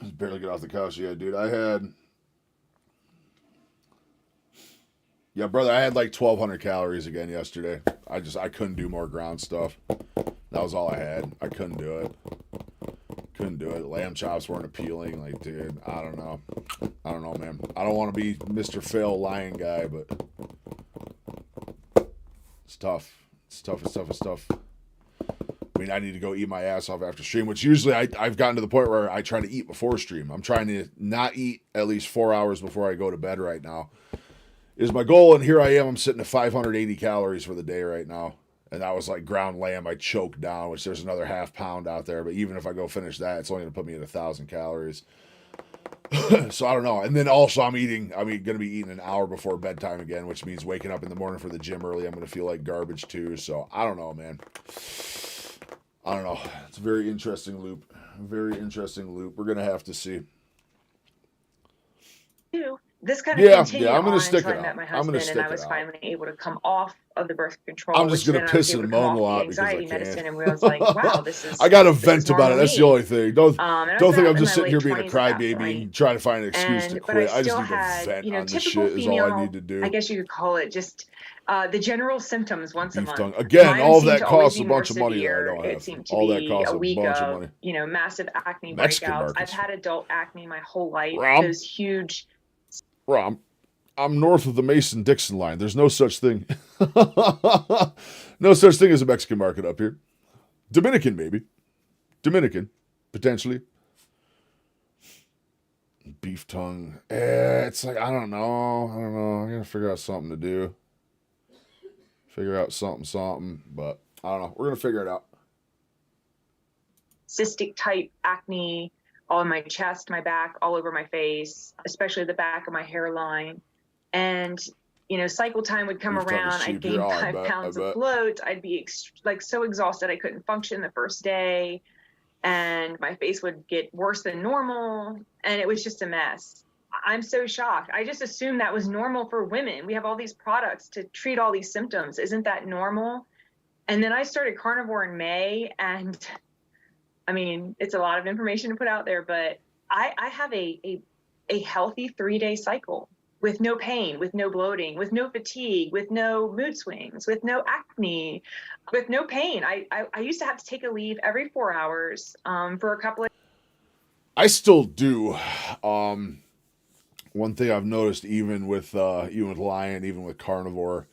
C: Just barely get off the couch yet, dude. Yeah, brother, I had like 1,200 calories again yesterday. I couldn't do more ground stuff. That was all I had. I couldn't do it. Lamb chops weren't appealing. Like, dude, I don't know, man. I don't want to be Mr. Fail Lion guy, but it's tough. It's tough. I mean, I need to go eat my ass off after stream, which usually I've gotten to the point where I try to eat before stream. I'm trying to not eat at least 4 hours before I go to bed right now. Is my goal, and here I am. I'm sitting at 580 calories for the day right now. And that was like ground lamb I choked down, which there's another half pound out there. But even if I go finish that, it's only going to put me at 1,000 calories. So I don't know. And then also I'm going to be eating an hour before bedtime again, which means waking up in the morning for the gym early. I'm going to feel like garbage too. So I don't know, man. I don't know. It's a very interesting loop. We're going to have to see.
K: this kind of
C: Yeah,
K: continued
C: I'm gonna
K: on
C: stick
K: until
C: it
K: I met
C: out.
K: my
C: I'm gonna
K: husband, and
C: stick
K: I was
C: it out.
K: finally able to come off of the birth control.
C: I'm just
K: which
C: gonna
K: then I was
C: piss
K: able
C: and
K: to come
C: moan
K: off
C: a
K: the
C: lot because I
K: anxiety
C: can.
K: medicine, and was like, wow, this is
C: I gotta
K: this
C: vent
K: is
C: about it.
K: normal
C: That's the
K: me.
C: only thing. Don't
K: And I
C: don't
K: was
C: think
K: out
C: I'm
K: in
C: just
K: my
C: sitting here
K: late
C: being a
K: 20s at that
C: crybaby
K: point.
C: and trying to find an excuse to
K: But
C: quit.
K: I
C: I just
K: still
C: need to
K: had,
C: vent on this
K: typical
C: shit. Is all I need
K: female,
C: to do.
K: I guess you could call it just the general symptoms once a
C: Beef tongue
K: month.
C: again.
K: Mine
C: All of
K: seemed
C: that
K: to always
C: costs
K: be
C: a
K: more
C: bunch of money that I
K: severe.
C: don't
K: It
C: have.
K: seemed to
C: All that
K: be
C: costs
K: a
C: a
K: week
C: bunch of
K: of,
C: money.
K: massive acne
C: Mexican
K: breakouts.
C: markets.
K: I've had adult acne my whole life.
C: Rom.
K: Those huge.
C: Bro, I'm north of the Mason-Dixon line. There's no such thing. No such thing as a Mexican market up here. Dominican, maybe. Dominican, potentially. Beef tongue. It's like, I don't know. I'm going to figure out something to do. Figure out something. But I don't know. We're going to figure it out.
K: Cystic type acne all in my chest, my back, all over my face, especially the back of my hairline. And, cycle time would come
C: Beef tongue is
K: around. I'd
C: cheap
K: gain
C: here. Oh, I
K: 5
C: bet,
K: pounds
C: I bet.
K: of bloat. I'd be so exhausted I couldn't function the first day. And my face would get worse than normal. And it was just a mess. I'm so shocked. I just assumed that was normal for women. We have all these products to treat all these symptoms. Isn't that normal? And then I started carnivore in May, and I mean, it's a lot of information to put out there, but I have a healthy 3-day cycle with no pain, with no bloating, with no fatigue, with no mood swings, with no acne, with no pain. I used to have to take a leave every 4 hours for a couple of.
C: I still do. One thing I've noticed, even with Lion, even with carnivore,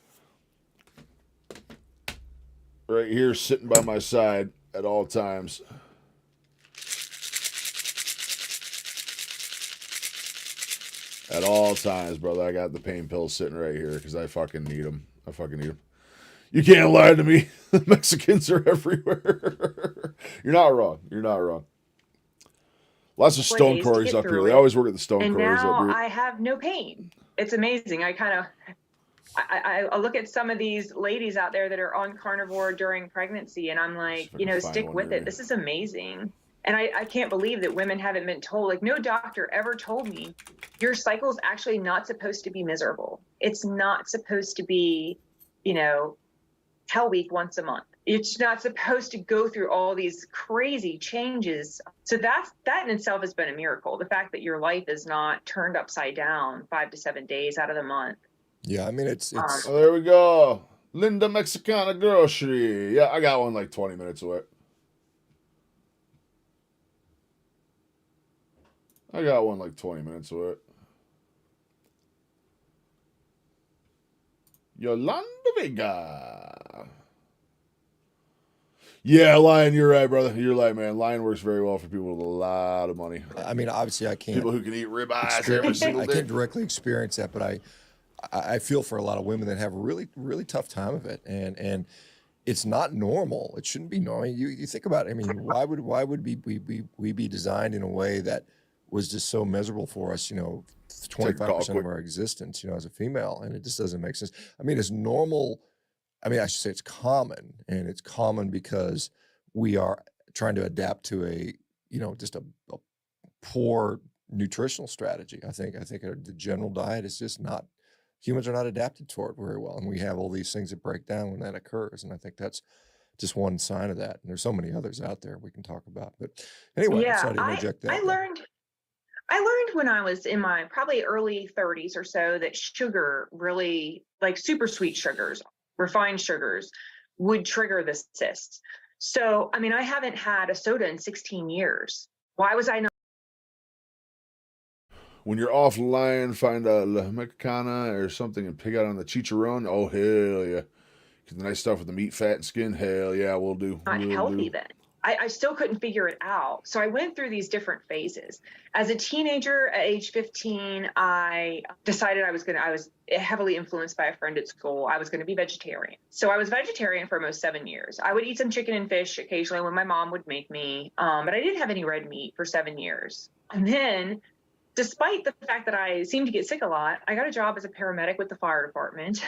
C: right here, sitting by my side at all times. At all times, brother, I got the pain pills sitting right here because I fucking need them. You can't lie to me. Mexicans are everywhere. You're not wrong. Lots of stone quarries up here. They always work at the stone quarries up
K: And
C: here.
K: now I have no pain. It's amazing. I look at some of these ladies out there that are on carnivore during pregnancy, and I'm like, stick with it. This is amazing. And I can't believe that women haven't been told. Like, no doctor ever told me your cycle is actually not supposed to be miserable. It's not supposed to be, hell week once a month. It's not supposed to go through all these crazy changes. So that in itself has been a miracle. The fact that your life is not turned upside down 5 to 7 days out of the month.
H: Yeah, I mean, it's
C: Oh, there we go. Linda Mexicana Grocery. Yeah, I got one like 20 minutes away. Yolanda Vega. Yeah, Lion, you're right, brother. You're right, man. Lion works very well for people with a lot of money.
H: I mean, obviously, I can't.
C: People who can eat ribeyes every single
H: I
C: day.
H: can't directly experience that, but I feel for a lot of women that have a really, really tough time of it, and it's not normal. It shouldn't be normal. You think about it. I mean, why would we be designed in a way that was just so miserable for us? 25% of our existence, as a female, and it just doesn't make sense. I mean, it's normal. I mean, I should say it's common, and it's common because we are trying to adapt to just a poor nutritional strategy. I think the general diet is just not. Humans are not adapted to it very well, and we have all these things that break down when that occurs. And I think that's just one sign of that. And there's so many others out there we can talk about. But anyway, I'm sorry to interject that.
K: I learned when I was in my probably early 30s or so that sugar really, like super sweet sugars, refined sugars, would trigger the cysts. So, I mean, I haven't had a soda in 16 years. Why was I not?
C: When you're offline, find a La Mexicana or something and pick out on the chicharron. Oh, hell yeah. The nice stuff with the meat, fat, and skin. Hell yeah, we'll do.
K: Not healthy then. I still couldn't figure it out. So I went through these different phases. As a teenager at age 15, I decided I was heavily influenced by a friend at school. I was going to be vegetarian. So I was vegetarian for almost 7 years. I would eat some chicken and fish occasionally when my mom would make me, but I didn't have any red meat for 7 years. And then, despite the fact that I seemed to get sick a lot, I got a job as a paramedic with the fire department.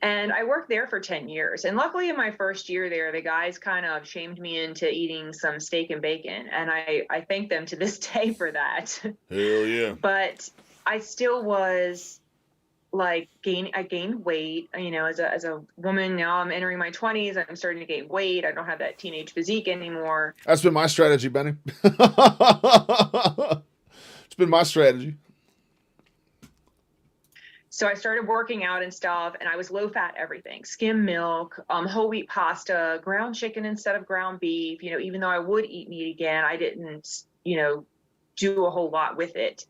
K: And I worked there for 10 years. And luckily in my first year there, the guys kind of shamed me into eating some steak and bacon. And I thank them to this day for that.
C: Hell yeah.
K: But I still was like I gained weight, you know, as a woman. Now I'm entering my 20s. I'm starting to gain weight. I don't have that teenage physique anymore.
C: That's been my strategy, Benny. It's been my strategy.
K: So I started working out and stuff, and I was low fat everything, skim milk, whole wheat pasta, ground chicken instead of ground beef. You know, even though I would eat meat again, I didn't, you know, do a whole lot with it.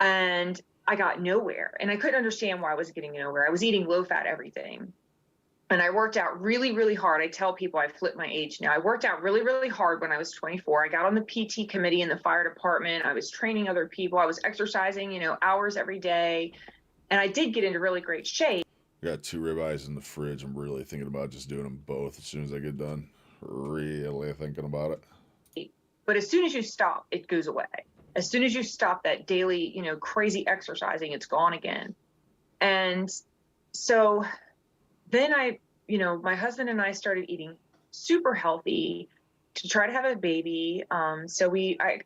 K: And I got nowhere, and I couldn't understand why I was getting nowhere. I was eating low fat everything. And I worked out really, really hard. I tell people I flipped my age now. I worked out really, really hard when I was 24. I got on the PT committee in the fire department. I was training other people. I was exercising, you know, hours every day. And I did get into really great shape.
C: I got 2 ribeyes in the fridge. I'm really thinking about just doing them both as soon as I get done. Really thinking about it.
K: But as soon as you stop, it goes away. As soon as you stop that daily, you know, crazy exercising, it's gone again. And so then you know, my husband and I started eating super healthy to try to have a baby. So I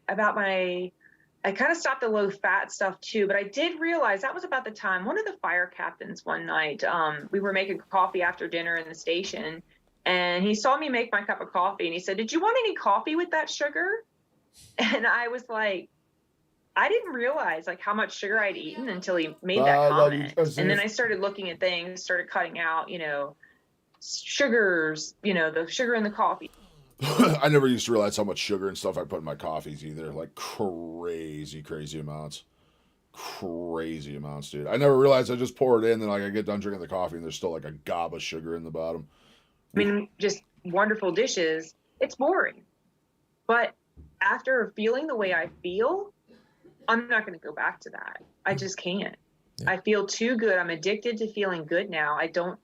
K: kind of stopped the low fat stuff too, but I did realize that was about the time one of the fire captains one night, we were making coffee after dinner in the station, and he saw me make my cup of coffee and he said, "Did you want any coffee with that sugar?" And I was like, I didn't realize like how much sugar I'd eaten until he made that comment. And then I started looking at things, started cutting out, you know, sugars, you know, the sugar in the coffee.
C: I never used to realize how much sugar and stuff I put in my coffees either. Like crazy amounts. Crazy amounts, dude. I never realized I just pour it in, then like I get done drinking the coffee and there's still like a gob of sugar in the bottom.
K: I mean, just wonderful dishes. It's boring. But after feeling the way I feel, I'm not going to go back to that. I just can't. Yeah. I feel too good. I'm addicted to feeling good now. I don't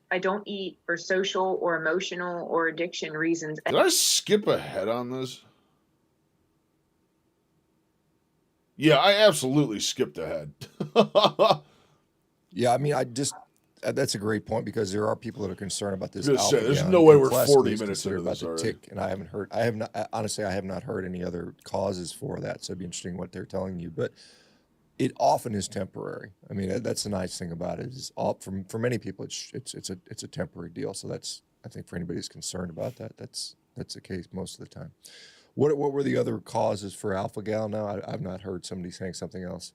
K: eat for social or emotional or addiction reasons.
C: Did I skip ahead on this? Yeah, I absolutely skipped ahead.
H: Yeah, I mean, that's a great point because there are people that are concerned about this.
C: There's no way we're 40 minutes into this already.
H: Tick, and I have not heard any other causes for that. So it'd be interesting what they're telling you, but it often is temporary. I mean, that's the nice thing about it is for many people, it's a temporary deal. So I think for anybody who's concerned about that, that's the case most of the time. What were the other causes for alpha-gal now? I've not heard somebody saying something else.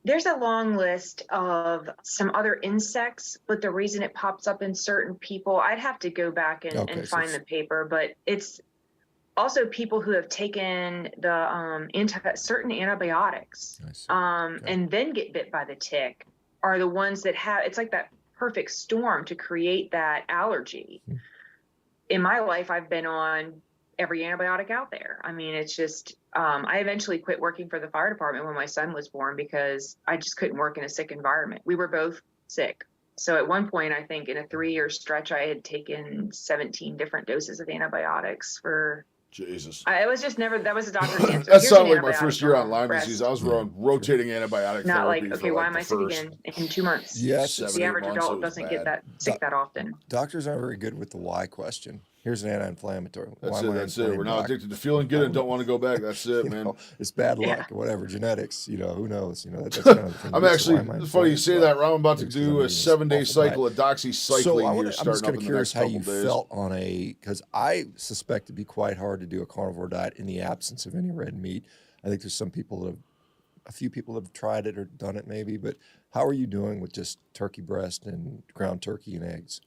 K: There's a long list of some other insects, but the reason it pops up in certain people, I'd have to go back and find the paper, but it's also people who have taken the certain antibiotics and then get bit by the tick are the ones that it's like that perfect storm to create that allergy. In my life, I've been on every antibiotic out there. I mean, it's just, I eventually quit working for the fire department when my son was born because I just couldn't work in a sick environment. We were both sick. So at one point, I think in a 3-year stretch, I had taken 17 different doses of antibiotics for...
C: Jesus.
K: It was just never, that was a doctor's answer.
C: That sounded like my first year on Lyme disease. I was rotating antibiotic
K: Not
C: therapy.
K: like, okay, why am I sick again in 2 months?
H: Yes.
K: The average adult doesn't get that sick that often.
H: Doctors aren't very good with the why question. Here's an anti-inflammatory.
C: That's it. We're now addicted to feeling good and don't want to go back. That's it, man.
H: It's bad luck or whatever. Genetics, who knows? That's kind of the thing.
C: I'm actually, it's funny you say that. I'm about to do a 7-day cycle of doxycycline here,
H: I'm just
C: starting up in the next
H: how you
C: couple days.
H: felt on because I suspect it'd be quite hard to do a carnivore diet in the absence of any red meat. I think there's a few people have tried it or done it maybe, but how are you doing with just turkey breast and ground turkey and eggs?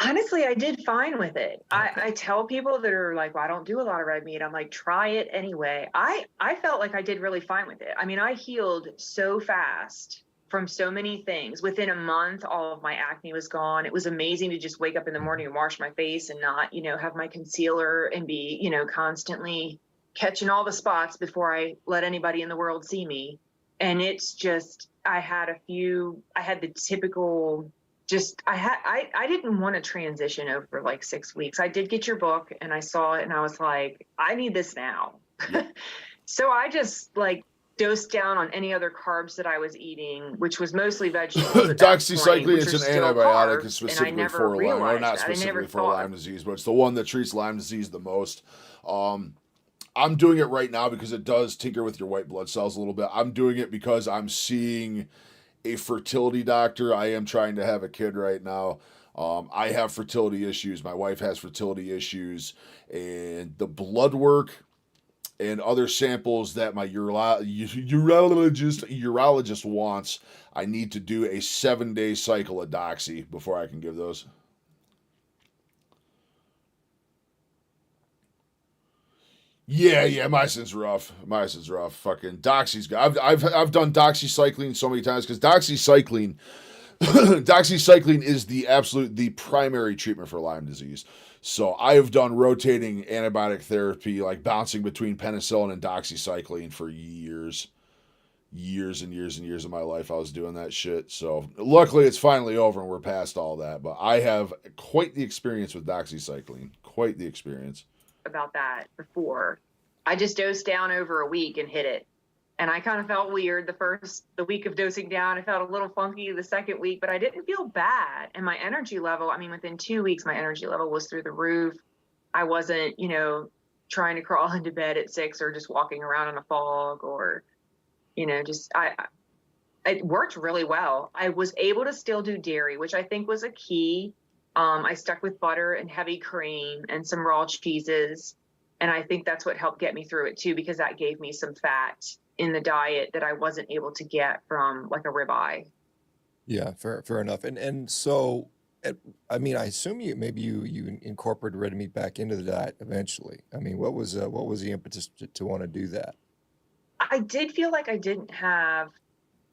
K: Honestly, I did fine with it. Okay. I tell people that are like, well, I don't do a lot of red meat. I'm like, try it anyway. I felt like I did really fine with it. I mean, I healed so fast from so many things. Within a month, all of my acne was gone. It was amazing to just wake up in the morning and wash my face and not, have my concealer and be, constantly catching all the spots before I let anybody in the world see me. And it's just, I had the typical... I didn't want to transition over like 6 weeks. I did get your book and I saw it and I was like, I need this now. Yeah. So I just like dosed down on any other carbs that I was eating, which was mostly vegetables.
C: Doxycycline is an antibiotic specifically for Lyme, or not specifically for Lyme disease, but it's the one that treats Lyme disease the most. I'm doing it right now because it does tinker with your white blood cells a little bit. I'm doing it because I'm seeing a fertility doctor. I am trying to have a kid right now. I have fertility issues. My wife has fertility issues, and the blood work and other samples that my urologist wants, I need to do a 7-day cycle of Doxy before I can give those. Yeah, mycin's rough. Fucking Doxy's good. I've done doxycycline so many times because doxycycline is the primary treatment for Lyme disease. So I have done rotating antibiotic therapy, like bouncing between penicillin and doxycycline for years and years of my life. I was doing that shit. So luckily it's finally over and we're past all that. But I have quite the experience with doxycycline. Quite the experience.
K: About that before. I just dosed down over a week and hit it. And I kind of felt weird the week of dosing down. I felt a little funky the second week, but I didn't feel bad. And my energy level, I mean, within 2 weeks, my energy level was through the roof. I wasn't, trying to crawl into bed at 6 or just walking around in a fog or, it worked really well. I was able to still do dairy, which I think was a key. I stuck with butter and heavy cream and some raw cheeses. And I think that's what helped get me through it too, because that gave me some fat in the diet that I wasn't able to get from like a ribeye.
H: Yeah, fair enough. And so, I mean, I assume you incorporated red meat back into the diet eventually. I mean, what was the impetus to want to do that?
K: I did feel like I didn't have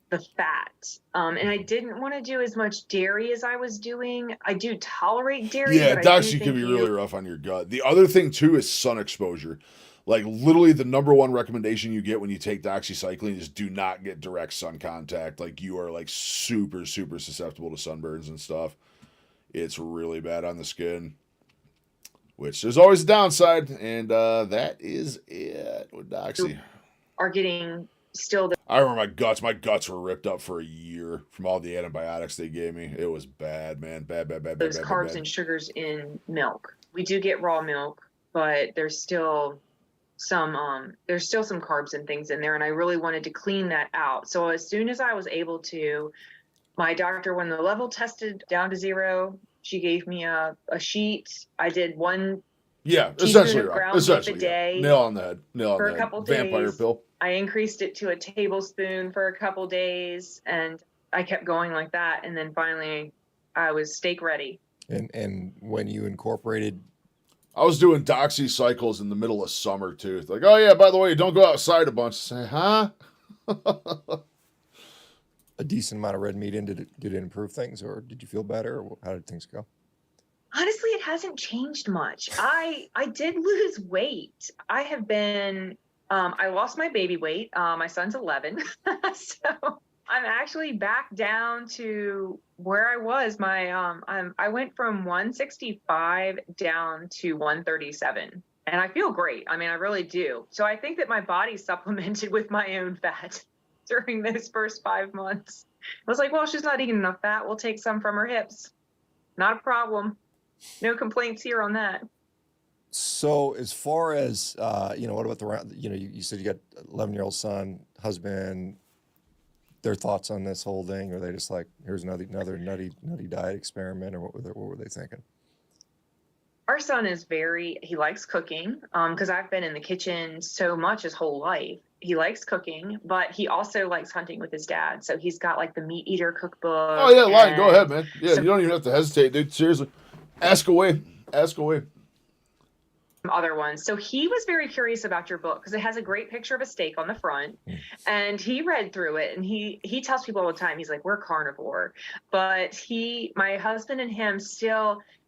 K: the fat, and I didn't want to do as much dairy as I was doing. I do tolerate dairy.
C: Yeah,
K: but
C: Doxy can be really rough on your gut. The other thing too is sun exposure. Like literally the number one recommendation you get when you take doxycycline is do not get direct sun contact. Like you are like super susceptible to sunburns and stuff. It's really bad on the skin, which there's always a downside, and that is it with Doxy.
K: Are getting still.
C: I remember my guts were ripped up for a year from all the antibiotics they gave me. It was bad, man. Bad.
K: Those carbs and sugars in milk. We do get raw milk, but there's still some carbs and things in there, and I really wanted to clean that out. So as soon as I was able to, my doctor, when the level tested down to 0, she gave me a sheet. I did one
C: essentially
K: a day.
C: Nail on the head.
K: For a couple
C: Vampire
K: days.
C: pill.
K: I increased it to a tablespoon for a couple days, and I kept going like that. And then finally, I was steak ready.
H: And when you incorporated,
C: I was doing Doxy cycles in the middle of summer too. It's like, oh yeah, by the way, don't go outside a bunch. Say, huh?
H: a decent amount of red meat in, did it improve things, or did you feel better, or how did things go?
K: Honestly, it hasn't changed much. I did lose weight. I have been. I lost my baby weight. My son's 11, so I'm actually back down to where I was. I went from 165 down to 137, and I feel great. I mean, I really do. So I think that my body supplemented with my own fat during those first 5 months. I was like, well, she's not eating enough fat. We'll take some from her hips. Not a problem. No complaints here on that.
H: So as far as, what about you said you got 11-year-old son, husband, their thoughts on this whole thing? Or they just like, here's another nutty diet experiment, or what were they thinking?
K: Our son is he likes cooking, because I've been in the kitchen so much his whole life. He likes cooking, but he also likes hunting with his dad. So he's got like the Meat Eater cookbook.
C: Oh yeah, Lion, go ahead, man. Yeah, you don't even have to hesitate, dude. Seriously. Ask away.
K: Other ones. So he was very curious about your book because it has a great picture of a steak on the front, and he read through it, and he tells people all the time, he's like, we're carnivore, but my husband and him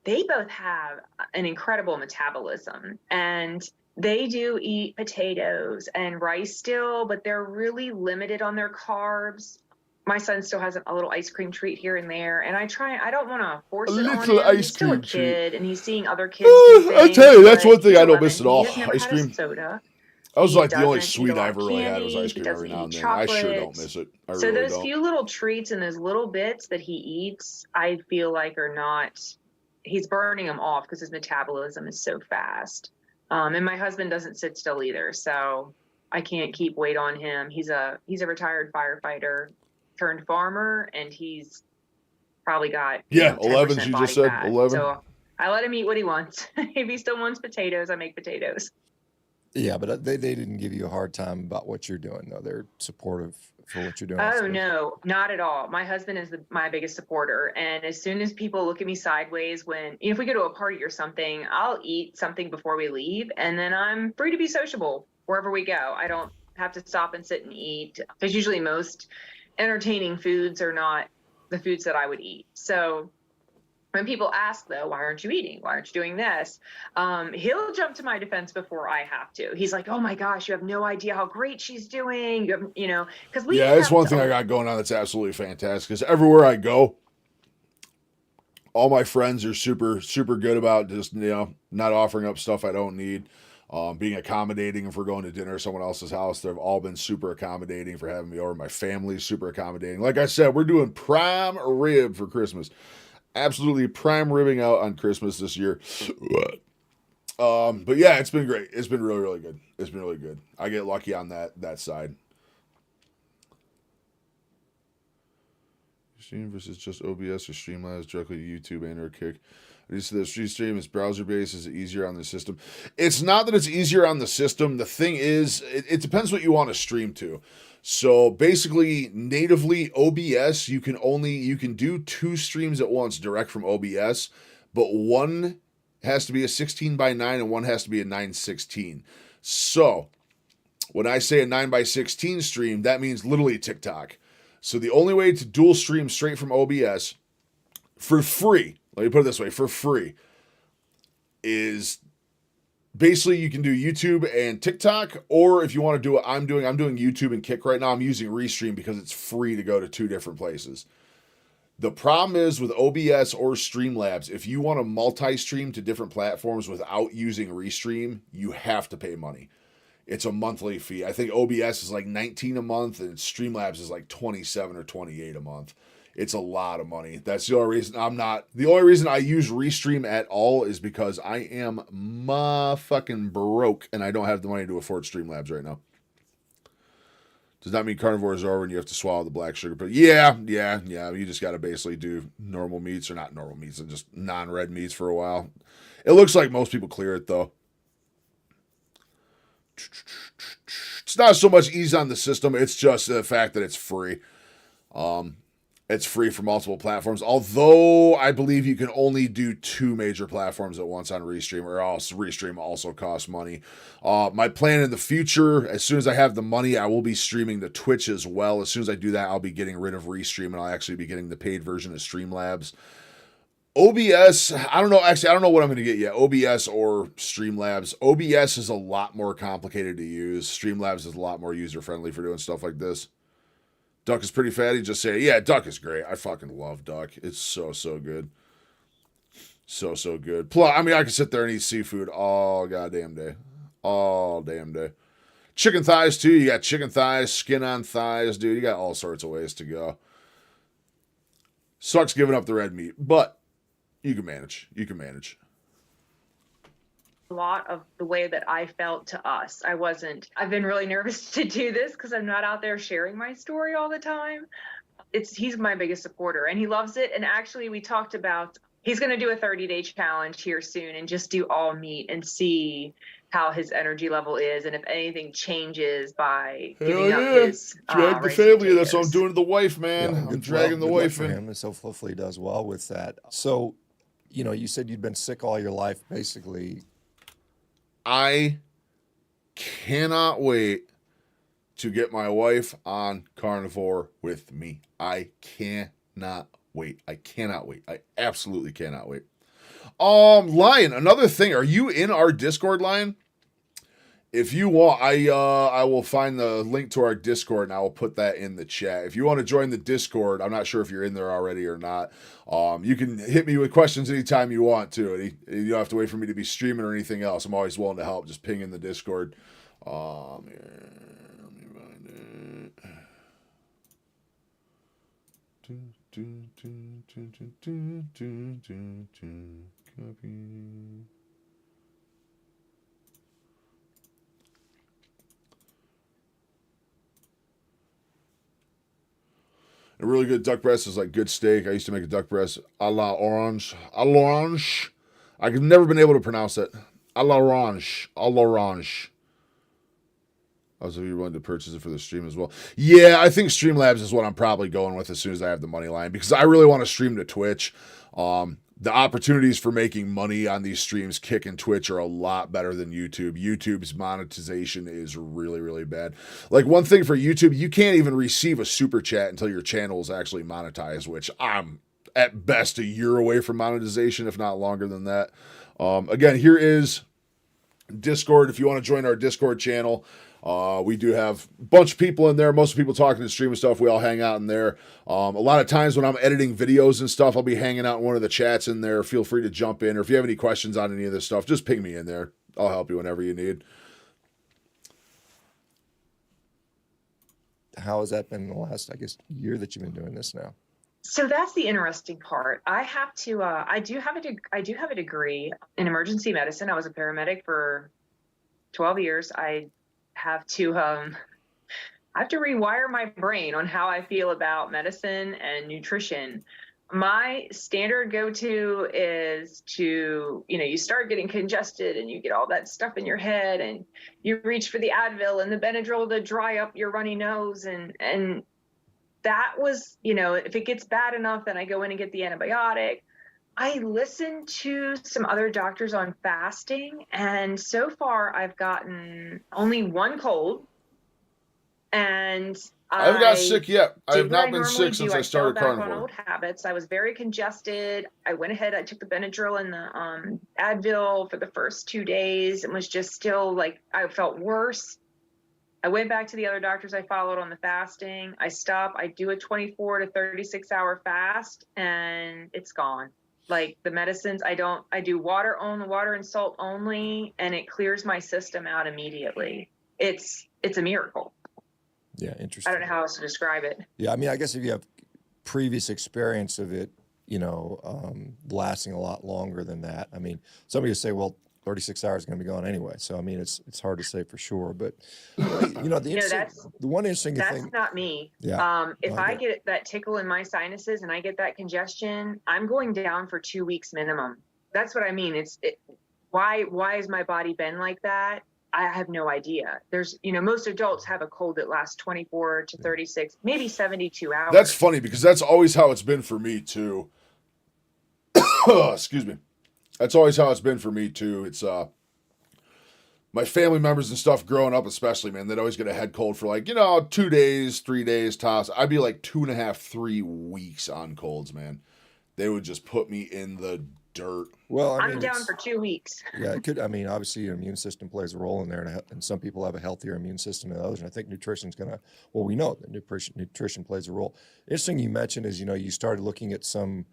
K: they both have an incredible metabolism, and they do eat potatoes and rice still, but they're really limited on their carbs. My son still has a little ice cream treat here and there, and I don't want to force it on him. He's still a kid, and he's seeing other kids do things.
C: I tell you, that's one thing I don't miss at all.
K: He's never
C: Ice
K: had a
C: cream.
K: soda.
C: That was
K: He
C: like the only
K: doesn't eat
C: sweet
K: a lot
C: I
K: of
C: ever really had was
K: candy.
C: ice
K: He
C: cream every
K: doesn't
C: now and
K: eat
C: then. I sure don't
K: chocolate.
C: miss it. I
K: So
C: really
K: those
C: don't.
K: few little treats and those little bits that he eats, I feel like are not, he's burning them off because his metabolism is so fast. And my husband doesn't sit still either, so I can't keep weight on him. He's a retired firefighter turned farmer, and he's probably got
C: Yeah,
K: 11.
C: 11. She just said 11.
K: So I let him eat what he wants. If he still wants potatoes, I make potatoes.
H: Yeah, but they didn't give you a hard time about what you're doing, though. They're supportive for what you're doing.
K: Oh no, not at all. My husband is my biggest supporter, and as soon as people look at me sideways when if we go to a party or something, I'll eat something before we leave, and then I'm free to be sociable wherever we go. I don't have to stop and sit and eat, because usually most entertaining foods are not the foods that I would eat. So when people ask, though, why aren't you eating? Why aren't you doing this? He'll jump to my defense before I have to. He's like, oh my gosh, you have no idea how great she's doing. Because we
C: Yeah, it's one thing I got going on that's absolutely fantastic. Because everywhere I go, all my friends are super, super good about just, not offering up stuff I don't need. Being accommodating if we're going to dinner at someone else's house. They've all been super accommodating for having me over. My family's super accommodating. Like I said, we're doing prime rib for Christmas. Absolutely prime ribbing out on Christmas this year. But yeah, it's been great. It's been really, really good. It's been really good. I get lucky on that side. Stream versus just OBS or Streamlabs directly to YouTube and or Kick. I just said the stream is browser based. Is it easier on the system? It's not that it's easier on the system. The thing is, it depends what you want to stream to. So basically, natively OBS, you can do 2 streams at once direct from OBS, but one has to be a 16:9 and one has to be a 9:16. So when I say a 9:16 stream, that means literally TikTok. So the only way to dual stream straight from OBS for free, let me put it this way, for free, is basically you can do YouTube and TikTok, or if you want to do what I'm doing YouTube and Kick right now. I'm using Restream because it's free to go to 2 different places. The problem is with OBS or Streamlabs, if you want to multi-stream to different platforms without using Restream, you have to pay money. It's a monthly fee. I think OBS is like $19 a month and Streamlabs is like $27 or $28 a month. It's a lot of money. That's the only reason the only reason I use Restream at all is because I am fucking broke and I don't have the money to afford Streamlabs right now. Does not mean carnivores are over and you have to swallow the black sugar. But yeah. You just got to basically do normal meats, or not normal meats, and just non-red meats for a while. It looks like most people clear it though. It's not so much ease on the system. It's just the fact that it's free. It's free for multiple platforms, although I believe you can only do 2 major platforms at once on Restream, or else Restream also costs money. My plan in the future, as soon as I have the money, I will be streaming to Twitch as well. As soon as I do that, I'll be getting rid of Restream, and I'll actually be getting the paid version of Streamlabs. OBS, I don't know. Actually, I don't know what I'm going to get yet. OBS or Streamlabs. OBS is a lot more complicated to use. Streamlabs is a lot more user-friendly for doing stuff like this. Duck is pretty fatty. Just say, yeah, Duck is great. I fucking love Duck. It's so good. So good. Plus, I mean, I can sit there and eat seafood all goddamn day. All damn day. Chicken thighs, too. You got chicken thighs, skin on thighs, dude. You got all sorts of ways to go. Sucks giving up the red meat, but you can manage.
K: A lot of the way that I felt to us. I've been really nervous to do this because I'm not out there sharing my story all the time. He's my biggest supporter and he loves it. And actually we talked about, he's going to do a 30-day challenge here soon and just do all meat and see how his energy level is. And if anything changes by giving up his
C: drag the family. That's what I'm doing to the wife, man.
H: Yeah,
C: I'm dragging the wife in.
H: Him, so hopefully he does well with that. So, you said you'd been sick all your life, basically.
C: I cannot wait to get my wife on carnivore with me. I cannot wait. I absolutely cannot wait. Lion, another thing. Are you in our Discord, Lion? If you want, I will find the link to our Discord and I will put that in the chat. If you want to join the Discord, I'm not sure if you're in there already or not. You can hit me with questions anytime you want to. You don't have to wait for me to be streaming or anything else. I'm always willing to help. Just ping in the Discord. Let me find it. Copy. A really good duck breast is like good steak. I used to make a duck breast a la orange. A l'orange. I've never been able to pronounce it. A l'orange. A l'orange. Also, you're willing to purchase it for the stream as well. Yeah, I think Streamlabs is what I'm probably going with as soon as I have the money line, because I really want to stream to Twitch. The opportunities for making money on these streams, Kick and Twitch, are a lot better than YouTube. YouTube's monetization is really, really bad. Like, one thing for YouTube, you can't even receive a super chat until your channel is actually monetized, which I'm at best a year away from monetization, if not longer than that. Again, here is Discord. If you want to join our Discord channel, we do have a bunch of people in there. Most people talking and streaming stuff. We all hang out in there. A lot of times when I'm editing videos and stuff, I'll be hanging out in one of the chats in there. Feel free to jump in, or if you have any questions on any of this stuff, just ping me in there. I'll help you whenever you need.
H: How has that been in the last, I guess, year that you've been doing this now?
K: So that's the interesting part. I have to. I do have a degree in emergency medicine. I was a paramedic for 12 years. I have to rewire my brain on how I feel about medicine and nutrition. My standard go-to is to, you start getting congested and you get all that stuff in your head and you reach for the Advil and the Benadryl to dry up your runny nose. And that was, if it gets bad enough, then I go in and get the antibiotic. I listened to some other doctors on fasting, and so far I've gotten only one cold. And
C: I haven't got sick yet. I have not been
K: normally
C: sick since
K: do.
C: I started
K: fell back
C: carnivore.
K: on old habits. I was very congested. I went ahead. I took the Benadryl and the Advil for the first 2 days, and was just still like I felt worse. I went back to the other doctors I followed on the fasting. I stop. I do a 24 to 36 hour fast, and it's gone. Like the medicines, I do water and salt only, and it clears my system out immediately. It's a miracle.
H: Yeah, interesting.
K: I don't know how else to describe it.
H: Yeah, I mean, I guess if you have previous experience of it, lasting a lot longer than that. I mean, somebody would say, well, 36 hours is going to be gone anyway. So, I mean, it's hard to say for sure. But, the one interesting
K: That's
H: thing.
K: not me.
H: Yeah.
K: If I get that tickle in my sinuses and I get that congestion, I'm going down for 2 weeks minimum. That's what I mean. Why has my body been like that? I have no idea. There's, most adults have a cold that lasts 24 to 36, maybe 72 hours.
C: That's funny because that's always how it's been for me too. Excuse me. That's always how it's been for me too. It's my family members and stuff growing up, especially, man, they'd always get a head cold for like, 2 days, 3 days tops. I'd be like 2.5, 3 weeks on colds, man. They would just put me in the dirt.
H: Well,
K: I'm down for 2 weeks.
H: Yeah, it could. I mean, obviously, your immune system plays a role in there, and some people have a healthier immune system than others. And I think nutrition's going to. Well, we know that nutrition plays a role. Interesting you mentioned is you started looking at some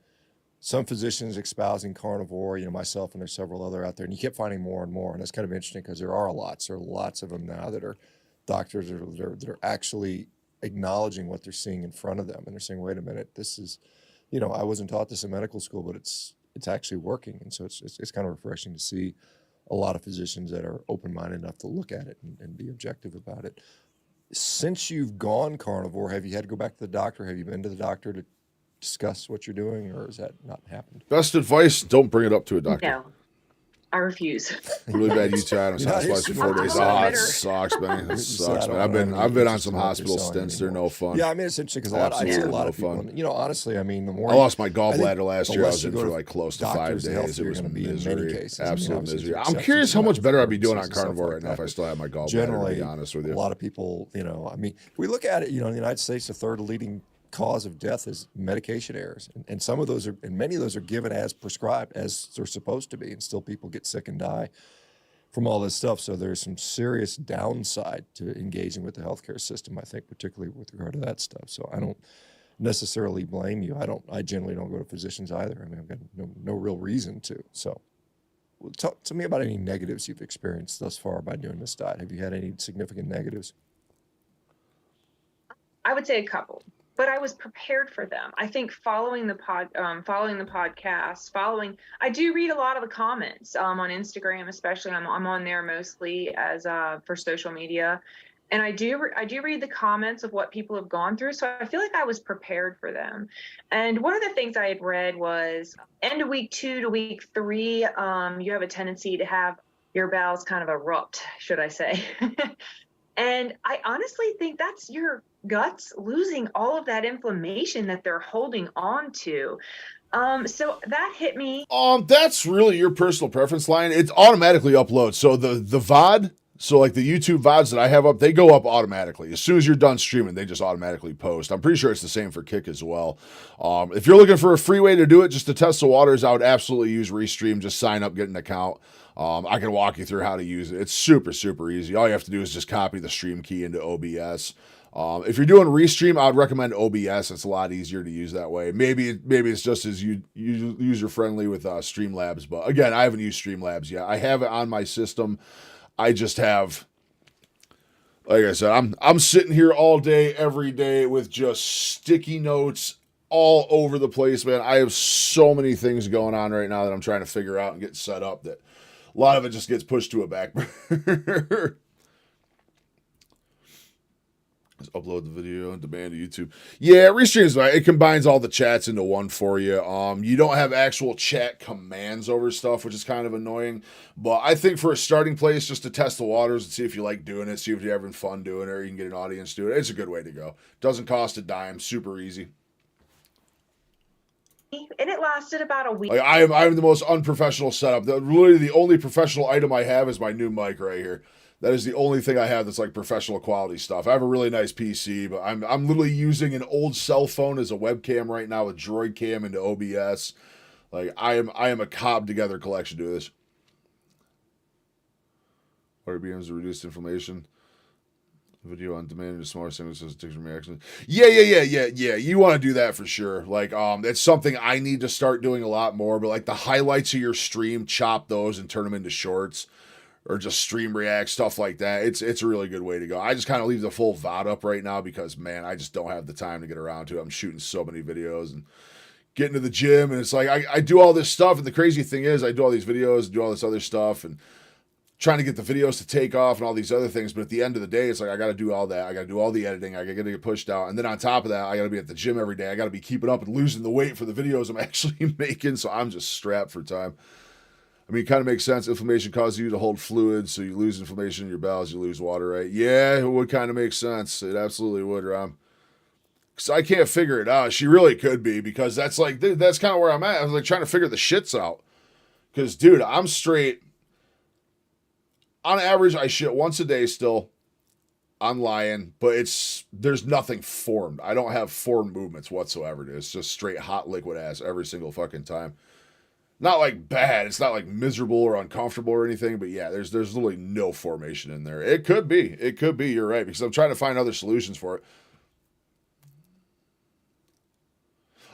H: physicians espousing carnivore. Myself and there's several other out there, and you kept finding more and more. And that's kind of interesting because there are lots of them now that are doctors that are actually acknowledging what they're seeing in front of them, and they're saying, "Wait a minute, this is." I wasn't taught this in medical school, but it's actually working. And so it's kind of refreshing to see a lot of physicians that are open-minded enough to look at it and be objective about it. Since you've gone carnivore, have you had to go back to the doctor? Have you been to the doctor to discuss what you're doing, or has that not happened?
C: Best advice, don't bring it up to a doctor.
K: No, I refuse.
C: Really bad UTI on a hospital for 4 days. Oh, it sucks, man. It sucks, man. I've been on some hospital stints. They're no fun.
H: Yeah, I mean, it's interesting because I see a lot of people. And, honestly, I mean, the more
C: I lost my gallbladder last year. I was in for
H: to
C: like close to 5 days. It was
H: going to be in many cases.
C: Absolute misery. I'm
H: exceptions
C: curious
H: to
C: how
H: that,
C: much better I'd be doing on
H: stuff like
C: carnivore right
H: that,
C: now if I
H: but
C: still had my gallbladder,
H: generally,
C: to be honest with you.
H: a lot of people, I mean, if we look at it, in the United States, the third leading cause of death is medication errors, and some of those are, and many of those are given as prescribed, as they're supposed to be, and still people get sick and die from all this stuff. So there's some serious downside to engaging with the healthcare system, I think, particularly with regard to that stuff. So I don't necessarily blame you. I generally don't go to physicians either. I mean, I've got no real reason to. So talk to me about any negatives you've experienced thus far by doing this diet. Have you had any significant negatives?
K: I would say a couple, but I was prepared for them. I think following the podcast, I do read a lot of the comments on Instagram, especially. I'm on there mostly as for social media, and I do read the comments of what people have gone through, so I feel like I was prepared for them. And one of the things I had read was end of week 2 to week 3, you have a tendency to have your bowels kind of erupt, should I say. And I honestly think that's your guts losing all of that inflammation that they're holding on to. So that hit me.
C: That's really your personal preference line. It automatically uploads. So the VOD, so like the YouTube VODs that I have up, they go up automatically. As soon as you're done streaming, they just automatically post. I'm pretty sure it's the same for Kick as well. If you're looking for a free way to do it, just to test the waters, I would absolutely use Restream. Just sign up, get an account. I can walk you through how to use it. It's super, super easy. All you have to do is just copy the stream key into OBS. If you're doing Restream, I would recommend OBS. It's a lot easier to use that way. Maybe it's just as user friendly with Streamlabs, but again, I haven't used Streamlabs yet. I have it on my system. I just have, like I said, I'm sitting here all day, every day with just sticky notes all over the place, man. I have so many things going on right now that I'm trying to figure out and get set up that a lot of it just gets pushed to a back burner. Just upload the video on demand to YouTube. Yeah, Restream's right. It combines all the chats into one for you. You don't have actual chat commands over stuff, which is kind of annoying. But I think for a starting place, just to test the waters and see if you like doing it, see if you're having fun doing it, or you can get an audience doing it, it's a good way to go. Doesn't cost a dime. Super easy.
K: And it lasted about a week.
C: Like I'm the most unprofessional setup. Literally the only professional item I have is my new mic right here. That is the only thing I have that's like professional quality stuff. I have a really nice PC, but I'm literally using an old cell phone as a webcam right now with Droid Cam into OBS. Like I am a cobbed together collection to this. RBMs to reduce inflammation. Video on demand and smaller signals addiction reactions. Yeah. You want to do that for sure. Like, it's something I need to start doing a lot more. But like the highlights of your stream, chop those and turn them into shorts, or just stream react, stuff like that. It's a really good way to go. I just kind of leave the full VOD up right now because man, I just don't have the time to get around to it. I'm shooting so many videos and getting to the gym, and it's like I do all this stuff, and the crazy thing is I do all these videos, do all this other stuff, and trying to get the videos to take off and all these other things. But at the end of the day, it's like I got to do all that. I got to do all the editing. I got to get pushed out. And then on top of that, I got to be at the gym every day. I got to be keeping up and losing the weight for the videos I'm actually making. So I'm just strapped for time. I mean, it kind of makes sense. Inflammation causes you to hold fluid. So you lose inflammation in your bowels, you lose water, right? Yeah, it would kind of make sense. It absolutely would, Rom. Because I can't figure it out. She really could be, because that's kind of where I'm at. I was like trying to figure the shits out. Because, dude, I'm straight. On average, I shit once a day still. I'm lying, but there's nothing formed. I don't have formed movements whatsoever. It's just straight hot liquid ass every single fucking time. Not like bad. It's not like miserable or uncomfortable or anything, but yeah, there's literally no formation in there. It could be. You're right, because I'm trying to find other solutions for it.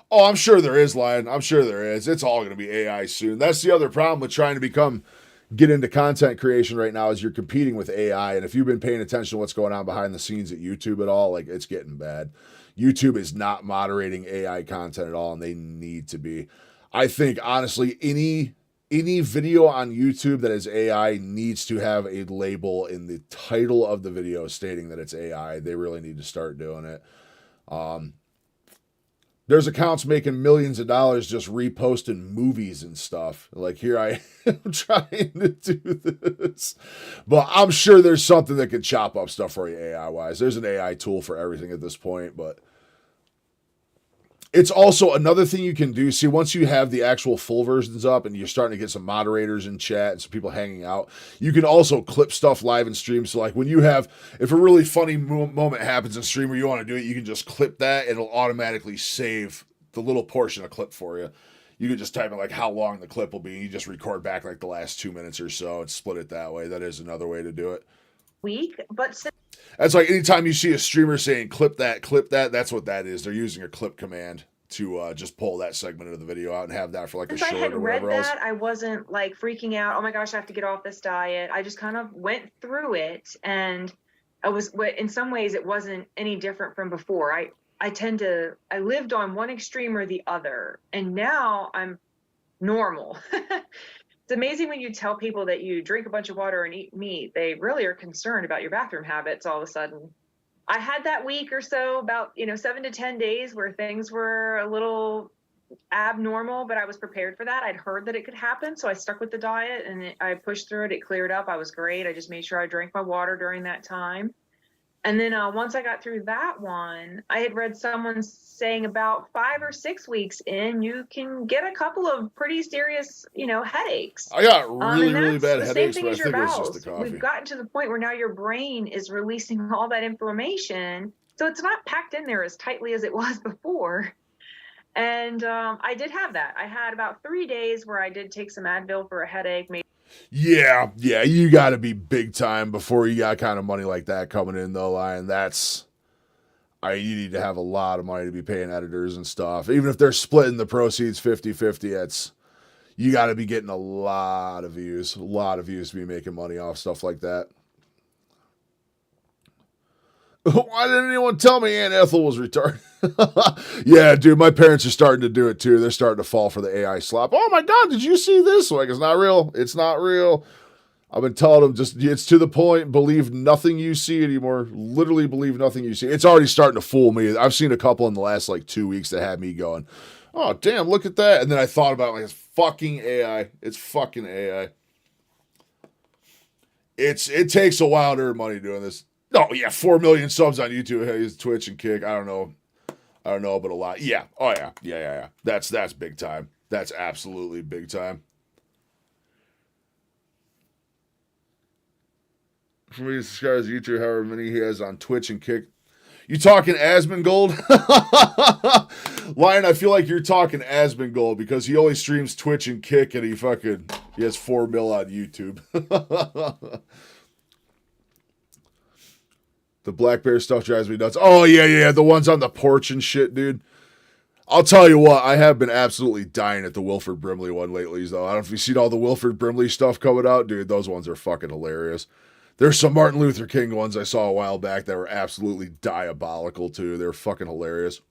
C: Oh, I'm sure there is, Lion. I'm sure there is. It's all going to be AI soon. That's the other problem with trying to get into content creation right now, is you're competing with AI. And if you've been paying attention to what's going on behind the scenes at YouTube at all, like, it's getting bad. YouTube is not moderating AI content at all, and they need to be. I think, honestly, any video on YouTube that is AI needs to have a label in the title of the video stating that it's AI. They really need to start doing it. There's accounts making millions of dollars just reposting movies and stuff. Like, here I am trying to do this. But I'm sure there's something that can chop up stuff for you AI-wise. There's an AI tool for everything at this point, but it's also another thing you can do. See, once you have the actual full versions up and you're starting to get some moderators in chat and some people hanging out, you can also clip stuff live in stream. So like when you have, if a really funny moment happens in stream where you want to do it, you can just clip that. It'll automatically save the little portion of clip for you. You can just type in like how long the clip will be, and you just record back like the last 2 minutes or so and split it that way. That is another way to do it.
K: Week, but
C: that's like anytime you see a streamer saying clip that, that's what that is. They're using a clip command to just pull that segment of the video out and have that for like a short or whatever else.
K: I wasn't like freaking out. Oh my gosh, I have to get off this diet. I just kind of went through it, and in some ways it wasn't any different from before. I lived on one extreme or the other, and now I'm normal. It's amazing when you tell people that you drink a bunch of water and eat meat, they really are concerned about your bathroom habits all of a sudden. I had that week or so, about 7 to 10 days where things were a little abnormal, but I was prepared for that. I'd heard that it could happen, so I stuck with the diet and I pushed through it. It cleared up. I was great. I just made sure I drank my water during that time. And then once I got through that one, I had read someone saying about 5 or 6 weeks in, you can get a couple of pretty serious, headaches.
C: I got really bad
K: the
C: headaches,
K: same
C: but I
K: thing as
C: think
K: your
C: it was
K: bowels.
C: just the coffee.
K: We've gotten to the point where now your brain is releasing all that information. So it's not packed in there as tightly as it was before. And I did have that. I had about 3 days where I did take some Advil for a headache. Maybe
C: Yeah, you got to be big time before you got kind of money like that coming in, though, Lion. You need to have a lot of money to be paying editors and stuff. Even if they're splitting the proceeds 50-50, you got to be getting a lot of views to be making money off stuff like that. Why didn't anyone tell me Aunt Ethel was retarded? Yeah, dude, my parents are starting to do it too. They're starting to fall for the AI slop. Oh my God, did you see this? Like, it's not real. It's not real. I've been telling them it's to the point. Believe nothing you see anymore. Literally believe nothing you see. It's already starting to fool me. I've seen a couple in the last 2 weeks that had me going, oh, damn, look at that. And then I thought about it's fucking AI. It's fucking AI. It takes a while to earn money doing this. Oh, yeah, 4 million subs on YouTube, hey, Twitch and Kick. I don't know, but a lot. Yeah. Oh, yeah. Yeah. That's big time. That's absolutely big time. For me to subscribe to YouTube, however many he has on Twitch and Kick. You talking Asmongold? Lion, I feel like you're talking Asmongold because he only streams Twitch and Kick and he has 4 mil on YouTube. The black bear stuff drives me nuts. Oh, yeah. The ones on the porch and shit, dude. I'll tell you what, I have been absolutely dying at the Wilford Brimley one lately, though. I don't know if you've seen all the Wilford Brimley stuff coming out. Dude, those ones are fucking hilarious. There's some Martin Luther King ones I saw a while back that were absolutely diabolical, too. They're fucking hilarious.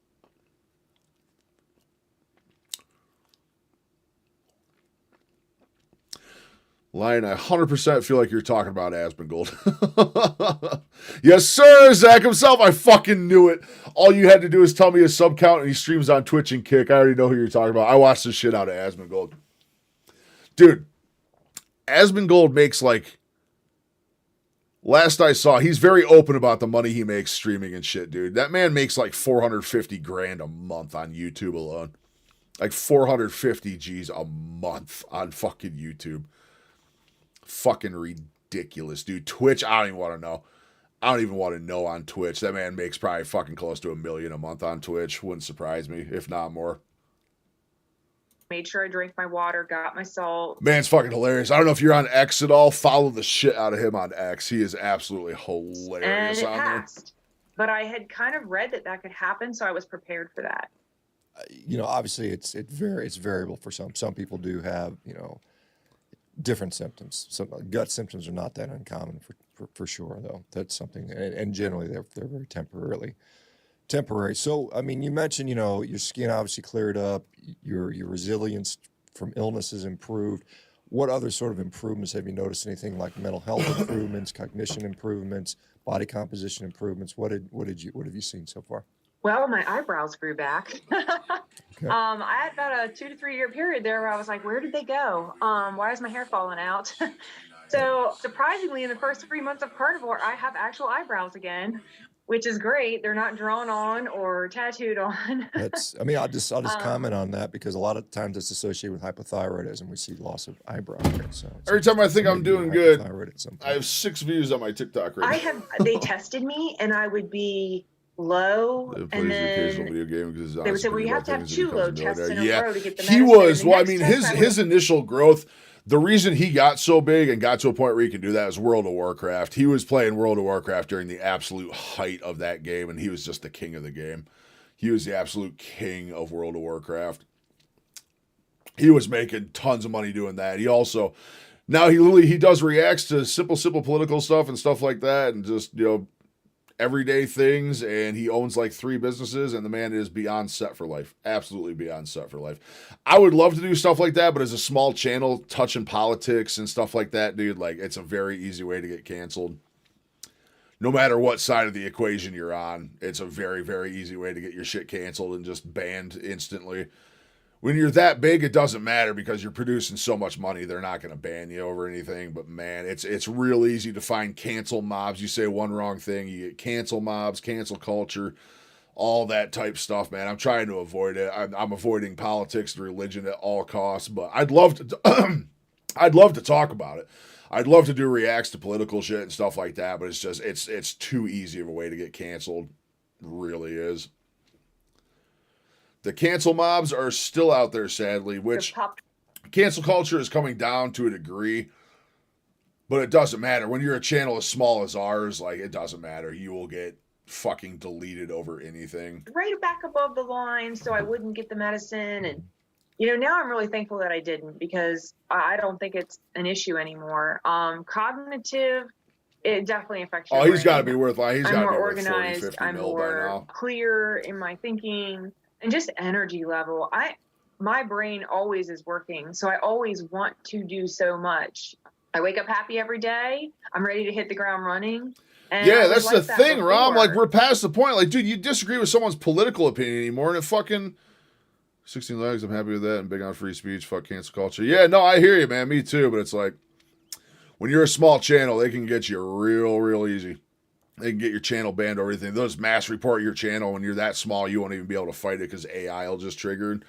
C: Lion, I 100% feel like you're talking about Asmongold. Yes, sir, Zach himself. I fucking knew it. All you had to do is tell me his sub count, and he streams on Twitch and Kick. I already know who you're talking about. I watched the shit out of Asmongold. Dude, Asmongold makes last I saw, he's very open about the money he makes streaming and shit, dude. That man makes $450,000 a month on YouTube alone. 450 G's a month on fucking YouTube. Fucking ridiculous, dude. Twitch, I don't even want to know. I don't even want to know on Twitch. That man makes probably fucking close to $1 million a month on Twitch. Wouldn't surprise me, if not more.
K: made sure I drank my water, got my salt.
C: Man's fucking hilarious. I don't know if you're on X at all. Follow the shit out of him on X. He is absolutely hilarious
K: And it
C: on there.
K: passed. But I had kind of read that could happen, so I was prepared for that.
H: Obviously it's variable for some. Some people do have, different symptoms. Some gut symptoms are not that uncommon for sure, though. That's something, and generally they're very temporary. So, I mean, you mentioned, your skin obviously cleared up, your resilience from illness has improved. What other sort of improvements have you noticed? Anything like mental health improvements, cognition improvements, body composition improvements? What have you seen so far?
K: Well, my eyebrows grew back.
H: Okay.
K: I had about a 2 to 3 year period there where I was like, where did they go? Why is my hair falling out? So surprisingly, in the first 3 months of carnivore, I have actual eyebrows again, which is great. They're not drawn on or tattooed on.
H: I'll just comment on that because a lot of times it's associated with hypothyroidism. We see loss of eyebrow hair. So
C: Every time I think I'm doing good,
H: hypothyroid at some point.
C: I have 6 views on my TikTok right now.
K: They tested me and I would be low,
C: It plays
K: and
C: the occasional
K: then
C: video game because
K: they would say, well, you have to have 2 low tests in a row to get the
C: he
K: medicine.
C: was.
K: And the
C: Well, I
K: next
C: mean,
K: test I
C: his initial growth. The reason he got so big and got to a point where he can do that is World of Warcraft. He was playing World of Warcraft during the absolute height of that game, and he was just the king of the game. He was the absolute king of World of Warcraft. He was making tons of money doing that. He also, now he does reacts to simple political stuff and stuff like that, and just, everyday things, and he owns like 3 businesses, and the man is beyond set for life. Absolutely beyond set for life. I would love to do stuff like that, but as a small channel touching politics and stuff like that, dude, like it's a very easy way to get canceled. No matter what side of the equation you're on, it's a very, very easy way to get your shit canceled and just banned instantly. When you're that big, it doesn't matter because you're producing so much money. They're not going to ban you over anything. But man, it's real easy to find cancel mobs. You say one wrong thing, you get cancel mobs, cancel culture, all that type stuff, man. I'm trying to avoid it. I'm avoiding politics and religion at all costs. But I'd love to, I'd love to talk about it. I'd love to do reacts to political shit and stuff like that. But it's just it's too easy of a way to get canceled. It really is. The cancel mobs are still out there, sadly, which cancel culture is coming down to a degree, but it doesn't matter. When you're a channel as small as ours, like, it doesn't matter. You will get fucking deleted over anything.
K: Right back above the line so I wouldn't get the medicine. And, you know, now I'm really thankful that I didn't because I don't think it's an issue anymore. Cognitive, it definitely affects your
C: Oh, he's
K: brain.
C: got to be worth, he's got to
K: I'm
C: be
K: more
C: worth 40,
K: organized.
C: 50
K: I'm
C: mil by
K: more
C: now.
K: clear in my thinking. And just energy level. My brain always is working. So I always want to do so much. I wake up happy every day. I'm ready to hit the ground running. And
C: Yeah,
K: I was
C: that's the
K: like that
C: thing, Rom. Like,
K: before.
C: we're past the point. Like, dude, you disagree with someone's political opinion anymore, and it fucking 16 legs. I'm happy with that. And big on free speech. Fuck cancel culture. Yeah, no, I hear you, man. Me too. But it's like, when you're a small channel, they can get you real easy. They can get your channel banned or everything. They'll just mass report your channel. When you're that small, you won't even be able to fight it because AI will just trigger and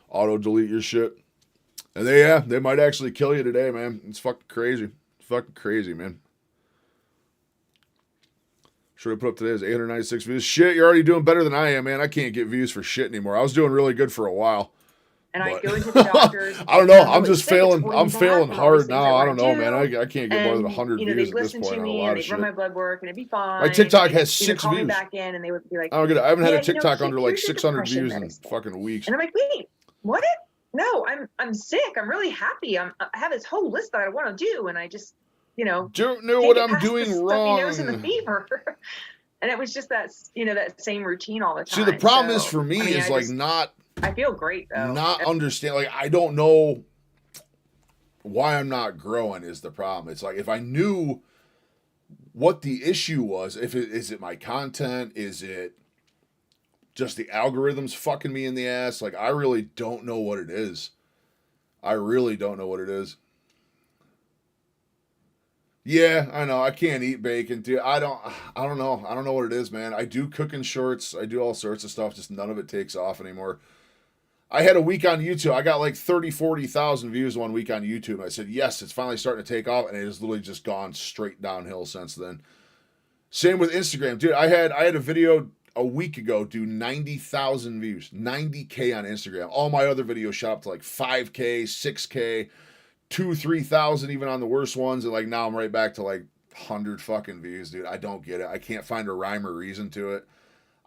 C: auto delete your shit. And they might actually kill you today, man. It's fucking crazy. It's fucking crazy, man. Sure, I put up today is 896 views. Shit, you're already doing better than I am, man. I can't get views for shit anymore. I was doing really good for a while.
K: And I
C: but-
K: go into the doctors.
C: I don't know.
K: I'm
C: I'm
K: really
C: just
K: sick, it's
C: failing.
K: holding
C: I'm
K: me back
C: failing
K: from all these
C: hard
K: things
C: now. I don't know,
K: do.
C: man. I can't get more than 100
K: you know,
C: views
K: they'd
C: at this
K: listen
C: point
K: to
C: on a
K: me
C: lot
K: and
C: of
K: they'd run my
C: shit.
K: blood work and it'd be fine.
C: My TikTok
K: And,
C: has
K: you know,
C: 6
K: call me
C: views.
K: back in and they would be like,
C: I don't get it. I haven't had a
K: "Yeah, you know,
C: TikTok under like
K: here's your
C: 600
K: depression
C: views in
K: medicine."
C: fucking weeks.
K: And I'm like, wait, what? No, I'm sick. I'm really happy. I have this whole list that I want to do, and I just, you know,
C: Don't know
K: can't
C: what
K: get
C: I'm
K: past the
C: doing
K: stuffy nose and the
C: wrong.
K: fever. And it was just that, you know, that same routine all the
C: See,
K: time.
C: the problem is
K: So,
C: for me
K: I mean,
C: is
K: I
C: like
K: just-
C: not
K: I feel great though.
C: understand. Like, I don't know why I'm not growing is the problem. It's like, if I knew what the issue was, is it my content? Is it just the algorithms fucking me in the ass? Like, I really don't know what it is. I really don't know what it is. Yeah, I know. I can't eat bacon, dude. I don't know. I don't know what it is, man. I do cooking shorts. I do all sorts of stuff. Just none of it takes off anymore. I had a week on YouTube. I got like 30, 40,000 views 1 week on YouTube. I said, yes, it's finally starting to take off. And it has literally just gone straight downhill since then. Same with Instagram. Dude, I had a video a week ago do 90,000 views. 90K on Instagram. All my other videos shot up to like 5K, 6K, 3,000 even on the worst ones. And like now I'm right back to like 100 fucking views, dude. I don't get it. I can't find a rhyme or reason to it.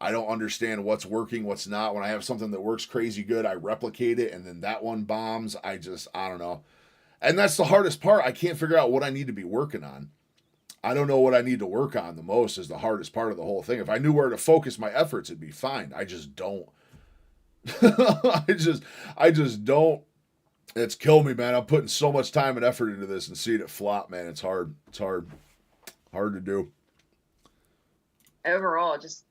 C: I don't understand what's working, what's not. When I have something that works crazy good, I replicate it, and then that one bombs. I don't know. And that's the hardest part. I can't figure out what I need to be working on. I don't know what I need to work on the most is the hardest part of the whole thing. If I knew where to focus my efforts, it'd be fine. I just don't. I just don't. It's killed me, man. I'm putting so much time and effort into this and seeing it flop, man. It's hard. It's hard. Hard to do.
K: Overall, just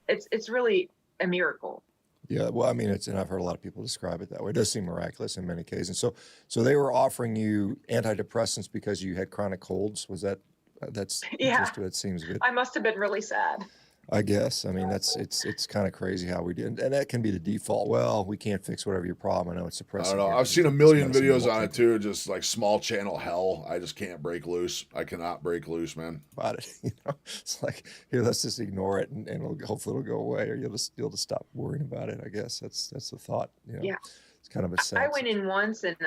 K: it's really a miracle.
H: Yeah, well, I mean, and I've heard a lot of people describe it that way. It does seem miraculous in many cases. So they were offering you antidepressants because you had chronic colds. Was that? That's
K: Yeah.
H: just what it seems good.
K: I must have been really sad.
H: I guess. I mean, it's kind of crazy how we did, and that can be the default. Well, we can't fix whatever your problem. I know it's
C: I
H: suppressing.
C: don't know.
H: here,
C: I've
H: but
C: seen a
H: it's
C: million
H: medicine,
C: videos
H: we'll
C: on it
H: take
C: too, just like small channel hell. I just can't break loose. I cannot break loose, man.
H: about it. You know, it's like, here, let's just ignore it, and hopefully it'll go away, or you'll just stop worrying about it. I guess that's the thought. You know?
K: Yeah.
H: It's kind of a sad.
K: I went in once, and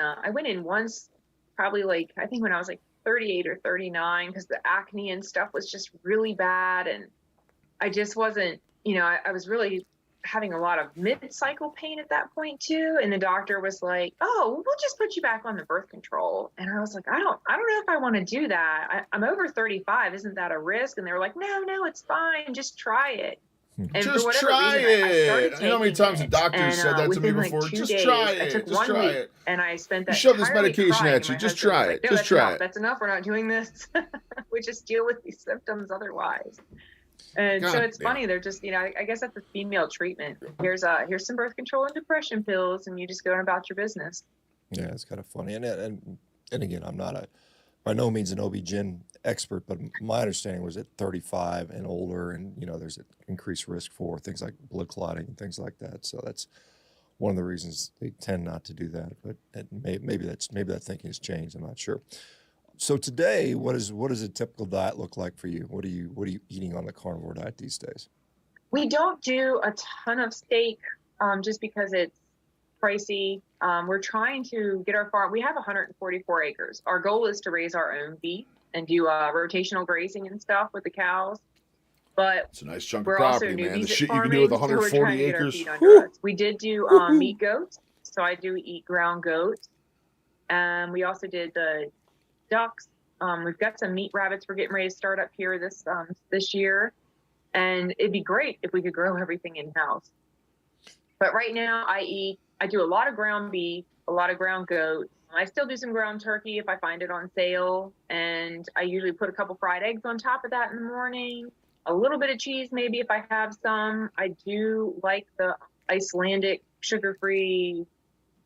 K: probably like I think when I was like 38 or 39, because the acne and stuff was just really bad, and I just wasn't. You know, I was really having a lot of mid-cycle pain at that point too. And the doctor was like, "Oh, we'll just put you back on the birth control." And I was like, I don't know if I want to do that. I'm over 35. Isn't that a risk? And they were like, no, it's fine. Just try it. And
C: Just
K: for whatever
C: try
K: reason, I started
C: it. You know how many
K: taking
C: times the
K: it,
C: doctors
K: and,
C: said that to me
K: within, like,
C: before?
K: 2
C: Just
K: days,
C: try
K: I
C: it.
K: took
C: Just
K: 1
C: try
K: week,
C: it.
K: and I spent that
C: You shove this
K: entirely
C: medication
K: crying,
C: at you.
K: and my
C: Just
K: husband was
C: try
K: like,
C: it.
K: "No,
C: Just
K: that's
C: try
K: enough.
C: it."
K: That's enough. We're not doing this. We just deal with these symptoms otherwise. And so
C: God
K: it's
C: damn.
K: funny. They're just, I guess that's the female treatment. Here's some birth control and depression pills, and you just go about your business.
H: Yeah, it's kind of funny. And again, I'm not by no means an OB-GYN expert, but my understanding was at 35 and older, and there's an increased risk for things like blood clotting and things like that. So that's one of the reasons they tend not to do that. But maybe that thinking has changed. I'm not sure. So today, what does a typical diet look like for you? What are you eating on the carnivore diet these days?
K: We don't do a ton of steak, just because it's pricey. We're trying to get our farm. We have 144 acres. Our goal is to raise our own beef and do rotational grazing and stuff with the cows. But
C: It's a nice chunk of
K: we're also
C: property, man. The
K: newbies at
C: shit you can
K: farming,
C: do with
K: so we're trying
C: 140
K: to get our
C: acres.
K: feet under us. We did do meat goats, so I do eat ground goat. We also did the ducks. We've got some meat rabbits we're getting ready to start up here this year, and it'd be great if we could grow everything in house. But right now, I do a lot of ground beef, a lot of ground goat. I still do some ground turkey if I find it on sale, and I usually put a couple fried eggs on top of that in the morning. A little bit of cheese, maybe if I have some. I do like the Icelandic sugar-free,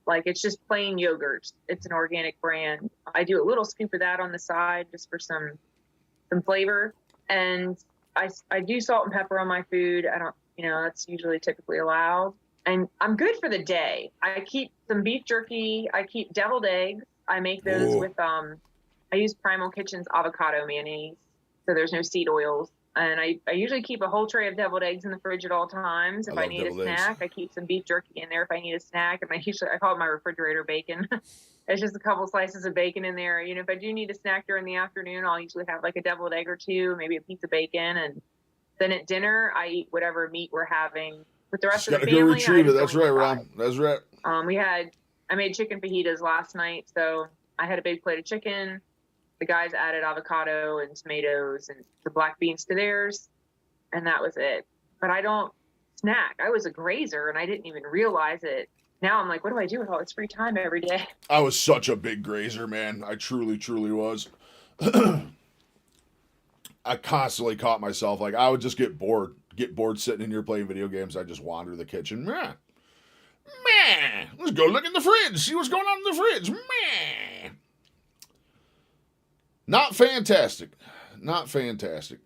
K: like it's just plain yogurt. It's an organic brand. I do a little scoop of that on the side just for some flavor. And I do salt and pepper on my food. I don't, that's usually typically allowed. And I'm good for the day. I keep some beef jerky. I keep deviled eggs. I make those with, I use Primal Kitchen's avocado mayonnaise, so there's no seed oils. And I usually keep a whole tray of deviled eggs in the fridge at all times. If I need a snack, I keep some beef jerky in there if I need a snack. And I call it my refrigerator bacon. It's just a couple slices of bacon in there. If I do need a snack during the afternoon, I'll usually have like a deviled egg or two, maybe a piece of bacon. And then at dinner, I eat whatever meat we're having. With the rest
C: Just
K: of the
C: gotta
K: family,
C: go retrieve
K: I
C: it.
K: just
C: That's
K: don't eat
C: right,
K: fried.
C: Ron. That's right.
K: I made chicken fajitas last night, so I had a big plate of chicken. The guys added avocado and tomatoes and the black beans to theirs, and that was it. But I don't snack. I was a grazer, and I didn't even realize it. Now I'm like, what do I do with all this free time every day?
C: I was such a big grazer, man. I truly, truly was. I constantly caught myself. Like, I would just get bored sitting in here playing video games. I'd just wander the kitchen. Meh. Let's go look in the fridge. See what's going on in the fridge. Meh. Not fantastic. Not fantastic.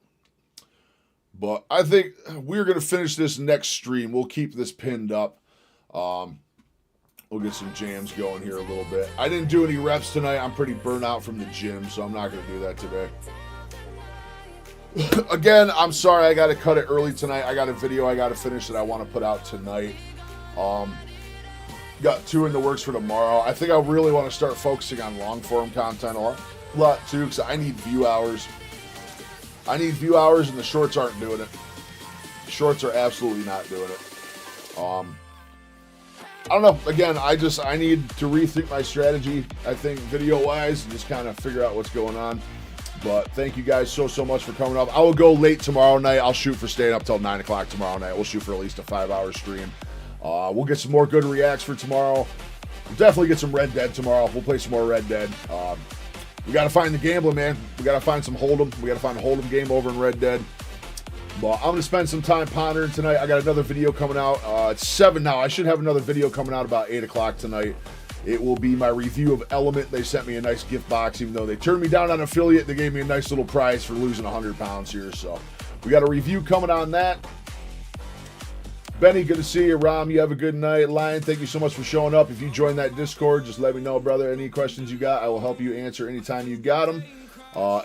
C: But I think we're going to finish this next stream. We'll keep this pinned up. We'll get some jams going here a little bit. I didn't do any reps tonight. I'm pretty burnt out from the gym, so I'm not going to do that today. Again, I'm sorry I got to cut it early tonight. I got a video I got to finish that I want to put out tonight. Got 2 in the works for tomorrow. I think I really want to start focusing on long form content a lot too, because I need view hours. I need view hours, and the shorts aren't doing it. Shorts are absolutely not doing it. I don't know. Again, I need to rethink my strategy, I think, video-wise, and just kind of figure out what's going on. But thank you guys so much for coming up. I will go late tomorrow night. I'll shoot for staying up till 9 o'clock tomorrow night. We'll shoot for at least a 5-hour stream. We'll get some more good reacts for tomorrow. We'll definitely get some Red Dead tomorrow. We'll play some more Red Dead. We got to find the gambling, man. We got to find some Hold'em. We got to find a Hold'em game over in Red Dead. But I'm going to spend some time pondering tonight. I got another video coming out. It's 7 now. I should have another video coming out about 8 o'clock tonight. It will be my review of Element. They sent me a nice gift box, even though they turned me down on affiliate. They gave me a nice little prize for losing 100 pounds here. So we got a review coming on that. Benny, good to see you. Ram, you have a good night. Lion, thank you so much for showing up. If you join that Discord, just let me know, brother. Any questions you got, I will help you answer anytime you got them.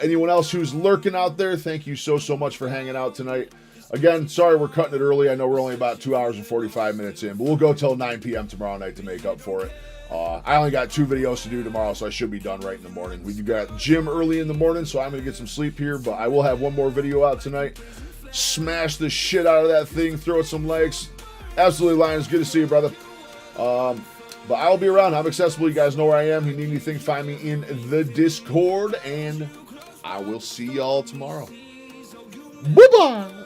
C: Anyone else who's lurking out there, thank you so much for hanging out tonight. Again, sorry we're cutting it early. I know we're only about 2 hours and 45 minutes in, but we'll go till 9 p.m. tomorrow night to make up for it. I only got 2 videos to do tomorrow, so I should be done right in the morning. We got gym early in the morning, so I'm going to get some sleep here, but I will have one more video out tonight. Smash the shit out of that thing, throw it some legs, Absolutely, Lions. Good to see you, brother. But I'll be around. I'm accessible. You guys know where I am. If you need anything, find me in the Discord. And I will see y'all tomorrow. Bye-bye.